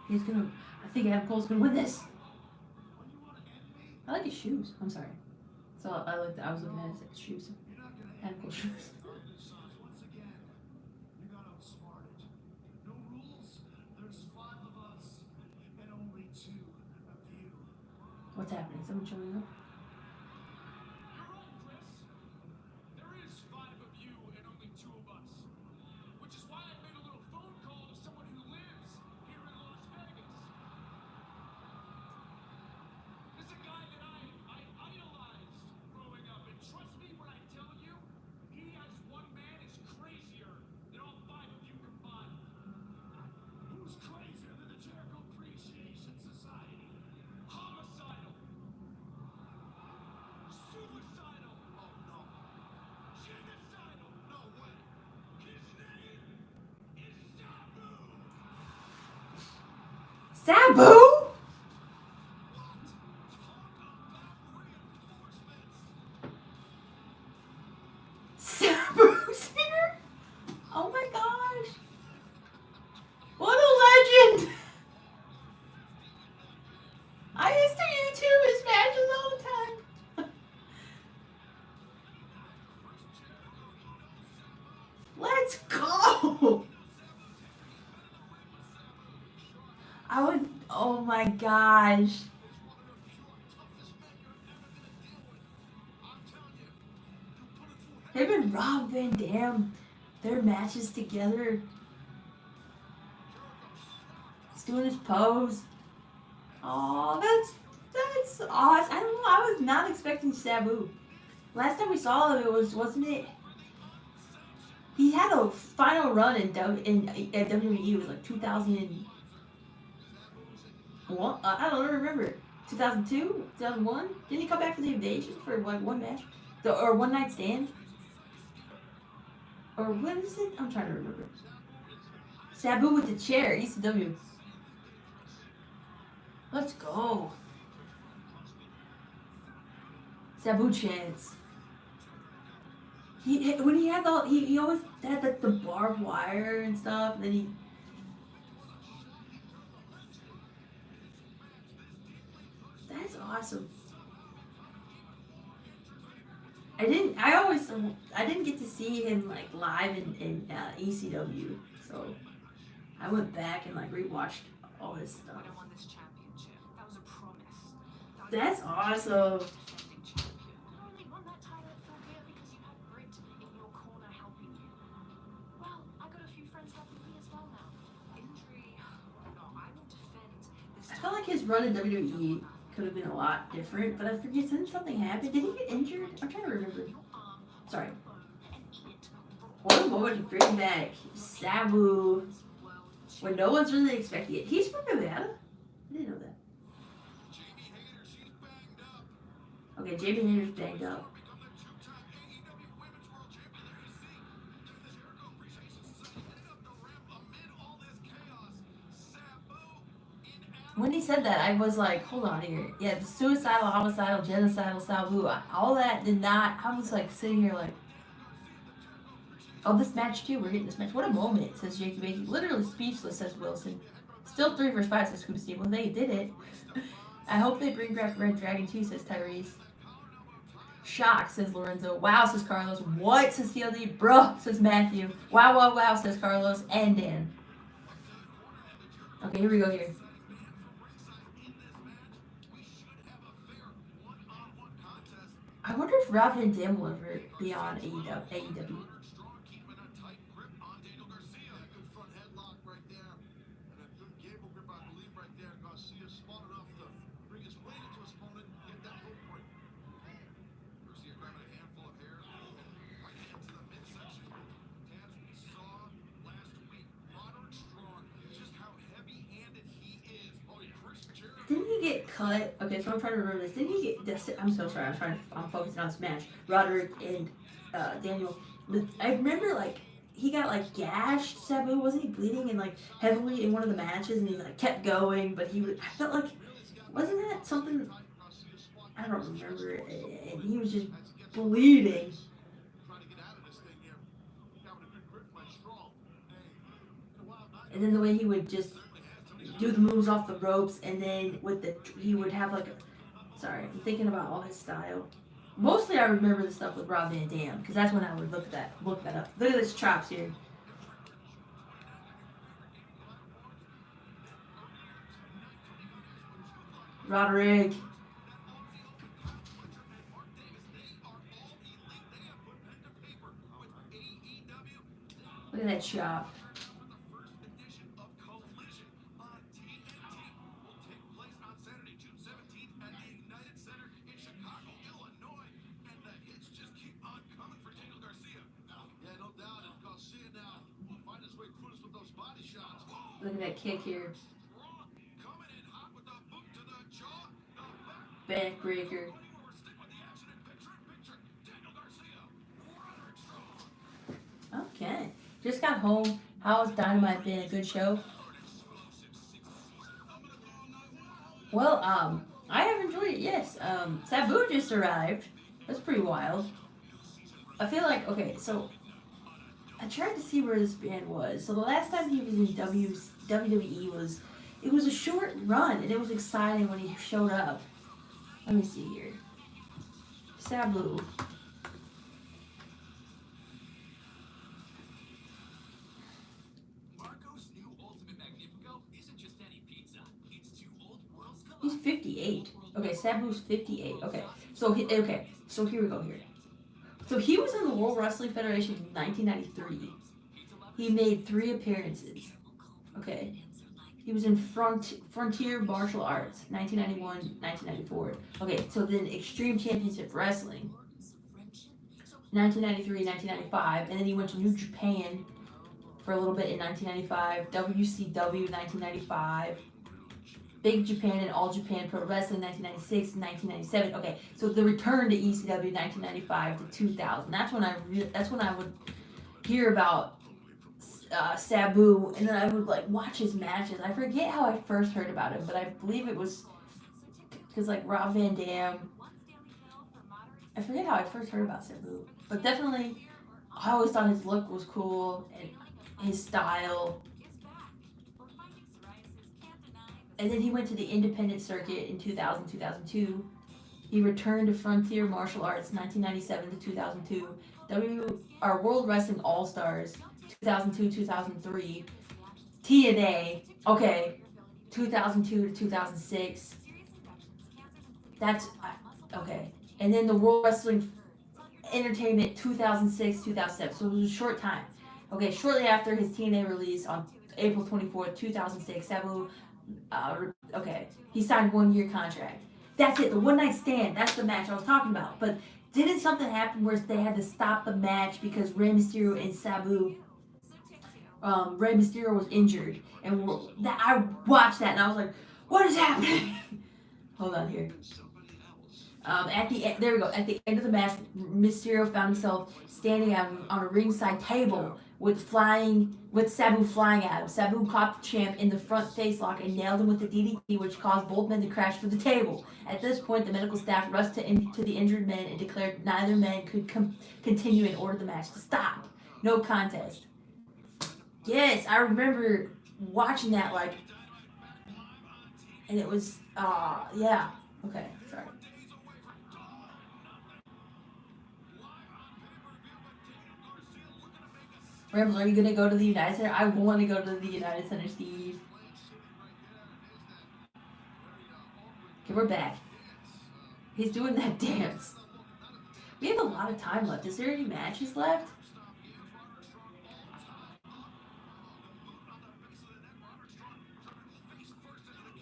A: He's gonna. I think Adam Cole's gonna win this. I like his shoes. I'm sorry. So I was looking at his shoes. Adam Cole's shoes.
D: Once again, you got outsmarted. No rules. There's 5 of us and only 2 of you.
A: What's happening? Someone showing up?
I: You're wrong, Chris. There is 5 of you and only 2 of us. Which is why I made a little phone call to someone who lives here in Las Vegas. It's a guy that I idolized growing up. And trust me when I tell you, he as one man is crazier than all 5 of you combined.
D: Who's crazier than the Jericho Appreciation Society?
I: Homicidal. Suicidal.
D: Oh no.
I: Genocidal.
D: No way.
I: His name is Sabu.
A: Sabu? Sabu's here? Oh my gosh. What a legend. I used to YouTube his matches all the time. Let's go. Oh my gosh. Him and Rob Van Dam, their matches together. He's doing his pose. Oh, that's awesome. I don't know. I was not expecting Sabu. Last time we saw him, wasn't it? He had a final run at WWE. It was like 2001. I don't remember. 2002, 2001. Didn't he come back for the Invasion for like one match, or one night stand? Or what is it? I'm trying to remember. Sabu with the chair, ECW. Let's go. Sabu chance. When he had he always had like the barbed wire and stuff. And then he. That's awesome. I didn't get to see him like live in ECW, so I went back and like rewatched all his stuff.
H: When I won this championship, that was a promise.
A: That's awesome.
H: Defending champion. You only won that title at Full Gear because you had Britt in your corner helping you. Well, I got a few friends helping me as well now. Injury. No, I will defend this.
A: I felt like his run in WWE could have been a lot different, but I forget, didn't something happen? Did he get injured? I'm trying to remember. Sorry. What a moment to bring back Sabu when no one's really expecting it. He's from Nevada? I didn't know that.
D: Jamie Hayter, she's banged up.
A: Okay, Jamie Hayter's banged up.
D: Become the two-time AEW Women's World Champion. There you see. The Jericho Appreciation Society headed up the ramp amid all this chaos. Sabu in
A: When he said that, I was like, hold on here. Yeah, the suicidal, homicidal, genocidal, Sabu, all that did not. I was like sitting here like, oh, this match too. We're getting this match. What a moment, says Jakey Bakey. Literally speechless, says Wilson. Still 3 vs 5, says Scoop Steve. Well, they did it. I hope they bring back Red Dragon too, says Tyrese. Shock, says Lorenzo. Wow, says Carlos. What, says TLD. Bruh, says Matthew. Wow, wow, wow, says Carlos and Dan. Okay, here we go here. I wonder if Rob Van Dam will ever be on AEW. Didn't he get cut? Okay, so I'm trying to remember this. Didn't he get? I'm so sorry. I'm focusing on this match. Roderick and Daniel. But I remember like he got like gashed. Sabu, wasn't he bleeding and like heavily in one of the matches? And he like kept going, but I felt like, wasn't that something? I don't remember. And he was just bleeding. And then the way he would just do the moves off the ropes, and then he would have like sorry, I'm thinking about all his style. Mostly I remember the stuff with Rob Van Dam, because that's when I would look that up. Look at this chops here. Roderick. Look at that chop. Look at that kick here. Backbreaker. Okay. Just got home. How has Dynamite been? A good show? Well, I have enjoyed it, yes. Sabu just arrived. That's pretty wild. I feel like, okay, so I tried to see where this band was. So the last time he was in WWE it was a short run, and it was exciting when he showed up. Let me see here. Sabu. He's 58. Okay, Sabu's 58. Okay, so here we go here. So he was in the World Wrestling Federation in 1993. He made 3 appearances. Okay. He was in Frontier Martial Arts, 1991, 1994. Okay, so then Extreme Championship Wrestling, 1993, 1995. And then he went to New Japan for a little bit in 1995. WCW, 1995. Big Japan and All Japan Pro Wrestling, 1996 and 1997. Okay, so the return to ECW, 1995 to 2000. That's when I would hear about Sabu, and then I would like watch his matches. I forget how I first heard about him, but I believe it was because like Rob Van Dam. I forget how I first heard about Sabu, but definitely I always thought his look was cool and his style. And then he went to the independent circuit in 2000, 2002. He returned to Frontier Martial Arts 1997 to 2002. World Wrestling All-Stars 2002, 2003. TNA, okay, 2002 to 2006. That's, okay. And then the World Wrestling Entertainment 2006, 2007. So it was a short time. Okay, shortly after his TNA release on April 24th, 2006, Sabu, he signed 1-year contract. That's it, the one night stand. That's the match I was talking about. But didn't something happen where they had to stop the match because Rey Mysterio and Sabu, Rey Mysterio was injured, and I watched that and I was like, what is happening? Hold on here. At the end, there we go. At the end of the match, Mysterio found himself standing on a ringside table with Sabu flying at him. Sabu caught the champ in the front face lock and nailed him with the DDT, which caused both men to crash through the table. At this point, the medical staff rushed to the injured men and declared neither man could continue and ordered the match to stop. No contest. Yes, I remember watching that, like, and it was, yeah. Okay, sorry. Rams, are you gonna go to the United Center? I want to go to the United Center, Steve. Okay, we're back. He's doing that dance. We have a lot of time left. Is there any matches left?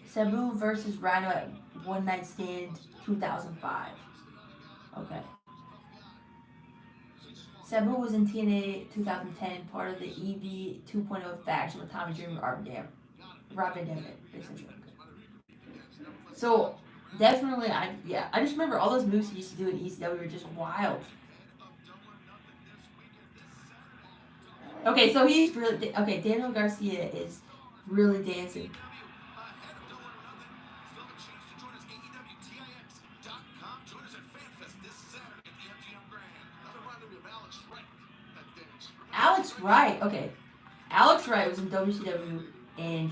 A: Sabu versus Rhino at One Night Stand 2005. Okay. Sabu was in TNA 2010, part of the EV 2.0 faction with Tommy Dreamer, Rob Van Dam, essentially. So, definitely, I just remember all those moves he used to do in ECW were just wild. Okay, so he's really, okay, Daniel Garcia is really dancing. Alex Wright, okay. Alex Wright was in WCW, and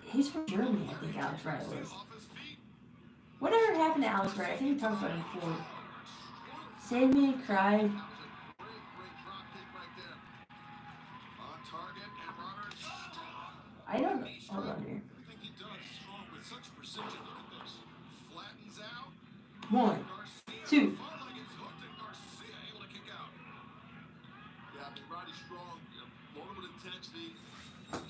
A: he's from Germany, I think Alex Wright was. Whatever happened to Alex Wright? I think we talked about him before. Sandman cried. I don't know. Hold on here. 1, 2.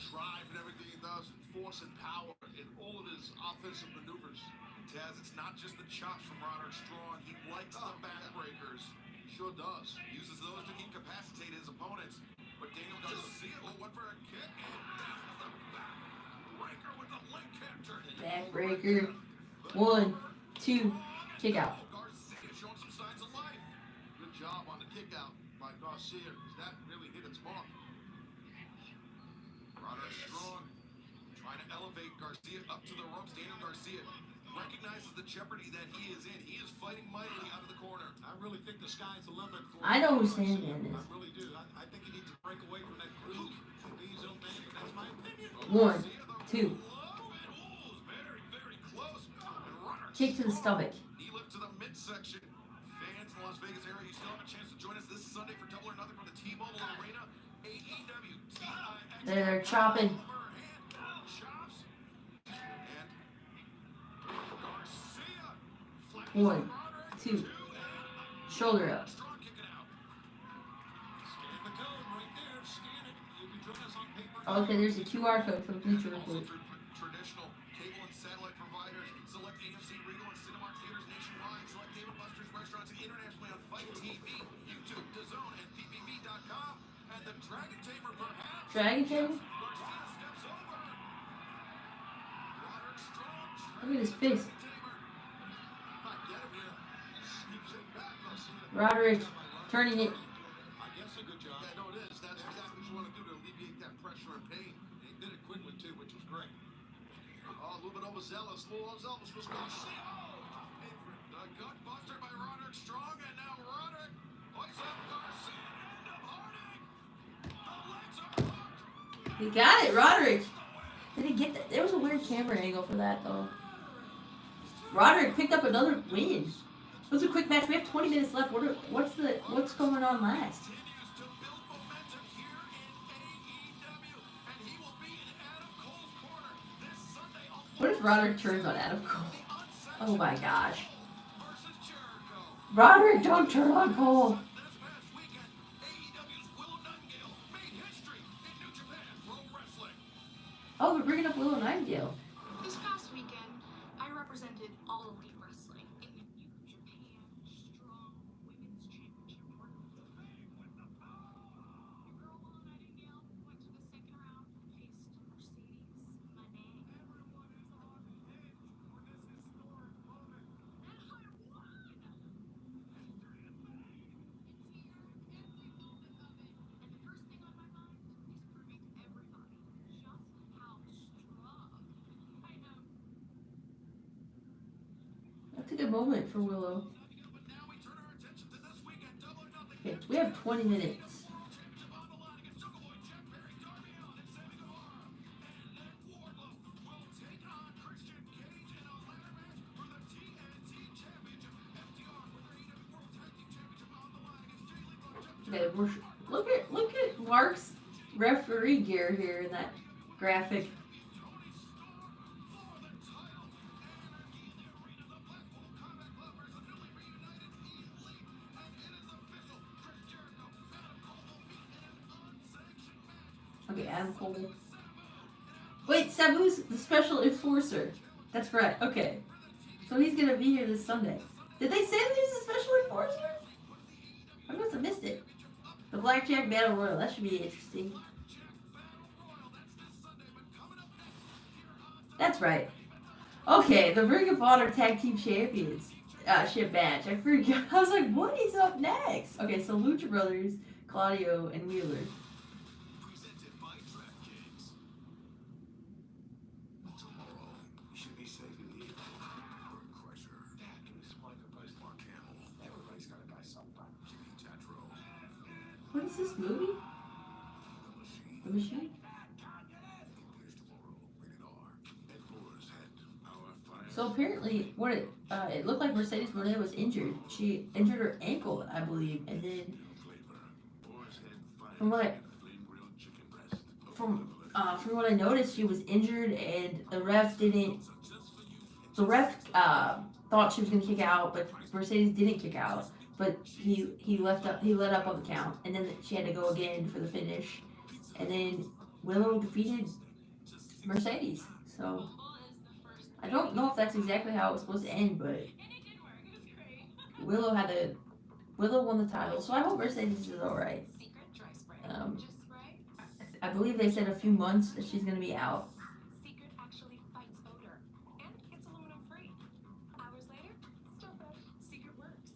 D: Drive and everything he does, and force and power in all of his offensive maneuvers. Taz, it's not just the chops from Roderick Strong. He likes the backbreakers. He sure does. He uses those to incapacitate his opponents. But Daniel Garcia went for a kick, and the backbreaker with the leg capture.
A: Backbreaker. 1, 2. Kick out.
D: Garcia showing some signs of life. Good job on the kick out by Garcia. That really hit its mark. Roderick Strong trying to elevate Garcia up to the ropes. Daniel Garcia recognizes the jeopardy that he is in. He is fighting mightily out of the corner. I really think the sky's the limit for
A: I know who Sandman is.
D: I really do. I think he needs to break away from that groove. These old men, but that's my opinion.
A: 1, 2.
D: Very, very close.
A: Kick to the stomach.
D: Knee lift to the midsection. Fans in the Las Vegas area, you still have a chance to join us this Sunday for Double or Nothing from the T-Mobile Arena. AEW.
A: They're chopping. 1, 2. Shoulder up. Okay, there's a QR code for the Future Report.
D: Traditional cable and satellite providers. Select AMC, Regal, and Cinemark theaters nationwide. Select Dave & Buster's restaurants internationally on Fight TV, YouTube, DAZN, and PPV.com. And the Dragon Tamer, perhaps.
A: Dragon Tamer? Look at his face. Roderick turning it.
D: I guess a good job. Yeah, no, it is. That's exactly what you want to do to alleviate that pressure and pain. He did it quickly, too, which was great. Oh, a little bit overzealous. A little overzealous was Garcia. The gutbuster by Roderick Strong, and now Roderick hoists up Garcia into Harding. The legs are hooked.
A: He got it, Roderick. Did he get that? There was a weird camera angle for that, though. Roderick picked up another win. It was a quick match. We have 20 minutes left. What's going on last? What if Roderick turns on Adam Cole? Oh my gosh. Roderick, don't turn on Cole. Oh, we're bringing up Willow Nightingale.
H: This past weekend, I represented All Elite Wrestling. Japan Strong Women's Championship tournament. Your girl Willow Nightingale went to the second round, faced Mercedes Moné.
D: Everyone is on edge for this historic moment.
H: And I won!
D: History is made.
H: It's here, every moment of it. And the first thing on my mind is proving to everybody just how strong I am.
A: That's a good moment for Willow.
D: But now we turn our attention to this week at Double or Nothing.
A: Okay, we have 20 minutes.
D: World Championship on the line against Jungle Boy, Jeff Perry, Darby Allin, and Sammy Guevara. And then Wardlow will take on Christian Cage in a ladder match for the TNT Championship. FTR with their AEW World Tag Team Championship on the line against Jay Lethal and Jeff
A: Okay, look at Mark's referee gear here in that graphic.
D: Tony Storm for the title. Anarchy in the arena. The Blackpool Combat Club versus newly reunited Elite. And it is official. Chris Jericho, Adam Cole will meet in an unsanctioned match.
A: Okay, Adam Cole. Wait, Sabu's the special enforcer. That's correct. Okay. So he's gonna be here this Sunday. Did they say that he was a special enforcer? I must have missed it. The Blackjack Battle Royal. That should be interesting. That's right. Okay, the Ring of Honor Tag Team Champions ship match. I forgot. I was like, what is up next? Okay, so Lucha Brothers, Claudio, and Wheeler.
E: Presented by DraftKings. Tomorrow should be safe in here. Bert Crusher. Dad, give me some life advice. Mark Hamill. Everybody's got to die sometime. Jimmy Tatro.
A: What is this movie?
E: The Machine.
A: The Machine?
E: There's tomorrow. Rated R. Headquarters head. Our fire.
A: So apparently, what it looked like Mercedes Moné was injured. She injured her ankle, I believe, and then
E: Flavor. Boar's head fire.
A: from what I
E: Flame grilled chicken breast.
A: from what I noticed, she was injured, and the ref didn't. The ref thought she was gonna kick out, but Mercedes didn't kick out. But he let up on the count, and then she had to go again for the finish, and then Willow defeated Mercedes. So I don't know if that's exactly how it was supposed to end, but
H: And it did work. It was great.
A: Willow won the title. So I hope Mercedes is all right.
H: Secret dry spray.
A: Um,
H: Just spray.
A: I believe they said a few months that she's gonna be out.
H: Secret actually fights odor. And it's aluminum free. Hours later, still fresh. Secret works.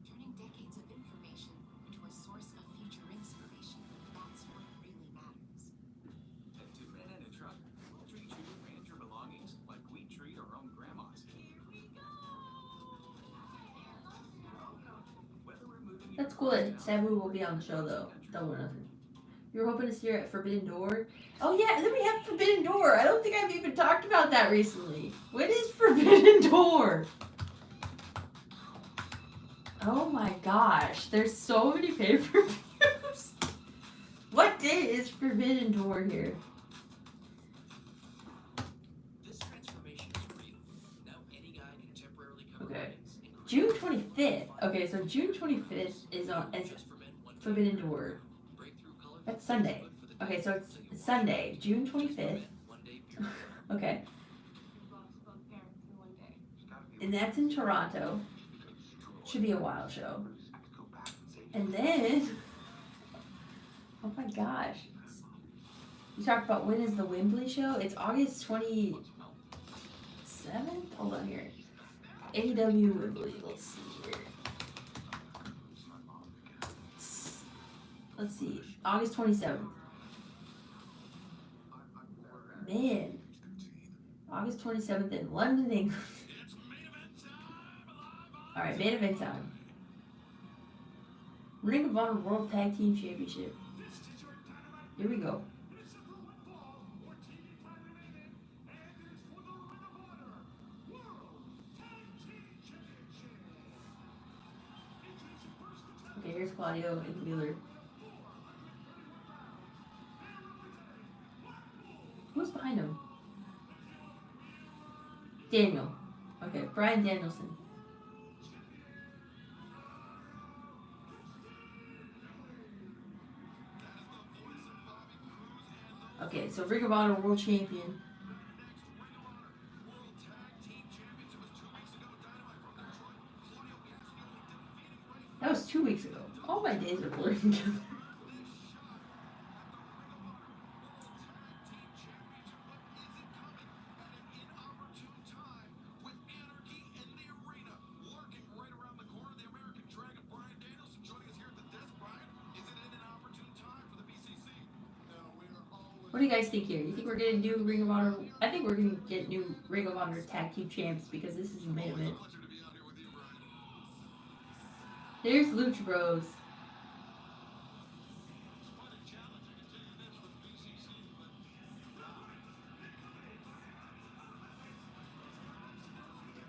H: Turning decades of information into a source of future inspiration. That's what really matters.
J: At Two Men and a Truck, we'll treat you and your belongings like we treat our own grandmas.
H: Here we go.
J: Whether we're moving
A: That's cool that Sabu will be on the show though. Double or Nothing. You were hoping to see her at Forbidden Door? Oh yeah, and then we have Forbidden Door. I don't think I've even talked about that recently. What is Forbidden Door? Oh my gosh, there's so many pay-per-views. What day is Forbidden Door here?
J: This transformation is real. Now any guy can temporarily cover
A: Okay.
J: legs,
A: June 25th. Okay, so June 25th is Forbidden Door.
J: breakthrough color.
A: That's Sunday. Okay, so it's Sunday, June 25th.
J: One day pure.
A: Okay,
H: We've lost both parents in one day.
A: and that's in Toronto. Should be a wild show. And then, oh my gosh. You talked about when is the Wembley show? It's August 27th? Hold on here. AEW Wembley. Let's see here. Let's see. August 27th. Man. August 27th in London, England. Alright, main event time. Ring of Honor World Tag Team Championship. Here we go. Okay, here's Claudio and Wheeler. Who's behind him? Daniel. Okay, Bryan Danielson. Okay, so Ring of Honor World Champion. That was 2 weeks ago. All my days are blurring together. What do you guys think here? You think we're gonna do Ring of Honor? I think we're gonna get new Ring of Honor Tag Team Champs because this is the main event. There's Lucha Bros.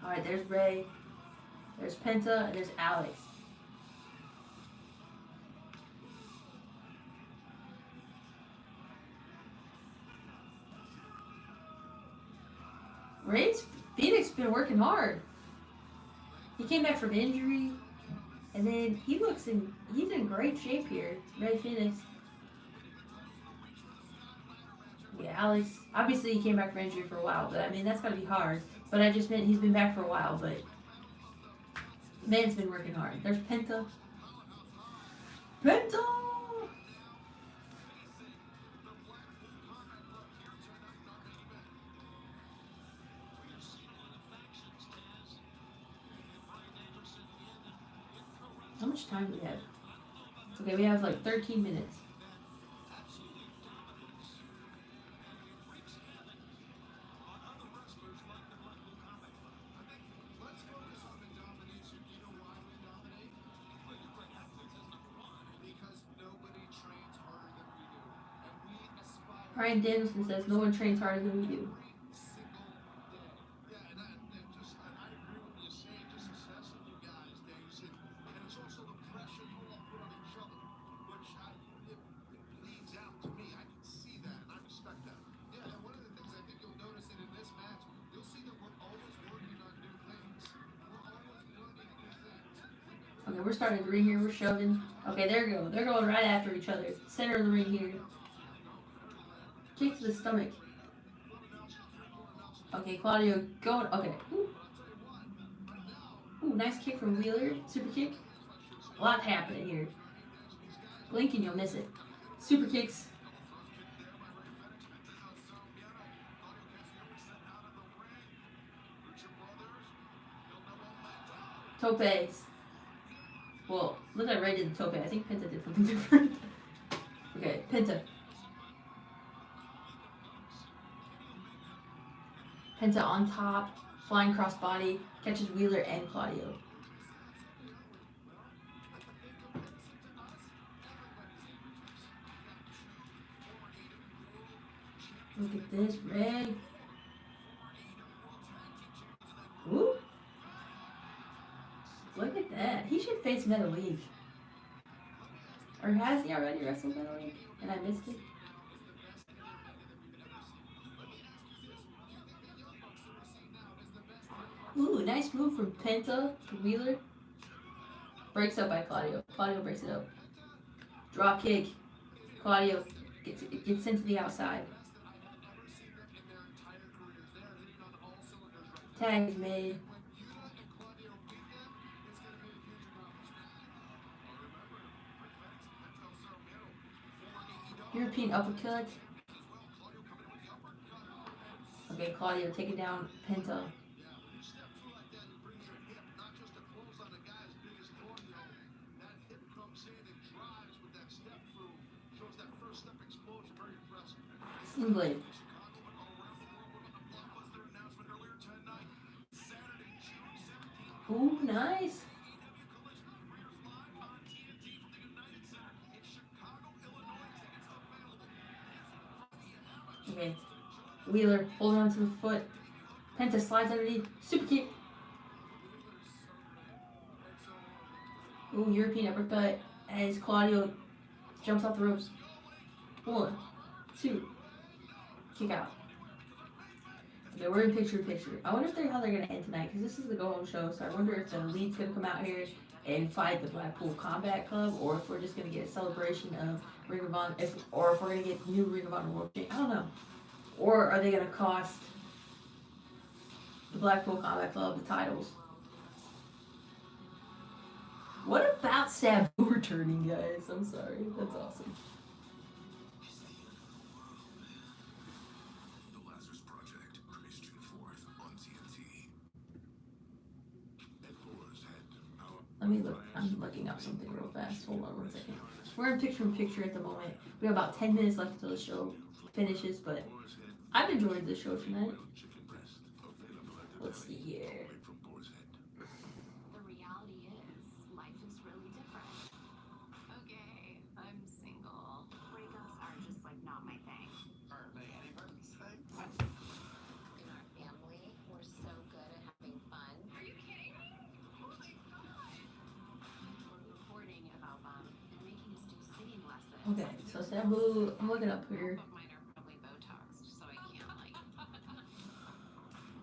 A: Alright, there's Ray. There's Penta, and there's Alex. Ray's Phoenix been working hard. He came back from injury, and then he's in great shape here. Ray Phoenix. Yeah, Alex. Obviously, he came back from injury for a while, but I mean that's gotta be hard. But I just meant he's been back for a while, but man's been working hard. There's Penta. Penta. How much time do we have? Okay, we have like 13 minutes. Bryan Danielson says no one trains harder than we do. Okay, we're starting the ring here. We're shoving. Okay, there we go. They're going right after each other. Center of the ring here. Kick to the stomach. Okay, Claudio going. Okay. Ooh, nice kick from Wheeler. Super kick. A lot happening here. Blink and you'll miss it. Super kicks. Topes. Well, look at Ray did the tope. I think Penta did something different. Okay, Penta. Penta on top, flying crossbody, catches Wheeler and Claudio. Look at this, Ray. Ooh. Look at that. He should face Meta League. Or has he already wrestled Meta League? And I missed it? Ooh, nice move from Penta to Wheeler. Breaks up by Claudio. Claudio breaks it up. Drop kick. Claudio gets into the outside. Tag is made. European uppercut. Okay, Claudio taking down Penta. Sling blade. Ooh, nice. Okay. Wheeler holding on to the foot. Penta slides underneath. Super kick. Ooh, European uppercut as Claudio jumps off the ropes. 1, 2. Kick out. Okay, we're in picture-in-picture. I wonder how they're gonna end tonight, because this is the go-home show, so I wonder if the Elite's gonna come out here and fight the Blackpool Combat Club, or if we're just gonna get a celebration of Ring of Honor, or if we're gonna get new Ring of Honor World Champion. I don't know. Or are they gonna cost the Blackpool Combat Club the titles? What about Sabu returning, guys? I'm sorry. That's awesome.
D: The Lazarus Project premieres June 4th on TNT. Headquarters head.
A: Let me look. I'm looking up something real fast. Hold on 1 second. We're in picture-in-picture at the moment. We have about 10 minutes left until the show finishes, but I've enjoyed the show tonight. Let's see here.
H: The reality is, life is really different. Okay, I'm single. Breakups are just like not my thing.
G: Are they anybody's thing?
H: In our family, we're so good at having fun.
D: Are you kidding me? Oh my god!
H: We're recording an album and making us do singing lessons.
A: Okay, so Sabu, I'm looking up here.
H: Half of mine are probably Botoxed, so I can't like.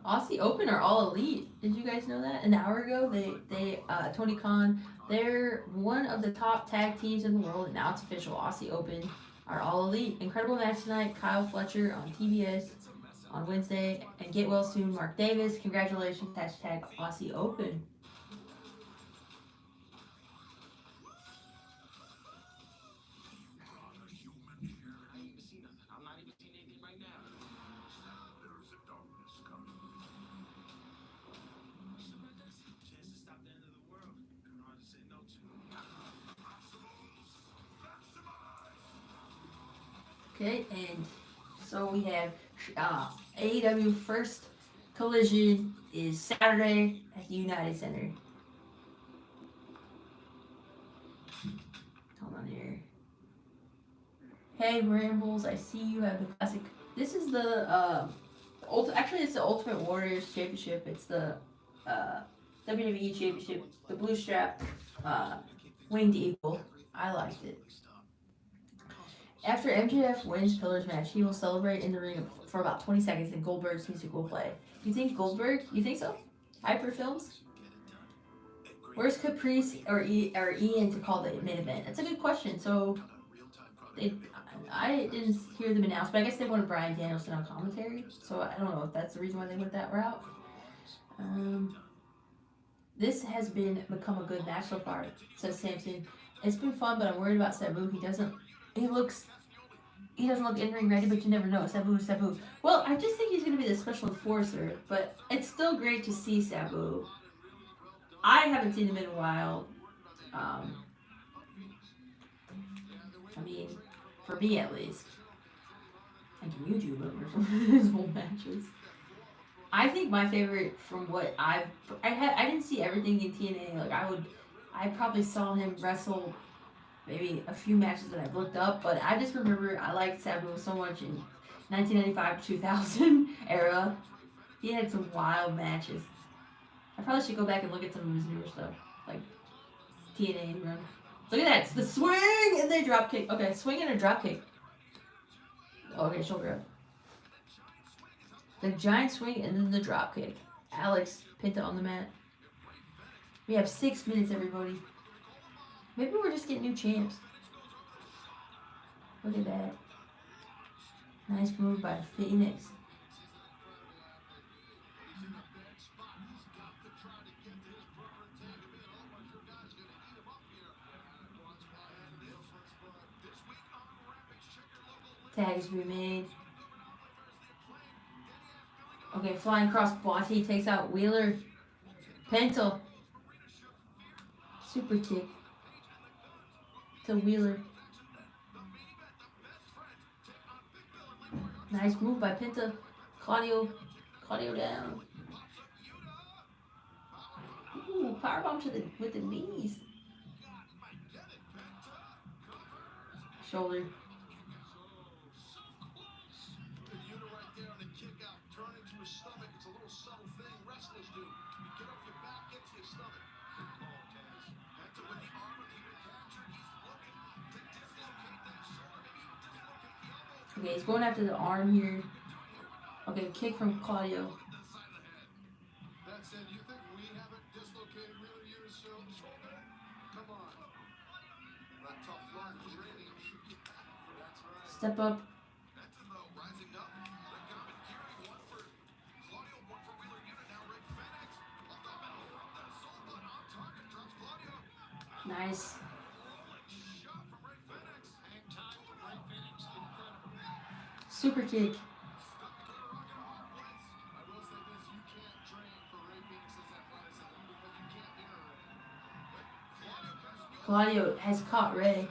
A: Aussie Open are all elite. Did you guys know that? An hour ago, they Tony Khan, they're one of the top tag teams in the world, and now it's official. Aussie Open are all elite. Incredible match tonight. Kyle Fletcher on TBS on Wednesday, and get well soon, Mark Davis. Congratulations. Hashtag Aussie Open.
G: I ain't even seen nothing. I'm not even seeing anything right now.
D: There is a darkness coming.
B: Chance to stop the end of the world. Kind of hard to say no to.
A: Okay, and so we have AEW first collision is Saturday at the United Center. Hold on here. Hey Rambles, I see you have the classic. This is the actually it's the Ultimate Warriors Championship. It's the WWE Championship, the blue strap, winged eagle. I liked it. After MJF wins Pillar's match, he will celebrate in the ring for about 20 seconds, and Goldberg's music will play. You think Goldberg? You think so? Hyper Films? Where's Caprice or Ian to call the main event? That's a good question. So, I didn't hear them announce, but I guess they wanted Bryan Danielson on commentary. So I don't know if that's the reason why they went that route. This has become a good match so far, says Samson. It's been fun, but I'm worried about Sabu. He doesn't look in-ring ready, but you never know. Sabu. Well, I just think he's going to be the special enforcer, but it's still great to see Sabu. I haven't seen him in a while. I mean, for me at least. I can YouTube his whole matches. I think my favorite from what I didn't see everything in TNA. Like I probably saw him wrestle maybe a few matches that I've looked up, but I just remember I liked Sabu so much in 1995 to 2000 era. He had some wild matches. I probably should go back and look at some of his newer stuff, like TNA run. Look at that, it's the swing and they drop kick. Okay, swing and a drop kick. Okay, shoulder up. The giant swing and then the drop kick. Alex Pinta on the mat. We have 6 minutes, everybody. Maybe we're just getting new champs. Look at that. Nice move by Phoenix. Tags remade. Okay, flying cross body takes out Wheeler. Penta. Super kick to Wheeler. Nice move by Penta. Claudio down. Ooh, powerbomb with the knees. Shoulder. Okay, he's going after the arm here. Okay, Okay, kick from Claudio.
D: That said, you think we haven't dislocated Wheeler Yuta's shoulder? Come on. That tough love was radiant. That's right.
A: Step up.
D: That's about rising up. That common carry, one for Claudio, one for Wheeler Yuta. Now Ray Fenix. Up the middle from the soul, but on target drops Claudio.
A: Nice.
D: Rolling shot from Ray Fenix. Hang time from Ray Fenix. Incredible.
A: Super kick.
D: Stuck between a rock and a hard place. I will say this, you can't train for Ray Phoenix's athleticism because you can't mirror it. But
A: Claudio has caught Ray.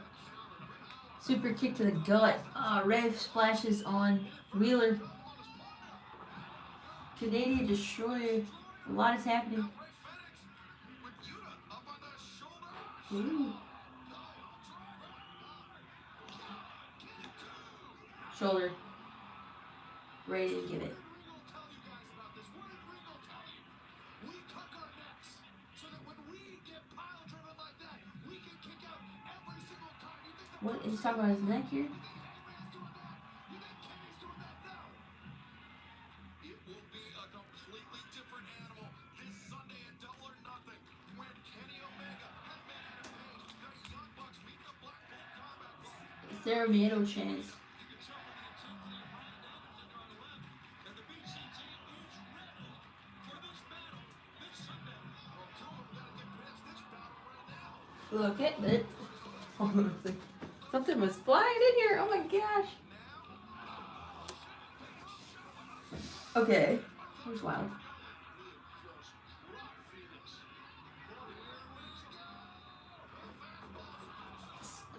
A: Super kick to the gut. Ray splashes on Wheeler. Canadian Destroyer. A lot is happening. Ooh. Shoulder. Ray didn't get it. What is he talking about his neck here?
D: it will be a completely different animal this Sunday at Double or Nothing when Kenny Omega and Man Page, the Young Bucks meet the Blackpool Combat Club.
A: Is there a middle chance? Look at it. Something was flying in here. Oh my gosh. Okay. That was wild.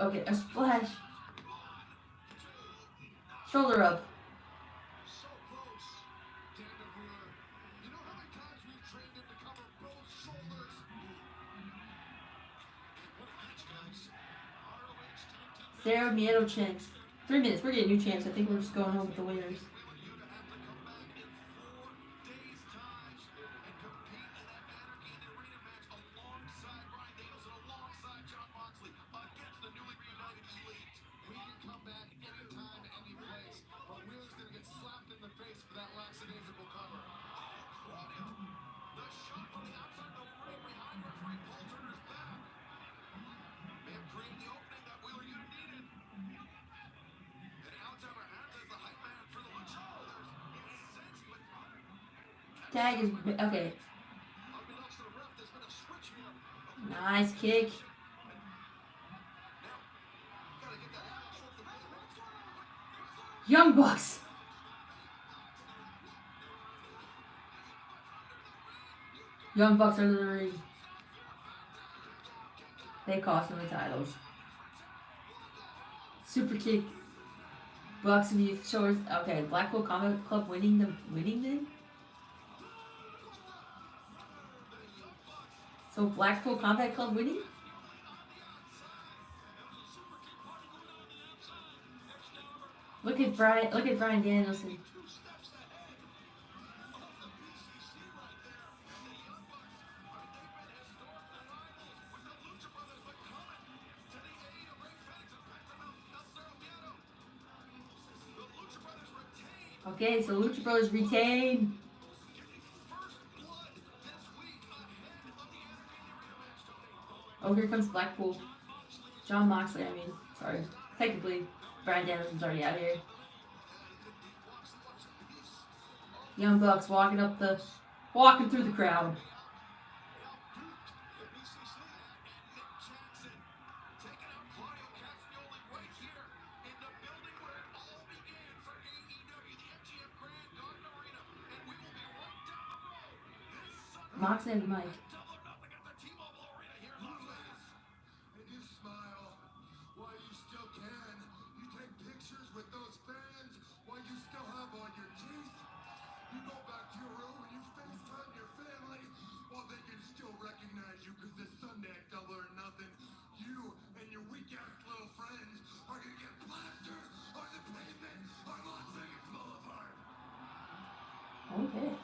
A: Okay, a splash. Shoulder up.
D: So close. Daniel Wheeler. You know how many times we've trained him to cover both shoulders?
A: Is there a middle chance? 3 minutes. We're getting new champs. I think we're just going home with the winners. Tag is okay. Nice kick. Young Bucks. Young Bucks are in the ring. They cost them the titles. Super kick. Bucks and Youth Shores. Okay, Blackpool Combat Club winning then? So Blackpool Combat Club winning? Look at Bryan Danielson. Okay, so Lucha Brothers retain. Oh, here comes Blackpool. John Moxley, I mean. Sorry. Technically, Bryan Danielson's already out here. Young Bucks walking through the crowd. Moxley has the mic.
D: And you smile while you still can. You take pictures with those fans while you still have all your teeth. You go back to your room and you FaceTime your family while they can still recognize you because this Sunday at Double or Nothing, you and your weak-ass little friends are going to get plastered on the pavement on Las Vegas Boulevard.
A: Okay.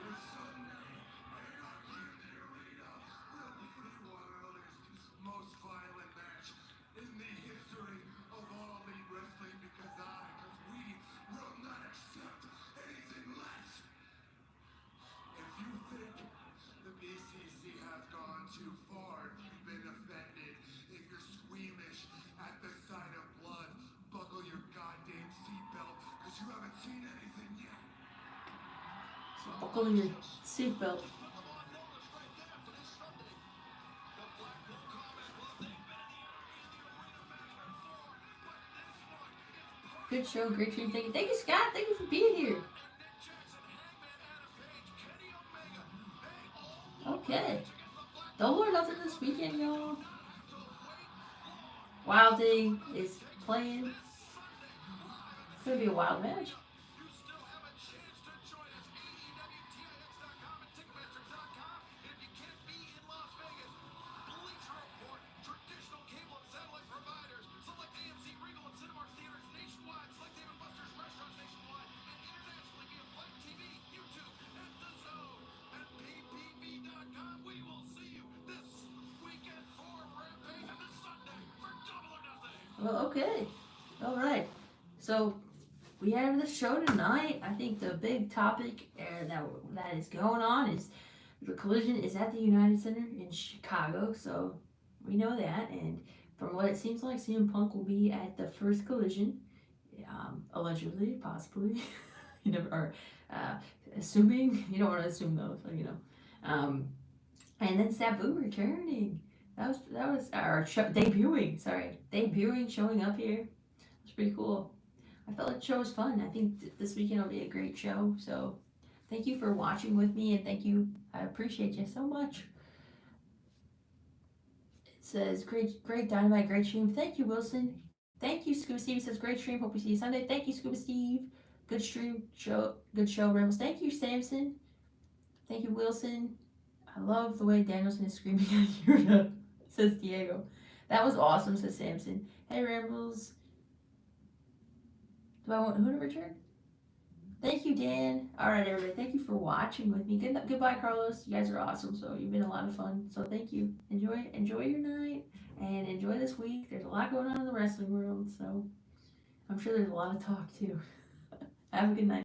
D: This Sunday, Anarchy in the Arena will be the wildest, most violent match in the history of All Elite Wrestling because we will not
A: buckle your seatbelt. Good show, great stream. Thank you. Thank you, Scott. Thank you for being here. Okay. Don't learn nothing this weekend, y'all. Wild Thing is playing. It's gonna be a wild match. Well, okay. All right. So we have the show tonight. I think the big topic that is going on is the Collision is at the United Center in Chicago. So we know that, and from what it seems like, CM Punk will be at the first Collision, allegedly, possibly. You never are assuming. You don't want to assume though, so you know. And then Sabu returning. That was our debuting. Sorry, debuting, showing up here. It was pretty cool. I felt like the show was fun. I think this weekend will be a great show. So, thank you for watching with me, and thank you. I appreciate you so much. It says great Dynamite, great stream. Thank you, Wilson. Thank you, Scuba Steve. It says great stream. Hope we see you Sunday. Thank you, Scuba Steve. Good stream, good show, Rebels. Thank you, Samson. Thank you, Wilson. I love the way Danielson is screaming at you, says Diego. That was awesome, says Samson. Hey, Rambles. Do I want who to return? Thank you, Dan. All right, everybody. Thank you for watching with me. Goodbye, Carlos. You guys are awesome. So you've been a lot of fun. So thank you. Enjoy your night and enjoy this week. There's a lot going on in the wrestling world. So I'm sure there's a lot of talk too. Have a good night.